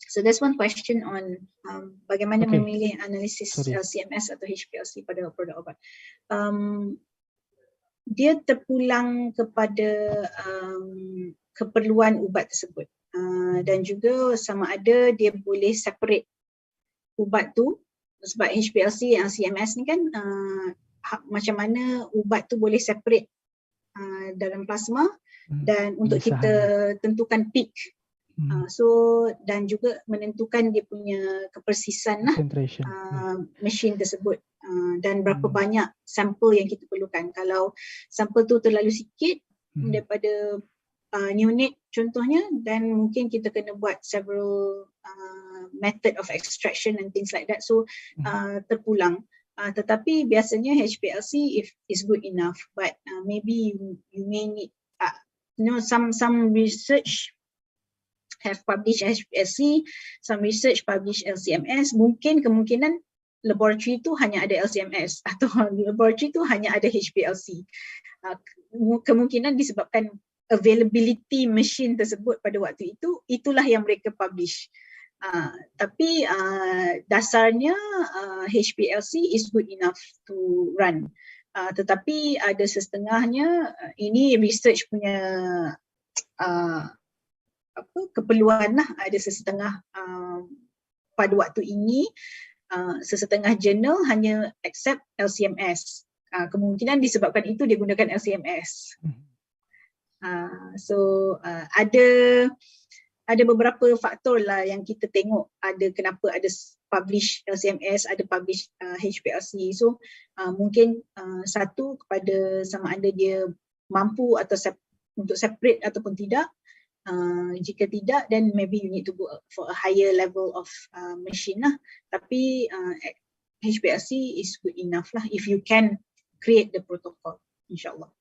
So that's one question on bagaimana memilih analisis CMS atau HPLC pada produk obat. Dia terpulang kepada keperluan ubat tersebut, dan juga sama ada dia boleh separate ubat tu, sebab HPLC yang CMS ni kan macam mana ubat tu boleh separate dalam plasma, dan untuk kita tentukan peak, so dan juga menentukan dia punya kepersisan lah, mesin tersebut, dan berapa banyak sampel yang kita perlukan. Kalau sampel tu terlalu sikit daripada neonate contohnya, dan mungkin kita kena buat several method of extraction and things like that, so terpulang. Tetapi biasanya HPLC if is good enough, but maybe you may need, you know, some research have published HPLC, some research published LCMS. Mungkin kemungkinan laboratory tu hanya ada LCMS atau laboratory tu hanya ada HPLC. Kemungkinan disebabkan availability machine tersebut pada waktu itu, itulah yang mereka publish. Tapi dasarnya HPLC is good enough to run. Tetapi ada setengahnya, ini research punya keperluan lah, ada sesetengah pada waktu ini sesetengah jurnal hanya accept LCMS. Kemungkinan disebabkan itu dia gunakan LCMS. Ada beberapa faktor lah yang kita tengok, ada kenapa ada publish LCMS, ada publish HPLC. So mungkin satu kepada sama ada dia mampu atau untuk separate ataupun tidak. Jika tidak, then maybe you need to go for a higher level of machine lah. Tapi HPLC is good enough lah if you can create the protocol, insyaAllah.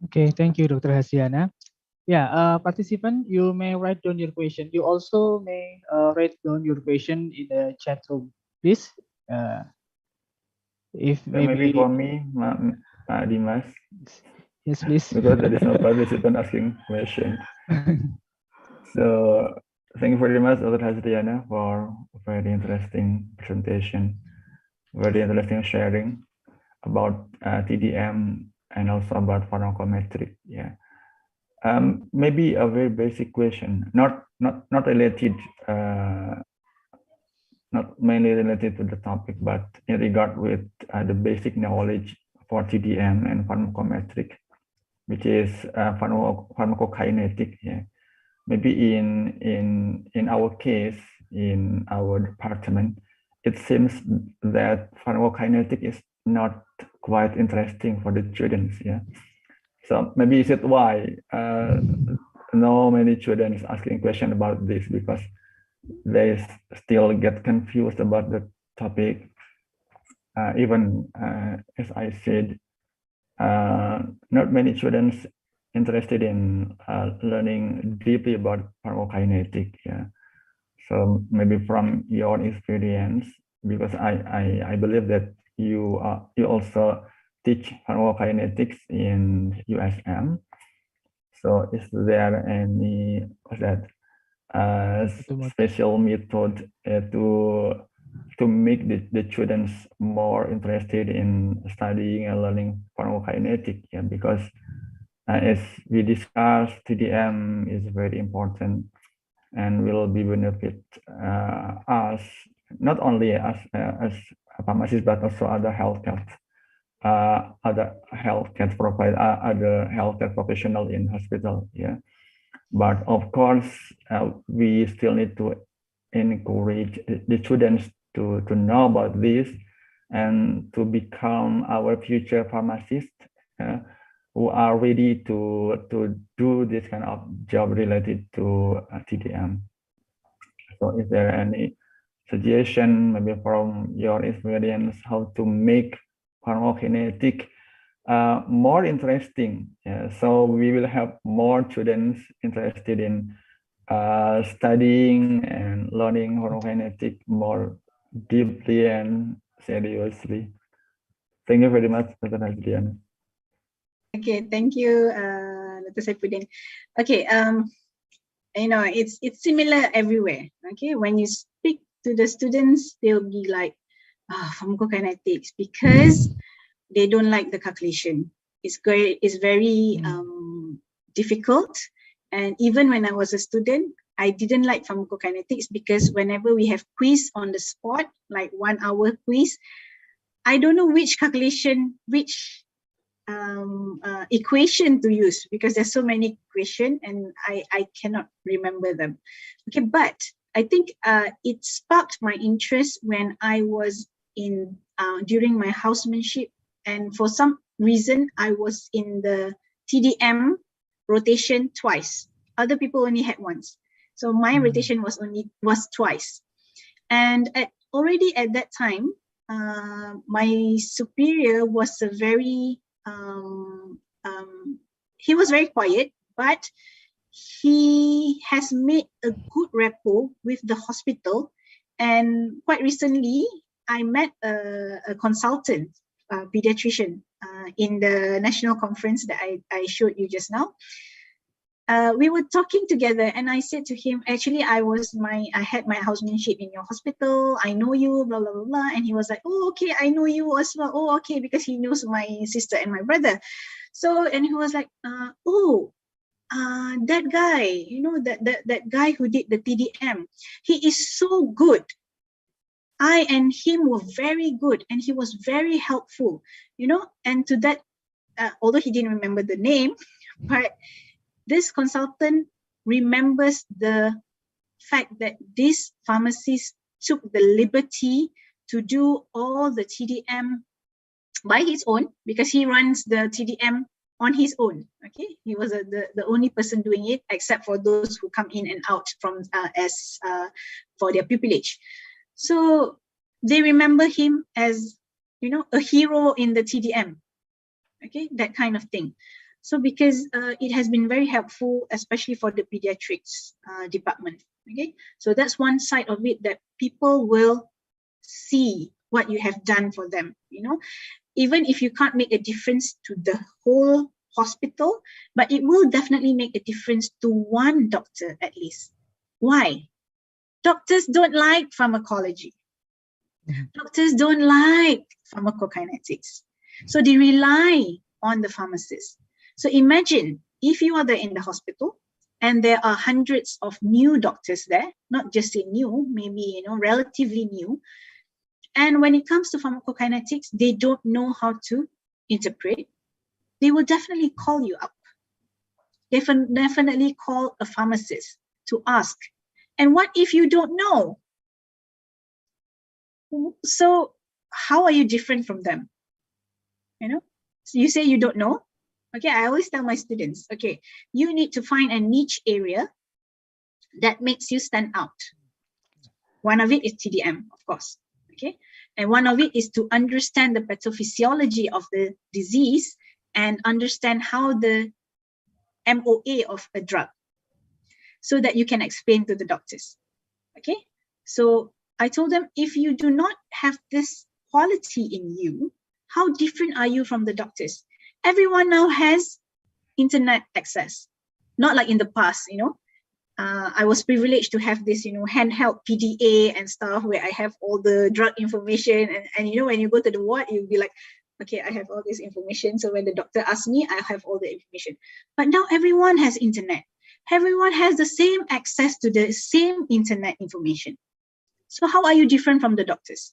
Okay, thank you, Dr. Hasiana. Yeah, participant, you may write down your question. You also may write down your question in the chat room, please. If maybe for me, Dimas. Yes, please. Because there is no participant asking question. So thank you very much, Dr. Hasiana, for a very interesting presentation, very interesting sharing about TDM and also about pharmacometric. Yeah. Maybe a very basic question, not related, not mainly related to the topic, but in regard with the basic knowledge for TDM and pharmacometric, which is pharmacokinetic. Yeah, maybe in our case, in our department, it seems that pharmacokinetic is not quite interesting for the students. Yeah. So maybe is it why no many students asking question about this, because they still get confused about the topic. Even as I said, not many students interested in learning deeply about pharmacokinetic. Yeah. So maybe from your experience, because I believe that you also teach pharmacokinetics in USM. So is there any special method to make the students more interested in studying and learning pharmacokinetic? Yeah, because as we discussed, TDM is very important and will be benefit us, not only as pharmacists, but also other healthcare provide other healthcare professional in hospital. Yeah, but of course we still need to encourage the students to know about this and to become our future pharmacists who are ready to do this kind of job related to TDM. So is there any suggestion, maybe from your experience, how to make pharmacokinetic more interesting? So we will have more students interested in studying and learning pharmacokinetic more deeply and seriously. Thank you very much, Dr. Hasiana. Okay, thank you, Dr. Saifuddin. Okay, it's similar everywhere. Okay, when you speak to the students, they'll be like, pharmacokinetics, because they don't like the calculation. It's very difficult. And even when I was a student, I didn't like pharmacokinetics because whenever we have quiz on the spot, like 1 hour quiz, I don't know which calculation, which equation to use, because there's so many equations and I cannot remember them. Okay, but I think it sparked my interest when I was in during my housemanship, and for some reason I was in the TDM rotation twice. Other people only had once, so my rotation was twice. And already at that time, my superior was a very he was very quiet, but he has made a good rapport with the hospital, And quite recently, I met a consultant, pediatrician, in the national conference that I showed you just now. We were talking together, and I said to him, actually, I had my housemanship in your hospital. I know you, blah, blah, blah, blah. And he was like, oh, okay, I know you as well. Oh, okay, because he knows my sister and my brother. So, and he was like, that guy, you know, that guy who did the TDM, he is so good. I and him were very good, and he was very helpful, you know. And to that, although he didn't remember the name, but this consultant remembers the fact that this pharmacist took the liberty to do all the TDM by his own, because he runs the TDM on his own. Okay, he was the only person doing it, except for those who come in and out from for their pupillage. So they remember him as, you know, a hero in the TDM. Okay, that kind of thing. So because it has been very helpful, especially for the pediatrics department. Okay, so that's one side of it, that people will see what you have done for them, you know. Even if you can't make a difference to the whole hospital, but it will definitely make a difference to one doctor at least. Why? Doctors don't like pharmacology. Doctors don't like pharmacokinetics. So they rely on the pharmacist. So imagine if you are there in the hospital and there are hundreds of new doctors there, not just say new, maybe, you know, relatively new. And when it comes to pharmacokinetics, they don't know how to interpret. They will definitely call you up. They definitely call a pharmacist to ask. And what if you don't know? So how are you different from them? You know, so you say you don't know. Okay, I always tell my students, okay, you need to find a niche area that makes you stand out. One of it is TDM, of course. Okay, and one of it is to understand the pathophysiology of the disease and understand how the MOA of a drug, so that you can explain to the doctors. Okay, so I told them, if you do not have this quality in you, how different are you from the doctors? Everyone now has internet access, not like in the past, you know. I was privileged to have this, you know, handheld PDA and stuff where I have all the drug information, and you know, when you go to the ward, you'll be like, okay, I have all this information. So when the doctor asks me, I have all the information. But now everyone has internet. Everyone has the same access to the same internet information. So how are you different from the doctors?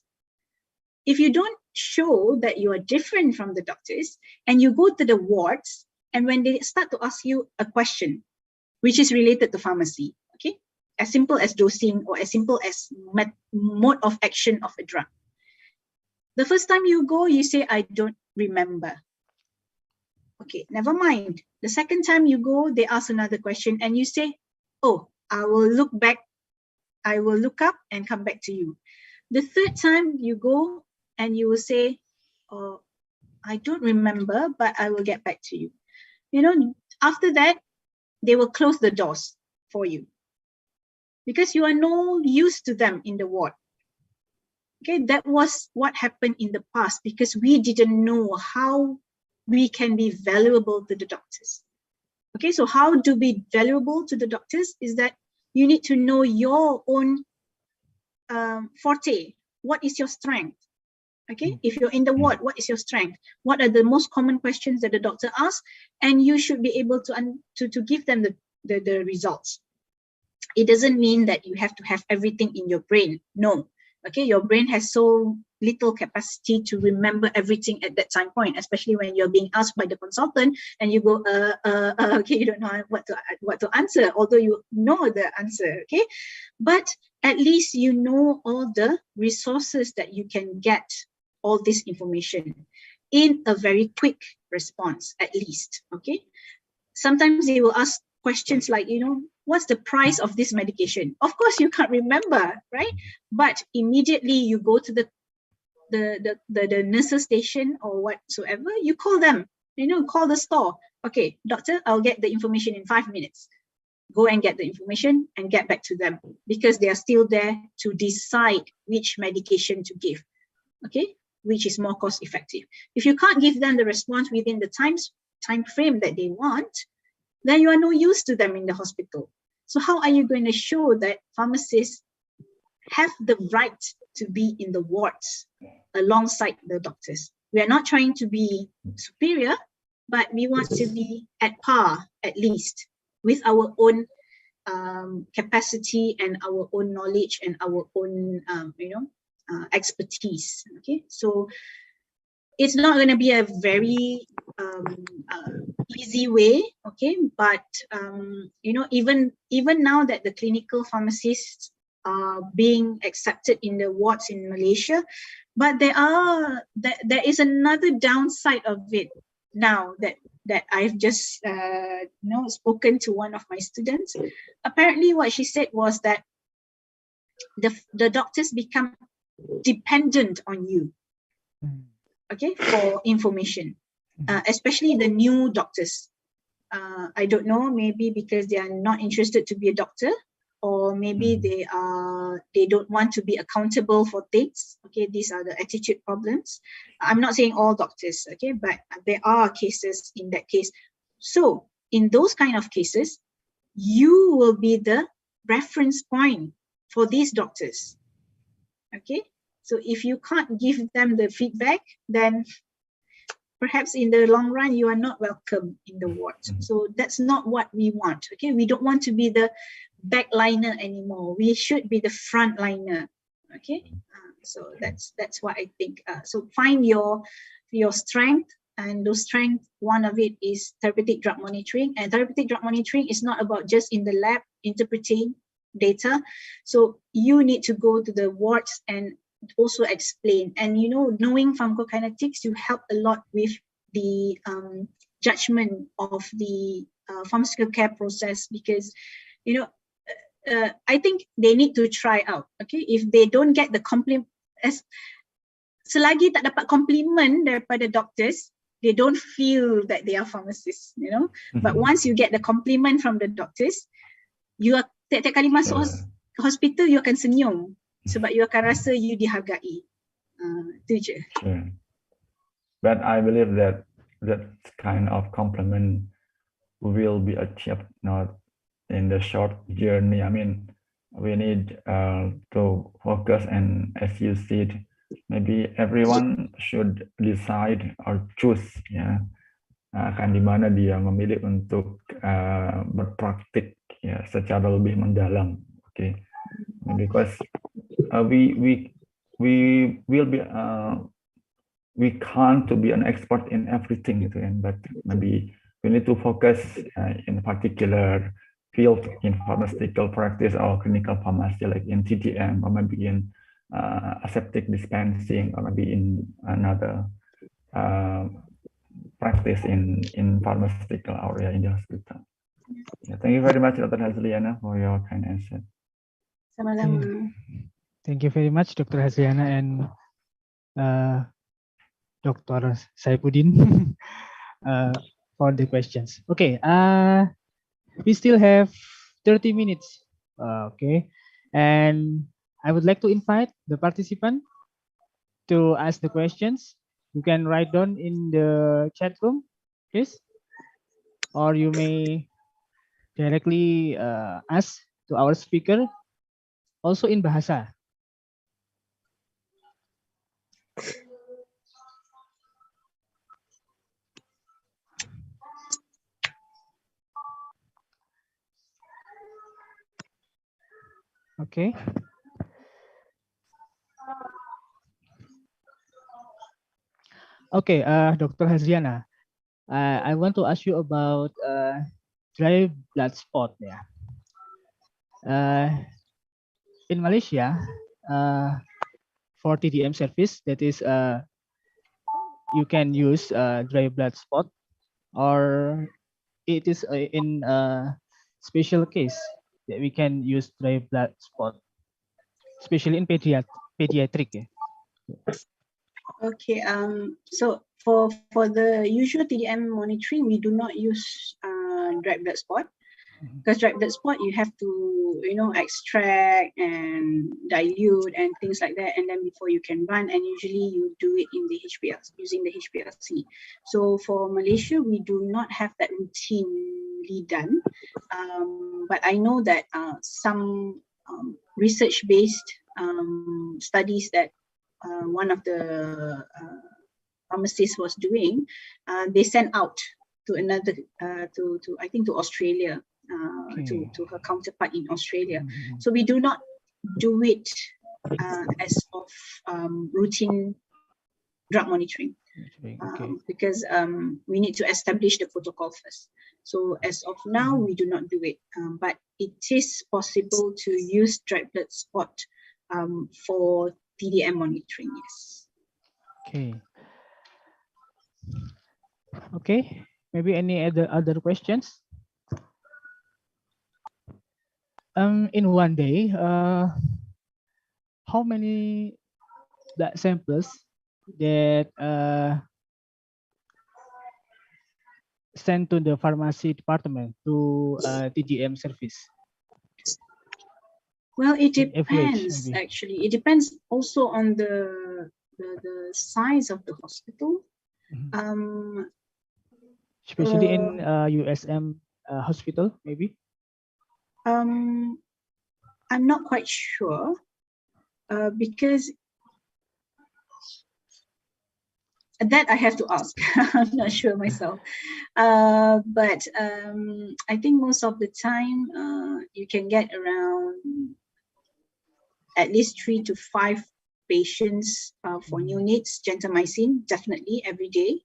If you don't show that you are different from the doctors, and you go to the wards, and when they start to ask you a question, which is related to pharmacy, okay, as simple as dosing or as simple as mode of action of a drug. The first time you go, you say, I don't remember. Okay, never mind. The second time you go, they ask another question and you say, oh, I will look back. I will look up and come back to you. The third time you go and you will say, oh, I don't remember, but I will get back to you. You know, after that, they will close the doors for you because you are no use to them in the ward. Okay, that was what happened in the past because we didn't know how we can be valuable to the doctors. Okay, so how to be valuable to the doctors is that you need to know your own forte. What is your strength? Okay, if you're in the ward, what is your strength? What are the most common questions that the doctor asks? And you should be able to give them the results. It doesn't mean that you have to have everything in your brain. No. Okay, your brain has so little capacity to remember everything at that time point, especially when you're being asked by the consultant and you go, okay, you don't know what to answer, although you know the answer, okay? But at least you know all the resources that you can get all this information in a very quick response, at least, okay? Sometimes they will ask questions like, you know, what's the price of this medication? Of course, you can't remember, right? But immediately you go to the nurse's station or whatsoever, you call them, you know, call the store. Okay, doctor, I'll get the information in 5 minutes. go and get the information and get back to them, because they are still there to decide which medication to give, okay, which is more cost effective. If you can't give them the response within the time frame that they want, then you are no use to them in the hospital. So how are you going to show that pharmacists have the right to be in the wards alongside the doctors? We are not trying to be superior, but we want to be at par, at least, with our own capacity and our own knowledge and our own, expertise. Okay, so it's not going to be a very easy way. Okay, but even now that the clinical pharmacists are being accepted in the wards in Malaysia, but there is another downside of it now that I've just spoken to one of my students. Apparently what she said was that the doctors become dependent on you, okay, for information, especially the new doctors. I don't know, maybe because they are not interested to be a doctor, or maybe they don't want to be accountable for things. Okay, these are the attitude problems. I'm not saying all doctors, okay, but there are cases in that case. So in those kind of cases, you will be the reference point for these doctors. Okay, so if you can't give them the feedback, then perhaps in the long run, you are not welcome in the ward. So that's not what we want. Okay, we don't want to be the backliner anymore. We should be the frontliner. Okay, so that's what I think. So find your strength, and those strength, one of it is therapeutic drug monitoring. And therapeutic drug monitoring is not about just in the lab interpreting data. So you need to go to the wards and also explain. And knowing pharmacokinetics, you help a lot with the judgment of the pharmaceutical care process, because I think they need to try out. Okay, if they don't get the compliment, selagi tak dapat compliment daripada doctors, they don't feel that they are pharmacists. But once you get the compliment from the doctors, you are tiap-tiap kali masuk hospital, you akan senyum sebab you akan rasa you dihargai. Itu je. But I believe that kind of compliment will be achieved not in the short journey. I mean, we need to focus, and as you said, maybe everyone should decide or choose, ya, akan di mana dia memilih untuk berpraktik, ya, secara lebih mendalam. Okay, because we will be we can't to be an expert in everything, gitu kan, but maybe we need to focus in particular field in pharmaceutical practice or clinical pharmacy, like in TDM, or maybe in aseptic dispensing, or maybe in another practice in pharmaceutical area in the hospital. Yeah, thank you very much, Dr. Hazliana, for your kind answer. Sama-sama. Thank you very much, Dr. Hazliana and Dr. Saifuddin for the questions. Okay, we still have 30 minutes. Okay, and I would like to invite the participant to ask the questions. You can write down in the chat room, please, or you may directly ask to our speaker, also in Bahasa. Okay. Okay, Dr. Hazliana, I want to ask you about dry blood spot. Yeah. In Malaysia, for TDM service, that is, you can use dry blood spot, or it is in a special case that we can use dry blood spot, especially in pediatric. Yeah. Okay, so for the usual TDM monitoring, we do not use dry blood spot. Because dry blood spot, you have to, extract and dilute and things like that, and then before you can run, and usually you do it in the HPLC, using the HPLC. So for Malaysia, we do not have that routinely done, but I know that some research-based studies that one of the pharmacists was doing, they sent out to another, to I think to Australia, to her counterpart in Australia. So we do not do it as of routine drug monitoring, because we need to establish the protocol first. So as of now, we do not do it, but it is possible to use dry blood spot for TDM monitoring, yes. Okay, maybe any other questions? In one day, how many blood samples that sent to the pharmacy department to TDM service? Well, it In average, depends. maybe. Actually, it depends also on the size of the hospital. Especially in USM hospital, maybe. I'm not quite sure, because that I have to ask. I'm not sure myself, but I think most of the time you can get around at least 3 to 5 patients for neonates gentamicin, definitely every day,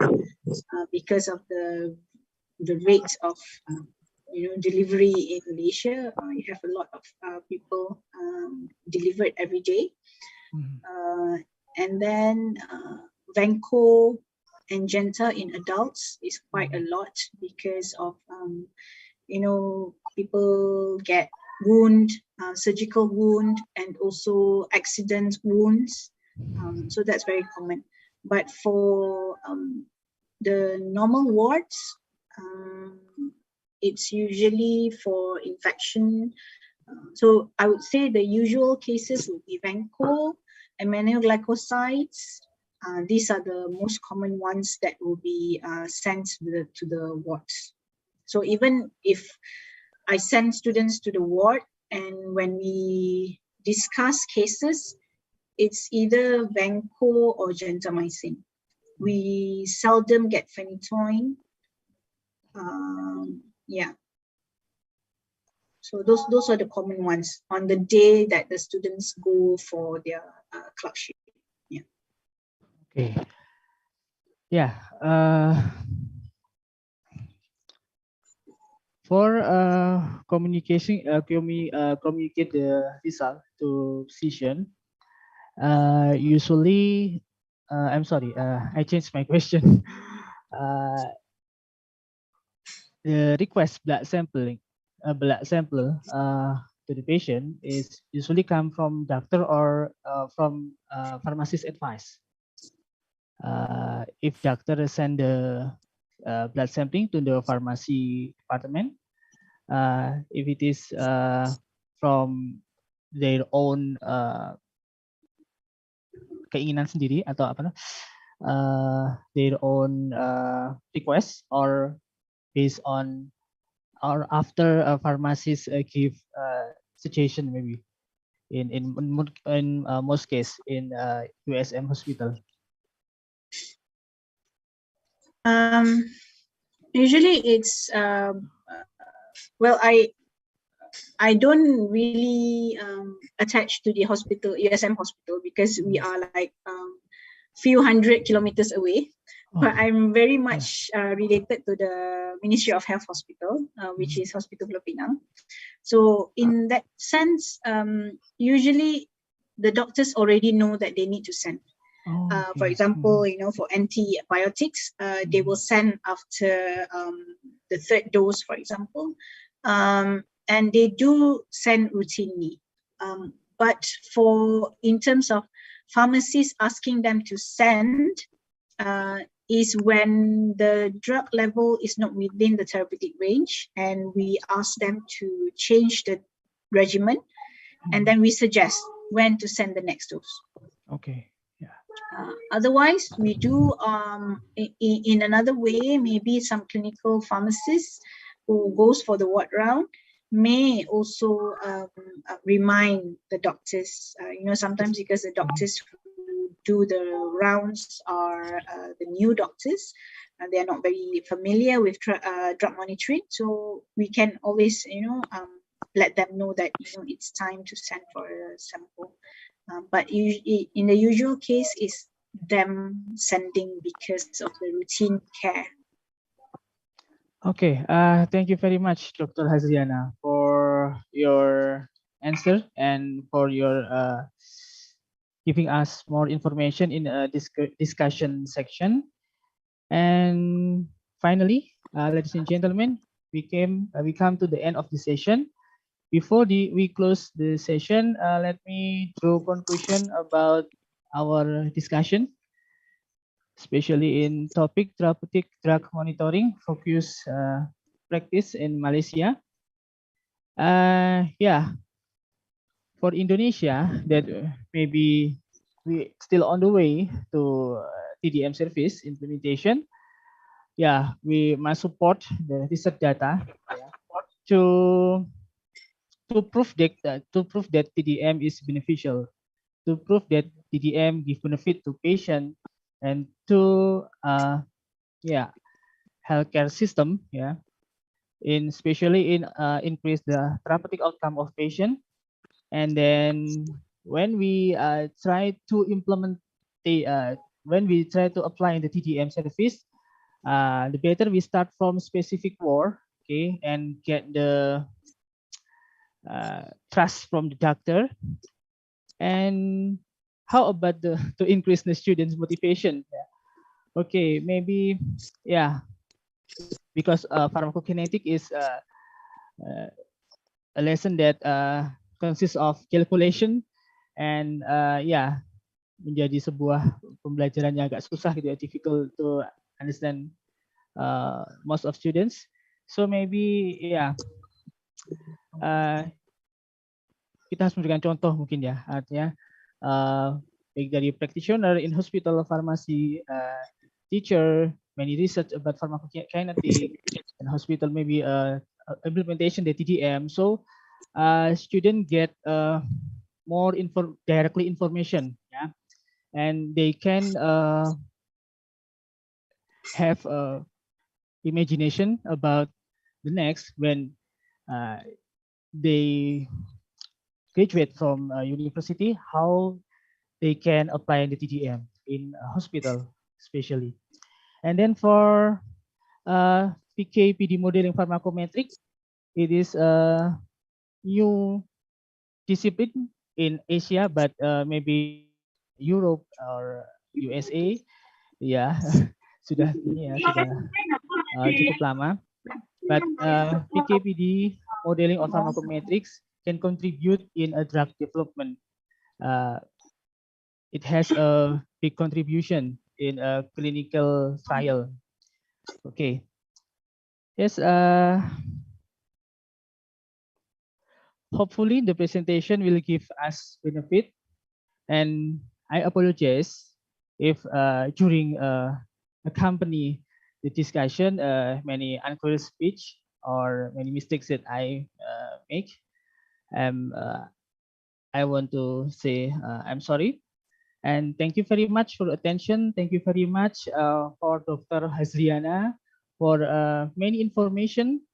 because of the rate of delivery in Malaysia. You have a lot of people delivered every day, and then Vanco and Genta in adults is quite a lot, because of people get wound, surgical wound, and also accident wounds. So that's very common. But for the normal wards, it's usually for infection. So I would say the usual cases would be Vanco, aminoglycosides. These are the most common ones that will be sent to the wards. So even if I send students to the ward, and when we discuss cases, it's either Vanco or gentamicin. We seldom get phenytoin. Yeah. So those are the common ones on the day that the students go for their clerkship. Yeah. Okay. Yeah. For communication, communicate the result to physician. Usually, I'm sorry. I changed my question. The request blood sample to the patient is usually come from doctor or from pharmacist advice. If doctor send the blood sampling to the pharmacy department, if it is from their own keinginan sendiri atau apa their own request, or based on or after a pharmacist give suggestion, maybe in most case in USM hospital. Usually it's well, I don't really attach to the hospital, USM hospital, because we are like few hundred kilometers away. But I'm very much related to the Ministry of Health Hospital, which is Hospital Pulau Pinang. So in that sense, usually the doctors already know that they need to send. For example, for antibiotics, they will send after the 3rd dose, for example, and they do send routinely. But in terms of pharmacists asking them to send, is when the drug level is not within the therapeutic range, and we ask them to change the regimen, and then we suggest when to send the next dose. Okay. Otherwise, we do in another way, maybe some clinical pharmacists who goes for the ward round may also remind the doctors, sometimes because the doctors who do the rounds are the new doctors, and they are not very familiar with drug monitoring. So we can always, let them know that, it's time to send for a sample. But in the usual case is them sending because of the routine care. Okay, thank you very much, Dr. Hazriana, for your answer and for your giving us more information in a discussion section. And finally, ladies and gentlemen, we come to the end of the session. Before we close the session, let me draw conclusion about our discussion, especially in topic therapeutic drug monitoring focus practice in Malaysia. For Indonesia, that maybe we still on the way to TDM service implementation. We must support the research data to prove that TDM is beneficial, to prove that TDM give benefit to patient and to healthcare system, especially in increase the therapeutic outcome of patient. And then when we try to implement when we try to apply the TDM service, the better we start from specific ward, okay, and get the trust from the doctor. And how about to increase the students' motivation? Okay, maybe because pharmacokinetic is a lesson that consists of calculation, and menjadi sebuah pembelajaran yang agak susah gitu ya, difficult to understand most of students. So maybe kita harus memberikan contoh mungkin ya, artinya baik dari practitioner in hospital pharmacy, teacher, many research about pharmacokinetic, and hospital maybe implementation the TDM. So student get more directly information, and they can have imagination about the next when they graduate from university, how they can apply the TDM in a hospital especially. And then for PK/PD modeling pharmacometric, it is a new discipline in Asia, but maybe Europe or USA, sudah cukup lama. But PK/PD modeling of pharmacometrics can contribute in a drug development. It has a big contribution in a clinical trial. Okay. Yes. Hopefully the presentation will give us benefit, and I apologize if during accompany the discussion many unclear speech or many mistakes that I make. I want to say I'm sorry, and thank you very much for attention. Thank you very much for Dr. Hazriana for many information,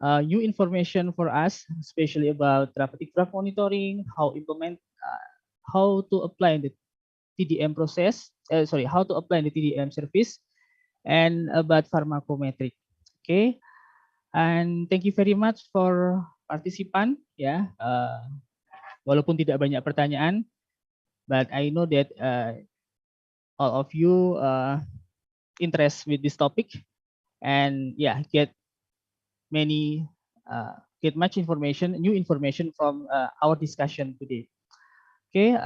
new information for us, especially about therapeutic drug monitoring, how to apply the TDM process. How to apply the TDM service, and about pharmacometric. Okay, and thank you very much for participant. Walaupun tidak banyak pertanyaan, but I know that all of you interest with this topic, and get much information, new information from our discussion today. Okay,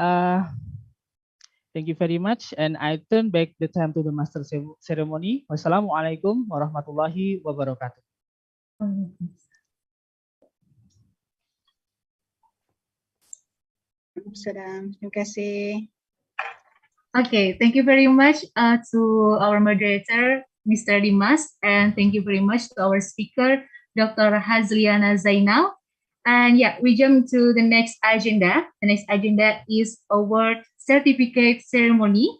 Thank you very much. And I turn back the time to the master ceremony. Wassalamualaikum warahmatullahi wabarakatuh. Salam. Terima kasih. Okay, thank you very much to our moderator, Mr. Dimas, and thank you very much to our speaker, Dr. Hazliana Zainal. And yeah, we jump to the next agenda. The next agenda is award certificate ceremony.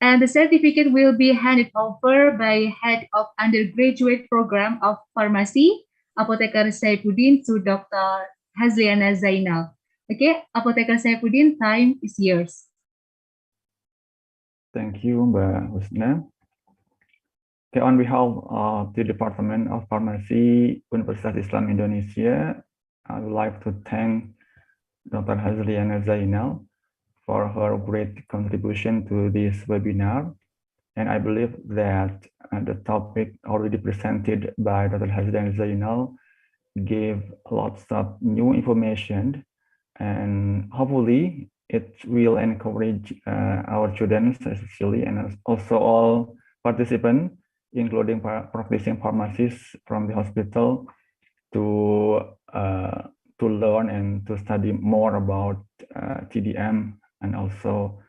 And the certificate will be handed over by head of undergraduate program of pharmacy, Apotheker Saifuddin, to Dr. Hazliana Zainal. Okay, Apotheker Saifuddin, time is yours. Thank you, Mbak Husna. Okay, on behalf of the Department of Pharmacy, Universitas Islam Indonesia, I would like to thank Dr. Hazliana Zainal for her great contribution to this webinar. And I believe that the topic already presented by Dr. Hazliana Zainal gave lots of new information, and hopefully it will encourage our students especially, and also all participants, including practicing pharmacists from the hospital, to learn and to study more about TDM and also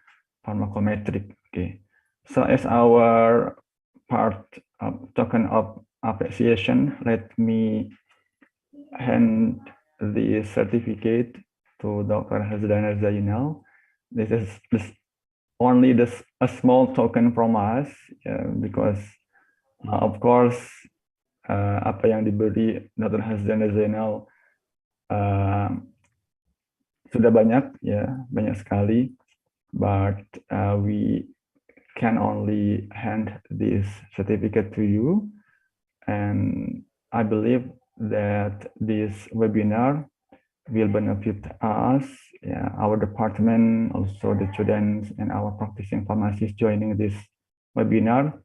pharmacometric. Okay, so as our part of token of appreciation, let me hand the certificate to Dr. Hazliana Zainal. This is only a small token from us, because of course apa yang diberi Dr. Hazliana Zainal sudah banyak, ya, banyak sekali, but we can only hand this certificate to you, and I believe that this webinar will benefit us, our department, also the students and our practicing pharmacists joining this webinar,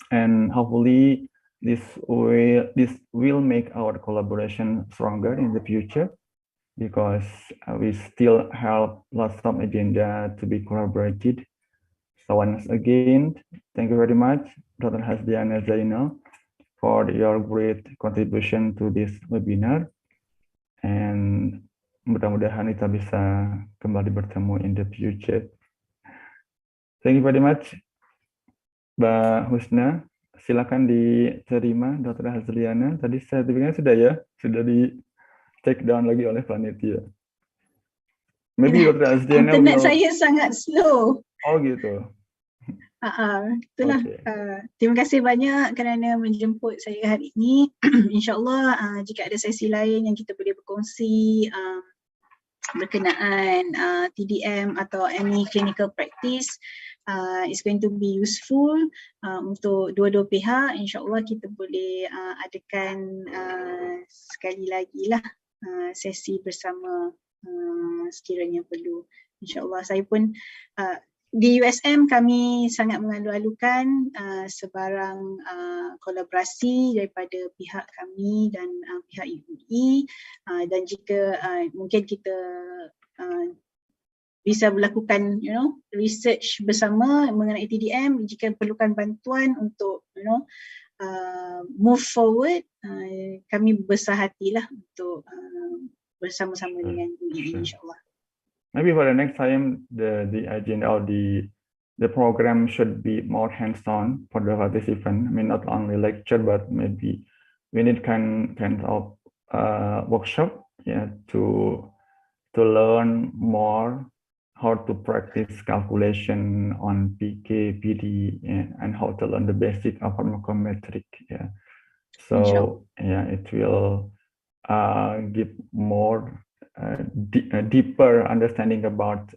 and hopefully this will make our collaboration stronger in the future, because we still have lots of agenda to be collaborated. So once again, thank you very much, Dr. Hazliana Zainal, for your great contribution to this webinar. And mudah-mudahan kita bisa kembali bertemu in the future. Thank you very much, Mbak Husna. Silakan diterima, Dr. Hazliana. Tadi sertifikatnya sudah, ya, sudah di take down lagi oleh panitia. Maybe Dr. Hazliana Internet saya sangat slow. Oh gitu. Itulah. Okay. Terima kasih banyak kerana menjemput saya hari ini. InsyaAllah jika ada sesi lain yang kita boleh berkongsi berkenaan TDM atau any clinical practice, is going to be useful untuk dua-dua pihak. InsyaAllah kita boleh adakan sekali lagi lah sesi bersama sekiranya perlu. InsyaAllah. Saya pun di USM kami sangat mengalu-alukan sebarang kolaborasi daripada pihak kami dan pihak UI, dan jika mungkin kita bisa melakukan research bersama mengenai TDM, jika perlukan bantuan untuk move forward, kami besar hatilah untuk bersama-sama dengan UI, insyaAllah. Maybe for the next time, the agenda or the program should be more hands-on for the participant. I mean, not only lecture, but maybe we need kind of workshop, to learn more how to practice calculation on PK, PD, and how to learn the basic of pharmacometric. So it will give more deeper understanding about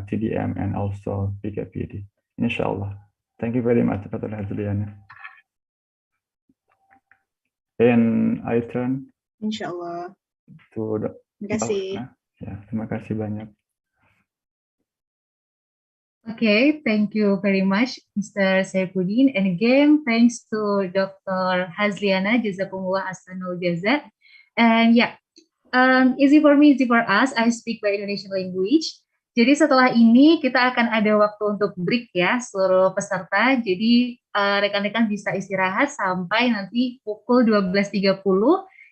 TDM and also PK/PD, inshallah. Thank you very much, Dr. Hazliana. And I turn inshallah to terima kasih. Terima kasih banyak. Okay, thank you very much, Mr. Saifuddin. And again, thanks to Dr. Hazliana, Jazakumullah Ahsanul Jazak. And easy for me, easy for us. I speak by Indonesian language. Jadi setelah ini kita akan ada waktu untuk break ya seluruh peserta. Jadi rekan-rekan bisa istirahat sampai nanti pukul 12.30.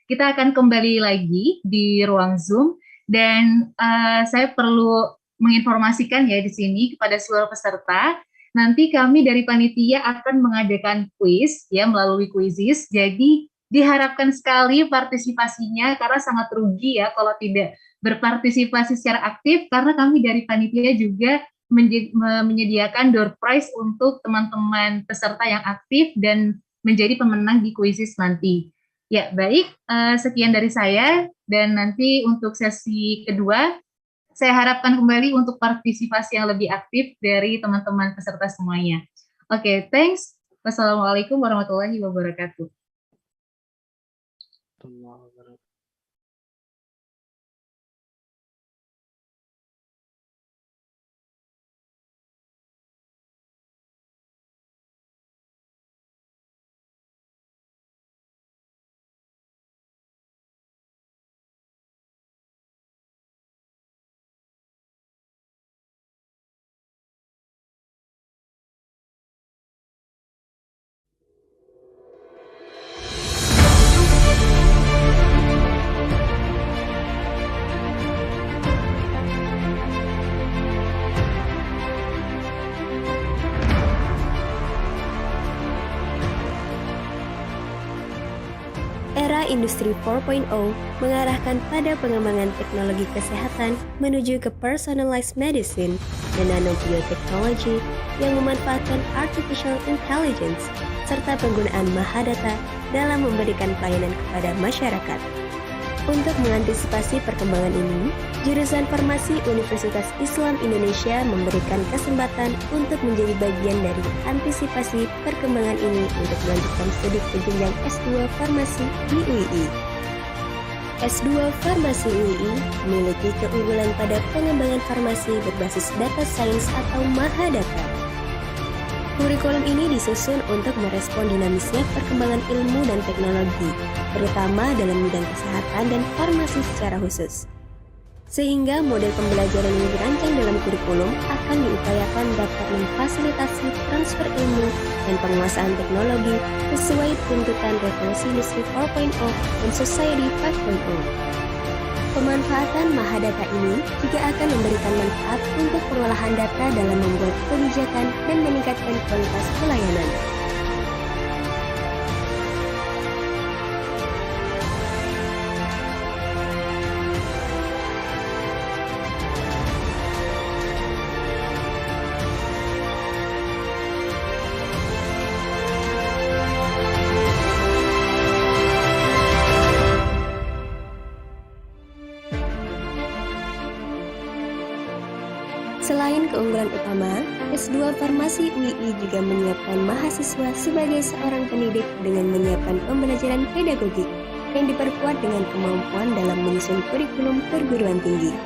Kita akan kembali lagi di ruang Zoom dan saya perlu menginformasikan ya di sini kepada seluruh peserta. Nanti kami dari panitia akan mengadakan kuis ya melalui quizzes. Jadi diharapkan sekali partisipasinya karena sangat rugi ya kalau tidak berpartisipasi secara aktif karena kami dari panitia juga menyediakan door prize untuk teman-teman peserta yang aktif dan menjadi pemenang di quizzes nanti. Ya, baik, sekian dari saya dan nanti untuk sesi kedua saya harapkan kembali untuk partisipasi yang lebih aktif dari teman-teman peserta semuanya. Oke, thanks. Wassalamualaikum warahmatullahi wabarakatuh. Era Industri 4.0 mengarahkan pada pengembangan teknologi kesehatan menuju ke personalized medicine dan nanobioteknologi yang memanfaatkan artificial intelligence serta penggunaan mahadata dalam memberikan pelayanan kepada masyarakat. Untuk mengantisipasi perkembangan ini, jurusan Farmasi Universitas Islam Indonesia memberikan kesempatan untuk menjadi bagian dari antisipasi perkembangan ini untuk melanjutkan studi ke jenjang S2 Farmasi di UII. S2 Farmasi UII memiliki keunggulan pada pengembangan farmasi berbasis data science atau mahadata. Kurikulum ini disusun untuk merespon dinamisnya perkembangan ilmu dan teknologi, terutama dalam bidang kesehatan dan farmasi secara khusus. Sehingga model pembelajaran yang dirancang dalam kurikulum akan diupayakan dapat memfasilitasi transfer ilmu dan penguasaan teknologi sesuai tuntutan revolusi industri 4.0 dan society 5.0. Pemanfaatan mahadata ini juga akan memberikan manfaat untuk pengolahan data dalam membuat kebijakan dan meningkatkan kualitas pelayanan. Selain keunggulan utama, S2 Farmasi UII juga menyiapkan mahasiswa sebagai seorang pendidik dengan menyiapkan pembelajaran pedagogik yang diperkuat dengan kemampuan dalam menyusun kurikulum perguruan tinggi.